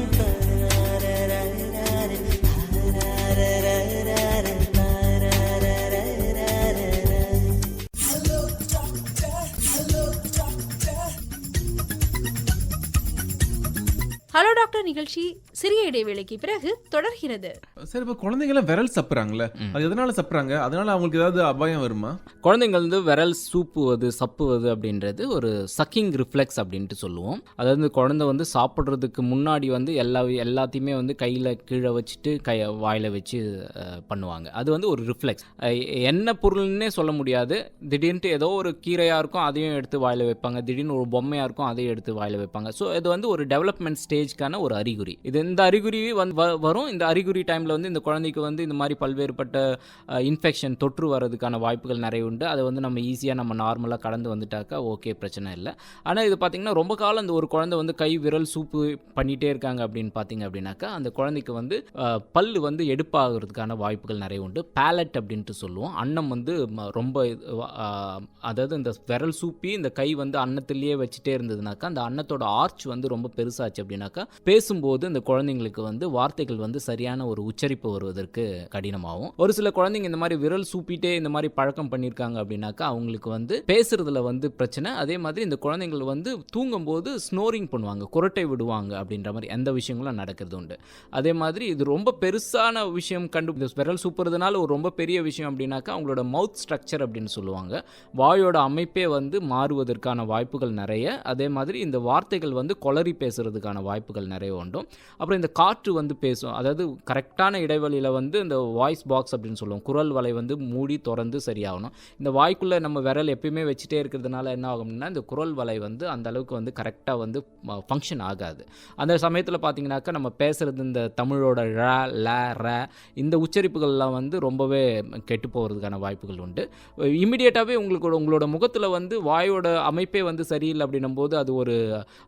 ஹலோ டாக்டர் நிகழ்ச்சி சிறிய இடைவேளைக்கு பிறகு தொடர்கிறது. சரி, இப்போ குழந்தைங்க விரல் சப்புறாங்களே, அது எதனால சப்புறாங்க? அதனால அவங்களுக்கு ஏதாவது அபாயம் வருமா? குழந்தைங்கள் வந்து விரல் சப்புவது அப்படின்றது ஒரு சக்கிங் ரிஃப்ளெக்ஸ் அப்படின்ட்டு சொல்லுவோம். அதாவது குழந்தை வந்து சாப்பிட்றதுக்கு முன்னாடி வந்து எல்லாத்தையுமே வந்து கையில் கீழே வச்சுட்டு வாயில் வச்சு பண்ணுவாங்க. அது வந்து ஒரு ரிஃப்ளெக்ஸ். என்ன பொருள்னே சொல்ல முடியாது. திடீர்னு ஏதோ ஒரு கீரையாக இருக்கும், அதையும் எடுத்து வாயில் வைப்பாங்க. திடீர்னு ஒரு பொம்மையாக இருக்கும், அதையும் எடுத்து வாயில் வைப்பாங்க. ஸோ இது வந்து ஒரு டெவலப்மெண்ட் ஸ்டேஜ்க்கான ஒரு அறிகுறி. இது இந்த அறிகுறி வரும். இந்த அறிகுறி டைமில் வந்து இந்த குழந்தைக்கு வந்து இந்த மாதிரி பல்வேறுபட்ட இன்ஃபெக்ஷன் தொற்று வர்றதுக்கான வாய்ப்புகள் நிறைய உண்டு. அதை வந்து நம்ம ஈஸியாக நம்ம நார்மலாக கடந்து வந்துட்டாக்கா ஓகே, பிரச்சனை இல்லை. ஆனால் இது பார்த்திங்கன்னா ரொம்ப காலம் அந்த ஒரு குழந்தை வந்து கை விரல் சூப்பு பண்ணிகிட்டே இருக்காங்க அப்படின்னு பார்த்தீங்க அப்படின்னாக்கா அந்த குழந்தைக்கு வந்து பல்லு வந்து எடுப்பாகிறதுக்கான வாய்ப்புகள் நிறைய உண்டு. பேலட் அப்படின்ட்டு சொல்லுவோம். அன்னம் வந்து ரொம்ப அதாவது இந்த விரல் சூப்பி இந்த கை வந்து அன்னத்திலேயே வச்சுட்டே இருந்ததுனாக்கா அந்த அன்னத்தோட ஆர்ச் வந்து ரொம்ப பெருசாச்சு அப்படின்னாக்கா பேசும்போது இந்த குழந்தைங்களுக்கு வந்து வார்த்தைகள் வந்து சரியான ஒரு உச்சரிப்பு வருவதற்கு கடினமாகும். ஒரு சில குழந்தைங்க இந்த மாதிரி விரல் சூப்பிட்டே இந்த மாதிரி பழக்கம் பண்ணியிருக்காங்க அப்படின்னாக்கா அவங்களுக்கு வந்து பேசுறதுல வந்து பிரச்சனை. அதே மாதிரி இந்த குழந்தைங்கள் வந்து தூங்கும்போது ஸ்னோரிங் பண்ணுவாங்க, குரட்டை விடுவாங்க அப்படின்ற மாதிரி எந்த விஷயங்களும் நடக்கிறது உண்டு. அதே மாதிரி இது ரொம்ப பெருசான விஷயம் விரல் சூப்புறதுனால ஒரு ரொம்ப பெரிய விஷயம் அப்படின்னாக்கா அவங்களோட மவுத் ஸ்ட்ரக்சர் அப்படின்னு சொல்லுவாங்க. வாயோட அமைப்பே வந்து மாறுவதற்கான வாய்ப்புகள் நிறைய. அதே மாதிரி இந்த வார்த்தைகள் வந்து கொளறி பேசுறதுக்கான வாய்ப்புகள் நிறைய உண்டு. அப்புறம் இந்த காற்று வந்து பேசும், அதாவது கரெக்டான இடைவெளியில் வந்து இந்த வாய்ஸ் பாக்ஸ் அப்படின்னு சொல்லுவோம், குரல் வலை வந்து மூடி திறந்து சரியாகணும். இந்த வாய்க்குள்ளே நம்ம விரல் எப்பயுமே வச்சுட்டே இருக்கிறதுனால என்ன ஆகும்னா இந்த குரல் வலை வந்து அந்த அளவுக்கு வந்து கரெக்டாக வந்து ஃபங்க்ஷன் ஆகாது. அந்த சமயத்தில் பார்த்தீங்கன்னாக்கா நம்ம பேசுகிறது இந்த தமிழோட ழ ல ர இந்த உச்சரிப்புகள்லாம் வந்து ரொம்பவே கெட்டு போகிறதுக்கான வாய்ப்புகள் உண்டு. இமிடியேட்டாகவே உங்களோட முகத்தில் வந்து வாயோட அமைப்பே வந்து சரியில்லை அப்படின்னும் போது அது ஒரு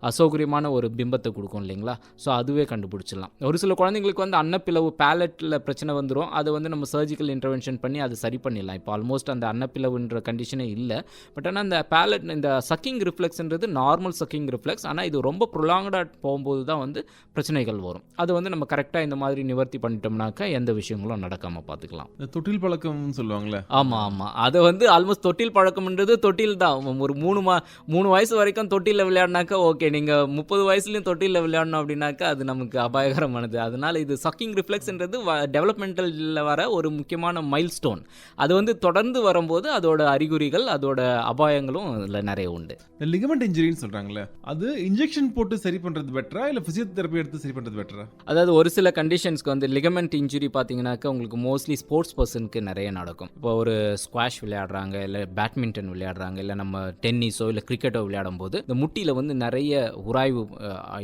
அசௌகரியமான ஒரு பிம்பத்தை கொடுக்கும் இல்லைங்களா? ஸோ அதுவே கண்டுபிடிச்சிடலாம். ஒரு சில குழந்தைங்களுக்கு வந்து அன்னப்பிளவு பேலட்டில் பிரச்சனை வந்துடும். அதை வந்து நம்ம சர்ஜிக்கல் இன்டர்வென்ஷன் பண்ணி அது சரி பண்ணிடலாம். இப்போ ஆல்மோஸ்ட் அந்த அன்னப்பிளவுன்ற கண்டிஷனே இல்லை. பட் ஆனால் அந்த பேலட் இந்த சக்கிங் ரிஃப்ளெக்ஸ்ன்றது நார்மல் சக்கிங் ரிஃப்ளெக்ஸ். ஆனால் இது ரொம்ப ப்ரொலாங்டாக போகும்போது தான் வந்து பிரச்சனைகள் வரும். அது வந்து நம்ம கரெக்டாக இந்த மாதிரி நிவர்த்தி பண்ணிட்டோம்னாக்கா எந்த விஷயங்களும் நடக்காமல் பார்த்துக்கலாம். தொட்டில் பழக்கம் சொல்லுவாங்களே. ஆமாம். அதை வந்து ஆல்மோஸ்ட் தொட்டில் பழக்கம்ன்றது தொட்டில் தான். ஒரு 3 வயசு வரைக்கும் தொட்டிலில் விளையாடினாக்கா ஓகே. நீங்கள் 30 வயசுலையும் தொட்டிலில் விளையாடணும் அப்படின்னாக்கா அது நமக்கு அபாயகரமானது. அதனால் இது சக்கிங் ரிஃப்ளெக்ஸ்ன்றது டெவலப்மெண்டலில் வர ஒரு முக்கியமான மைல் ஸ்டோன். அது வந்து தொடர்ந்து வரும்போது அதோட அறிகுறிகள் அதோட அபாயங்களும் இதில் நிறைய உண்டு. லிகமெண்ட் இன்ஜுரின்னு சொல்கிறாங்களே, அது இன்ஜெக்ஷன் போட்டு சரி பண்ணுறது பெட்டரா இல்லை ஃபிசியோதெரப்பி எடுத்து சரி பண்ணுறது பெட்டரா? அதாவது ஒரு சில கண்டிஷன்ஸ்க்கு வந்து லிகமெண்ட் இன்ஜுரி பார்த்தீங்கன்னாக்கா உங்களுக்கு மோஸ்ட்லி ஸ்போர்ட்ஸ் பர்சனுக்கு நிறைய நடக்கும். இப்போ ஒரு ஸ்குவாஷ் விளையாடுறாங்க, இல்லை பேட்மிண்டன் விளையாடுறாங்க, இல்லை நம்ம டென்னிஸோ இல்லை கிரிக்கெட்டோ விளையாடும் போது இந்த முட்டியில் வந்து நிறைய உராய்வு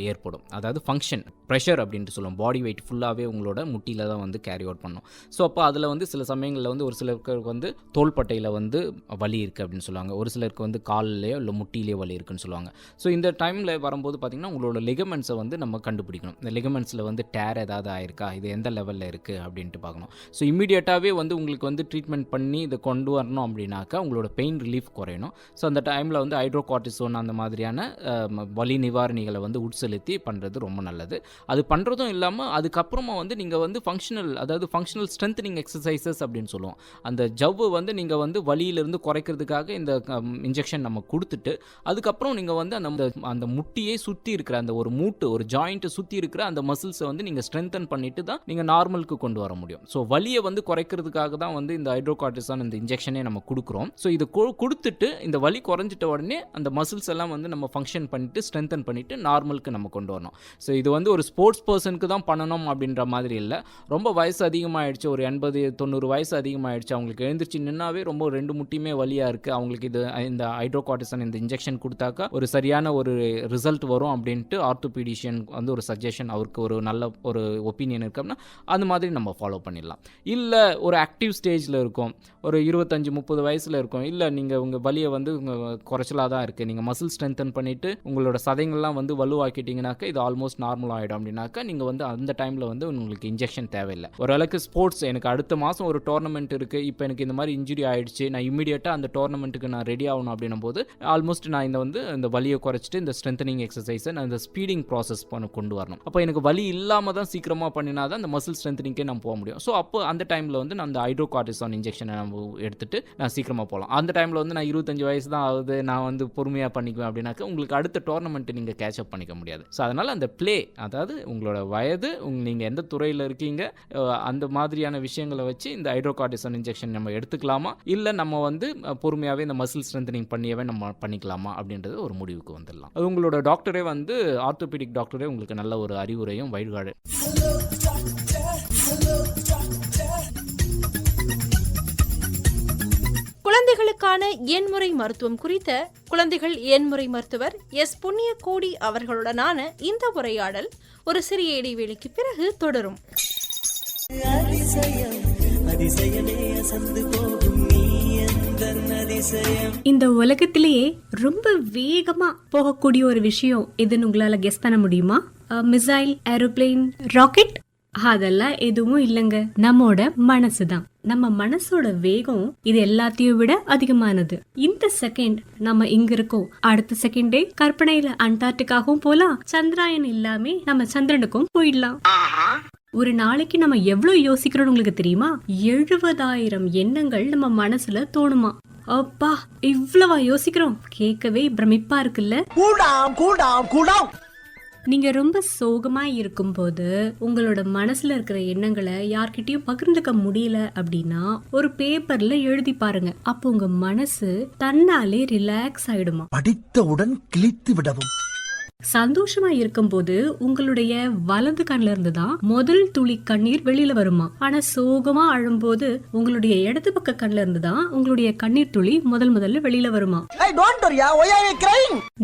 ஏற்படும். அதாவது ஃபங்க்ஷன் ப்ரெஷர் அப்படின்ட்டு சொல்லுவோம். பாடி வெயிட் ஃபுல்லாகவே உங்களோட முட்டியில் தான் வந்து கேரி அவுட் பண்ணும். ஸோ அப்போ அதில் வந்து சில சமயங்களில் வந்து ஒரு சிலருக்கு வந்து தோள்பட்டையில் வந்து வலி இருக்குது அப்படின்னு சொல்லுவாங்க. ஒரு சிலருக்கு வந்து காலிலேயோ இல்லை முட்டிலேயோ வலி இருக்குன்னு சொல்லுவாங்க. ஸோ இந்த டைமில் வரும்போது பார்த்திங்கன்னா உங்களோட லிகமெண்ட்ஸை வந்து நம்ம கண்டுபிடிக்கணும். இந்த லிகமெண்ட்ஸில் வந்து டேர் ஏதாவது ஆயிருக்கா, இது எந்த லெவலில் இருக்குது அப்படின்ட்டு பார்க்கணும். ஸோ இம்மீடியட்டாகவே வந்து உங்களுக்கு வந்து ட்ரீட்மெண்ட் பண்ணி இதை கொண்டு வரணும் அப்படின்னாக்கா உங்களோட பெயின் ரிலீஃப் குறையணும். ஸோ அந்த டைமில் வந்து ஹைட்ரோகார்டிசோன் அந்த மாதிரியான வலி நிவாரணிகளை வந்து உட்செலுத்தி பண்ணுறது ரொம்ப நல்லது. அது பண்ணுறதும் இல்லாமல் அதுக்கப்புறமா வந்து நீங்கள் வந்து ஃபங்க்ஷனல் ஸ்ட்ரென்த்னிங் எக்ஸசைசஸ் அப்படின்னு சொல்லுவோம். அந்த ஜவ்வு வந்து நீங்கள் வந்து வலியிலிருந்து குறைக்கிறதுக்காக இந்த இன்ஜெக்ஷன் நம்ம கொடுத்துட்டு அதுக்கப்புறம் நீங்கள் வந்து அந்த முட்டியை சுற்றி இருக்கிற அந்த ஒரு மூட்டு ஒரு ஜாயிண்ட்டை சுற்றி இருக்கிற அந்த மசில்ஸை வந்து நீங்கள் ஸ்ட்ரென்தன் பண்ணிட்டு தான் நீங்கள் நார்மலுக்கு கொண்டு வர முடியும். ஸோ வலியை வந்து குறைக்கிறதுக்காக தான் வந்து இந்த ஹைட்ரோகார்டிசான் இந்த இன்ஜெக்ஷனே நம்ம கொடுக்குறோம். ஸோ இது கொடுத்துட்டு இந்த வலி குறைஞ்சிட்ட உடனே அந்த மசில்ஸ் எல்லாம் வந்து நம்ம ஃபங்க்ஷன் பண்ணிட்டு ஸ்ட்ரென்தன் பண்ணிட்டு நார்மலுக்கு நம்ம கொண்டு வரணும். ஸோ இது வந்து ஒரு ஸ்போர்ட்ஸ் பர்சனுக்கு தான் பண்ணணும் அப்படின்ற மாதிரி இல்லை. ரொம்ப வயசு அதிகமாகிடுச்சு, ஒரு 80-90 வயசு அதிகமாகிடுச்சு, அவங்களுக்கு எழுந்திரிச்சு நின்னாவே ரொம்ப 2 முட்டியுமே வலியாக இருக்குது, அவங்களுக்கு இந்த ஹைட்ரோகார்டிசான் இந்த இன்ஜெக்ஷன் கொடுத்தாக்கா ஒரு சரியான ஒரு ரிசல்ட் வரும் அப்படின்ட்டு ஆர்த்தோபீடிஷியன் வந்து ஒரு சஜஷன், அவருக்கு ஒரு நல்ல ஒரு ஒப்பீனியன் இருக்குன்னா அந்த மாதிரி நம்ம ஃபாலோ பண்ணிடலாம். இல்லை ஒரு ஆக்டிவ் ஸ்டேஜில் இருக்கும், ஒரு 25-30 வயசில் இருக்கும், இல்லை நீங்கள் உங்கள் வலியை வந்து குறைச்சலாக தான் இருக்குது, நீங்கள் மசில் ஸ்ட்ரென்தன் பண்ணிவிட்டு உங்களோட சதைங்கள்லாம் வந்து வலுவாக்கிட்டீங்கன்னாக்கா இது ஆல்மோஸ்ட் நார்மல் ஆகிடும் அப்படின்னாக்கா நீங்கள் வந்து அந்த டைமில் வந்து உங்களுக்கு இன்ஜெக்ஷன் தேவையில்லை. ஓரளவுக்கு ஸ்போர்ட்ஸ் எனக்கு அடுத்த மாதம் ஒரு டோர்னமெண்ட் இருக்குது, இப்போ எனக்கு இந்த மாதிரி இன்ஜுரி ஆகிடுச்சு, நான் இம்மீடியட்டாக அந்த டோர்னமெண்ட்டுக்கு நான் ரெடி ஆகணும் அப்படின்னும் போது ஆல்மோஸ்ட் நான் இந்த வலியை குறைச்சிட்டு இந்த ஸ்ட்ரென்தனிங் எக்ஸசைஸை நான் இந்த ஸ்பீடிங் ப்ராசஸ் கொண்டு வரணும். அப்போ எனக்கு வலி இல்லாமல் தான் சீக்கிரமாக பண்ணினா தான் அந்த மசில் ஸ்ட்ரென்தனிங்கே நான் போக முடியும். ஸோ அப்போ அந்த டைமில் வந்து நான் அந்த ஹைட்ரோகார்டிசான் இன்ஜெக்ஷனை நம்ம எடுத்துட்டு நான் சீக்கிரமாக போகலாம். அந்த டைமில் வந்து நான் 25 வயசு தான் ஆகுது, நான் வந்து பொறுமையாக பண்ணிக்குவேன் அப்படின்னாக்கா உங்களுக்கு அடுத்த டோர்னமெண்ட்டு நீங்கள் கேட்சப் பண்ணிக்க முடியாது. ஸோ அதனால் அந்த அதாவது உங்களோட வயது, நீங்கள் எந்த துறையில் இருக்கீங்க, அந்த மாதிரியான விஷயங்களை வச்சு இந்த ஹைட்ரோகார்டிசான் இன்ஜெக்ஷன் நம்ம எடுத்துக்கலாமா, இல்லை நம்ம வந்து பொறுமையாகவே இந்த மசில் ஸ்ட்ரென்தனிங் பண்ணியவே நம்ம பண்ணிக்கலாமா அப்படின்றது ஒரு முடிவுக்கு வந்துடலாம். அது உங்களோட டாக்டரே வந்து ஆர்த்தோபீடிக் டாக்டரே உங்களுக்கு நல்ல ஒரு அறிவுரையும் வழிகாடு. குழந்தைகளுக்கான குழந்தைகளுக்கான எண்முறை மருத்துவம் குறித்த குழந்தைகள் எண்முறை மருத்துவர் எஸ். புண்ணியகோடி அவர்களுடனான இந்த உரையாடல் ஒரு சிறிய இடைவேளைக்கு பிறகு தொடரும். அதிசயம் அதிசயமே அசந்து போகும் நீ எந்தன் அதிசயம். இந்த உலகத்திலேயே ரொம்ப வேகமா போகக்கூடிய ஒரு விஷயம் எதுன்னு உங்களால கெஸ் பண்ண முடியுமா? Missile, aeroplane, rocket? அதெல்லாம் எதுவும் இல்லைங்க, நம்மோட மனசுதான். நம்ம மனசோட வேகம் இது எல்லாத்தையும் விட அதிகமானது. இந்த செகண்ட் நம்ம இங்க இருக்கோம், அடுத்த செகண்டே கற்பனையில அண்டார்டிகாவும் போலாம், சந்திராயன் இல்லாம நம்ம சந்திரனுக்கும் போயிடலாம். ஒரு நாளைக்கு நம்ம எவ்வளவு யோசிக்கிறோம் உங்களுக்கு தெரியுமா? 70,000 எண்ணங்கள் நம்ம மனசுல தோணுமா. அப்பா, இவ்வளவா யோசிக்கிறோம்? கேட்கவே பிரமிப்பா இருக்குல்ல. நீங்க ரொம்ப சோகமா இருக்கும்போது உங்களோட மனசுல இருக்கிற எண்ணங்களை யார்கிட்டயும் பகிர்ந்துக்க முடியல அப்படின்னா ஒரு பேப்பர்ல எழுதி பாருங்க. அப்போ உங்க மனசு தன்னாலே ரிலாக்ஸ் ஆயிடுமா. படித்தவுடன் கிழித்து விடவும். சந்தோஷமா இருக்கும்போது உங்களுடைய வலது கண்ணுல இருந்து தான் முதல் துளி கண்ணீர் வெளியில வருமா. ஆனா சோகமா அழும்போது உங்களுடைய இடது பக்க கண்ணுல இருந்து தான் உங்களுடைய கண்ணீர் துளி முதல்ல வெளியில வருமா.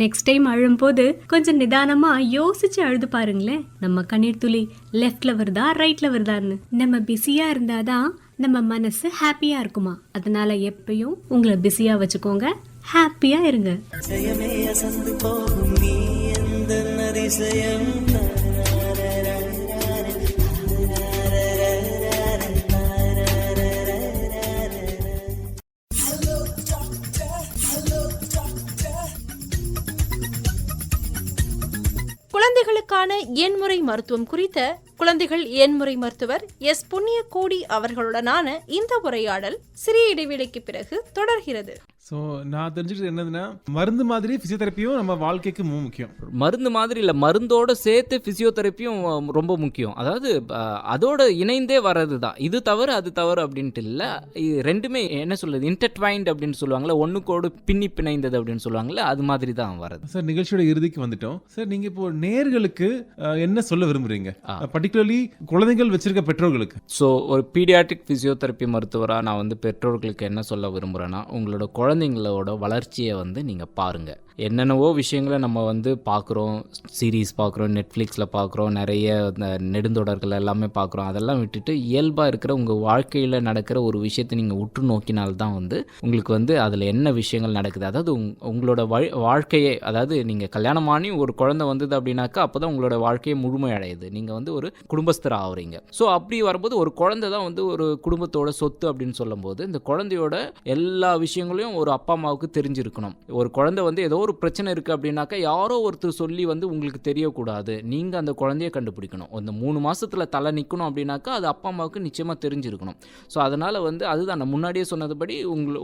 நெக்ஸ்ட் டைம் அழும்போது கொஞ்சம் நிதானமா யோசிச்சு அழுது பாருங்களேன், நம்ம கண்ணீர் துளி லெஃப்ட்ல வருதா ரைட்ல வருதான்னு. நம்ம பிஸியா இருந்தாதான் நம்ம மனசு ஹாப்பியா இருக்குமா. அதனால எப்பயும் உங்களை பிஸியா வச்சுக்கோங்க, ஹாப்பியா இருங்க. அதிசயமே அசந்து போகும் நீ எந்தன் அதிசயம். குழந்தைகளுக்கான எண்முறை மருத்துவம் குறித்த குழந்தைகள் எண்முறை மருத்துவர் எஸ். புண்ணியகோடி அவர்களுடனான இந்த உரையாடல் சிறிய இடைவேளைக்கு பிறகு தொடர்கிறது. ஸோ நான் தெரிஞ்சுக்கிட்டு என்னதுன்னா, மருந்து மாதிரி ஃபிசியோதெரப்பியும் நம்ம வாழ்க்கைக்கு முக்கியம். மருந்து மாதிரி இல்லை, மருந்தோட சேர்த்து ஃபிசியோதெரப்பியும் ரொம்ப முக்கியம். அதாவது அதோட இணைந்தே வர்றது தான். இது தவறு அது தவறு அப்படின்ட்டு இல்லை, இது ரெண்டுமே என்ன சொல்றது, இன்டர்ட்வைன்ட் அப்படின்னு சொல்லுவாங்கள்ல, ஒன்றுக்கோடு பின்னி பிணைந்தது அப்படின்னு சொல்லுவாங்கள்ல, அது மாதிரி தான் வருது. சார், நிகழ்ச்சியோட இறுதிக்கு வந்துட்டோம். சார், நீங்கள் இப்போ நேர்களுக்கு என்ன சொல்ல விரும்புறீங்க, பர்டிகுலர்லி குழந்தைகள் வச்சிருக்க பெற்றோர்களுக்கு? ஸோ ஒரு பீடியாட்ரிக் ஃபிசியோதெரப்பி மருத்துவராக நான் வந்து பெற்றோர்களுக்கு என்ன சொல்ல விரும்புகிறேன்னா, உங்களோட குழந்தைங்களோட வளர்ச்சியை வந்து நீங்கள் பாருங்கள். என்னென்னவோ விஷயங்களை நம்ம வந்து பார்க்குறோம், சீரீஸ் பார்க்குறோம், நெட்ஃப்ளிக்ஸில் பார்க்குறோம், நிறைய நெடுந்தொடர்கள் எல்லாமே பார்க்குறோம். அதெல்லாம் விட்டுட்டு இயல்பாக இருக்கிற உங்கள் வாழ்க்கையில் நடக்கிற ஒரு விஷயத்தை நீங்கள் உற்று நோக்கினால்தான் வந்து உங்களுக்கு வந்து அதில் என்ன விஷயங்கள் நடக்குது. அதாவது உங்களோட வாழ்க்கையே, அதாவது நீங்கள் கல்யாணம் ஆனி ஒரு குழந்தை வந்தது அப்படின்னாக்கா அப்போ தான் உங்களோட வாழ்க்கையை முழுமையடையுது. நீங்கள் வந்து ஒரு குடும்பஸ்தர் ஆகுறீங்க. ஸோ அப்படி வரும்போது ஒரு குழந்தை தான் வந்து ஒரு குடும்பத்தோட சொத்து அப்படின்னு சொல்லும்போது இந்த குழந்தையோட எல்லா விஷயங்களையும் ஒரு அப்பா அம்மாவுக்கு தெரிஞ்சிருக்கணும். ஒரு குழந்தை வந்து ஏதோ ஒரு பிரச்சனை இருக்குது அப்படின்னாக்கா யாரோ ஒருத்தர் சொல்லி வந்து உங்களுக்கு தெரியக்கூடாது, நீங்கள் அந்த குழந்தைய கண்டுபிடிக்கணும். அந்த 3 மாதத்தில் தலை நிற்கணும் அப்படின்னாக்கா அது அப்பா அம்மாவுக்கு நிச்சயமாக தெரிஞ்சிருக்கணும். ஸோ அதனால் வந்து அதுதான் நான் முன்னாடியே சொன்னதுபடி,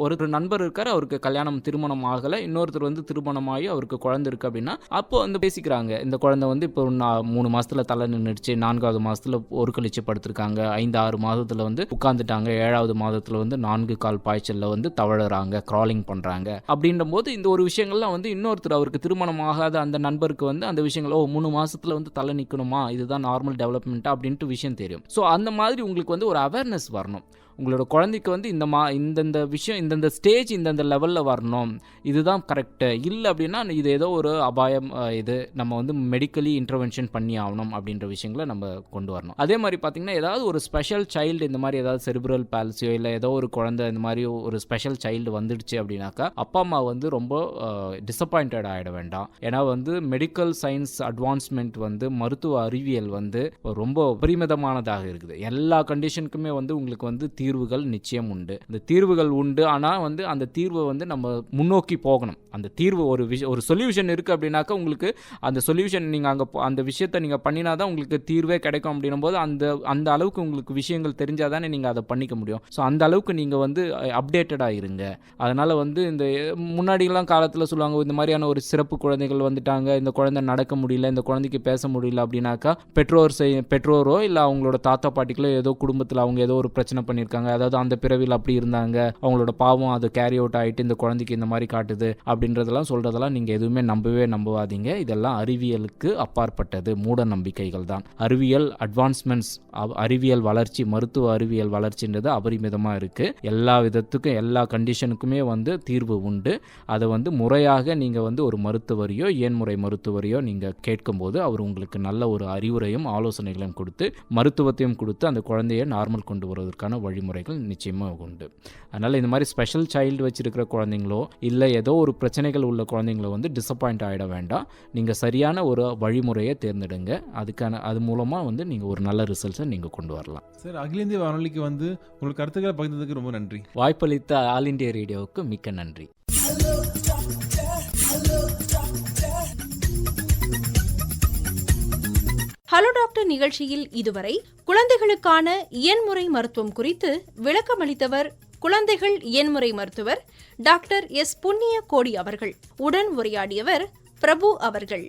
ஒரு நண்பர் இருக்கார், அவருக்கு திருமணம் ஆகலை, இன்னொருத்தர் வந்து திருமணமாகி அவருக்கு குழந்தை இருக்குது அப்படின்னா அப்போ வந்து பேசிக்கிறாங்க, இந்த குழந்தை வந்து இப்போ 3 மாதத்தில் தலை நின்றுடுச்சு, 4வது மாதத்தில் ஒரு கழிச்சு படுத்திருக்காங்க, 5-6 மாதத்தில் வந்து உட்காந்துட்டாங்க, 7வது மாதத்தில் வந்து 4 கால் பாய்ச்சலில் வந்து தவழுறாங்க, கிராலிங் பண்ணுறாங்க. அப்படின்ற போது இந்த ஒரு விஷயங்கள்லாம் வந்து இன்னொருத்தர் அவருக்கு திருமணம் ஆகாத அந்த நண்பருக்கு வந்து அந்த விஷயங்கள் 3 மாசத்துல வந்து தலை நிற்கணுமா, இதுதான் நார்மல் டெவலப்மெண்ட்டா அப்படின்ட்டு விஷயம் தெரியும். ஸோ அந்த மாதிரி உங்களுக்கு வந்து ஒரு அவேர்னஸ் வரணும். உங்களோட குழந்தைக்கு வந்து இந்தந்த விஷயம் இந்தந்த ஸ்டேஜ் இந்தந்த லெவலில் வரணும், இதுதான் கரெக்டு. இல்லை அப்படின்னா இது ஏதோ ஒரு அபாயம், இது நம்ம வந்து மெடிக்கலி இன்டர்வென்ஷன் பண்ணி ஆகணும் அப்படின்ற விஷயங்களை நம்ம கொண்டு வரணும். அதே மாதிரி பார்த்திங்கன்னா ஏதாவது ஒரு ஸ்பெஷல் சைல்டு, இந்த மாதிரி ஏதாவது செரிப்ரல் பால்சியோ இல்லை ஏதோ ஒரு குழந்தை இந்த மாதிரி ஒரு ஸ்பெஷல் சைல்டு வந்துடுச்சு அப்படின்னாக்கா அப்பா அம்மா வந்து ரொம்ப டிசப்பாயிண்டட் ஆகிட வேண்டாம். ஏன்னா வந்து மெடிக்கல் சயின்ஸ் அட்வான்ஸ்மெண்ட் வந்து மருத்துவ அறிவியல் வந்து ரொம்ப பரிமிதமானதாக இருக்குது. எல்லா கண்டிஷனுக்குமே வந்து உங்களுக்கு வந்து தீர்வுகள் நிச்சயம் உண்டு. இந்த தீர்வுகள் உண்டு, ஆனால் வந்து அந்த தீர்வை வந்து நம்ம முன்னோக்கி போகணும். அந்த தீர்வு ஒரு சொல்யூஷன் இருக்குது அப்படின்னாக்கா உங்களுக்கு அந்த சொல்யூஷன் நீங்கள் அங்கே அந்த விஷயத்தை நீங்கள் பண்ணினா தான் உங்களுக்கு தீர்வே கிடைக்கும். அப்படின்னும் போது அந்த அளவுக்கு உங்களுக்கு விஷயங்கள் தெரிஞ்சால் தானே நீங்கள் அதை பண்ணிக்க முடியும். ஸோ அந்த அளவுக்கு நீங்கள் வந்து அப்டேட்டடாக இருங்க. அதனால் வந்து இந்த முன்னாடிலாம் காலத்தில் சொல்லுவாங்க, இந்த மாதிரியான ஒரு சிறப்பு குழந்தைகள் வந்துட்டாங்க, இந்த குழந்தை நடக்க முடியல, இந்த குழந்தைக்கு பேச முடியல அப்படின்னாக்கா பெற்றோரோ இல்லை அவங்களோட தாத்தா பாட்டிகளோ ஏதோ குடும்பத்தில் அவங்க ஏதோ ஒரு பிரச்சனை பண்ணியிருக்காங்க, இருக்காங்க, அதாவது அந்த பிறவியில் அப்படி இருந்தாங்க, அவங்களோட பாவம் அது கேரி அவுட் ஆகிட்டு இந்த குழந்தைக்கு இந்த மாதிரி காட்டுது அப்படின்றதெல்லாம் சொல்கிறதெல்லாம் நீங்கள் எதுவுமே நம்பாதீங்க. இதெல்லாம் அறிவியலுக்கு அப்பாற்பட்டது, மூட நம்பிக்கைகள் தான். அறிவியல் அட்வான்ஸ்மெண்ட்ஸ், அறிவியல் வளர்ச்சி, மருத்துவ அறிவியல் வளர்ச்சின்றது அபரிமிதமாக இருக்குது. எல்லா விதத்துக்கும் எல்லா கண்டிஷனுக்குமே வந்து தீர்வு உண்டு. அதை வந்து முறையாக நீங்கள் வந்து ஒரு மருத்துவரையோ இயன்முறை மருத்துவரையோ நீங்கள் கேட்கும்போது அவர் உங்களுக்கு நல்ல ஒரு அறிவுரையும் ஆலோசனைகளையும் கொடுத்து மருத்துவத்தையும் கொடுத்து அந்த குழந்தைய நார்மல் கொண்டு வருவதற்கான வழிமுறைகள் நிச்சயமாக உண்டு. அதனால் இந்த மாதிரி ஸ்பெஷல் சைல்டு வச்சிருக்கிற குழந்தைங்களோ இல்லை ஏதோ ஒரு பிரச்சனைகள் உள்ள குழந்தைங்களோ வந்து டிசப்பாயிண்ட் ஆகிட வேண்டாம். நீங்கள் சரியான ஒரு வழிமுறையை தேர்ந்தெடுங்க. அது மூலமாக வந்து நீங்கள் ஒரு நல்ல ரிசல்ட்ஸை நீங்கள் கொண்டு வரலாம். சார், அகில இந்திய வானொலிக்கு வந்து உங்களுக்கு கருத்துக்களை பகிர்ந்ததுக்கு ரொம்ப நன்றி. வாய்ப்பளித்த ஆல் இண்டியா ரேடியோவுக்கு மிக்க நன்றி. ஹலோ டாக்டர் நிகழ்ச்சியில் இதுவரை குழந்தைகளுக்கான இயன்முறை மருத்துவம் குறித்து விளக்கமளித்தவர் குழந்தைகள் இயன்முறை மருத்துவர் டாக்டர் எஸ். புண்ணிய கோடி அவர்கள். உடன் உரையாடியவர் பிரபு அவர்கள்.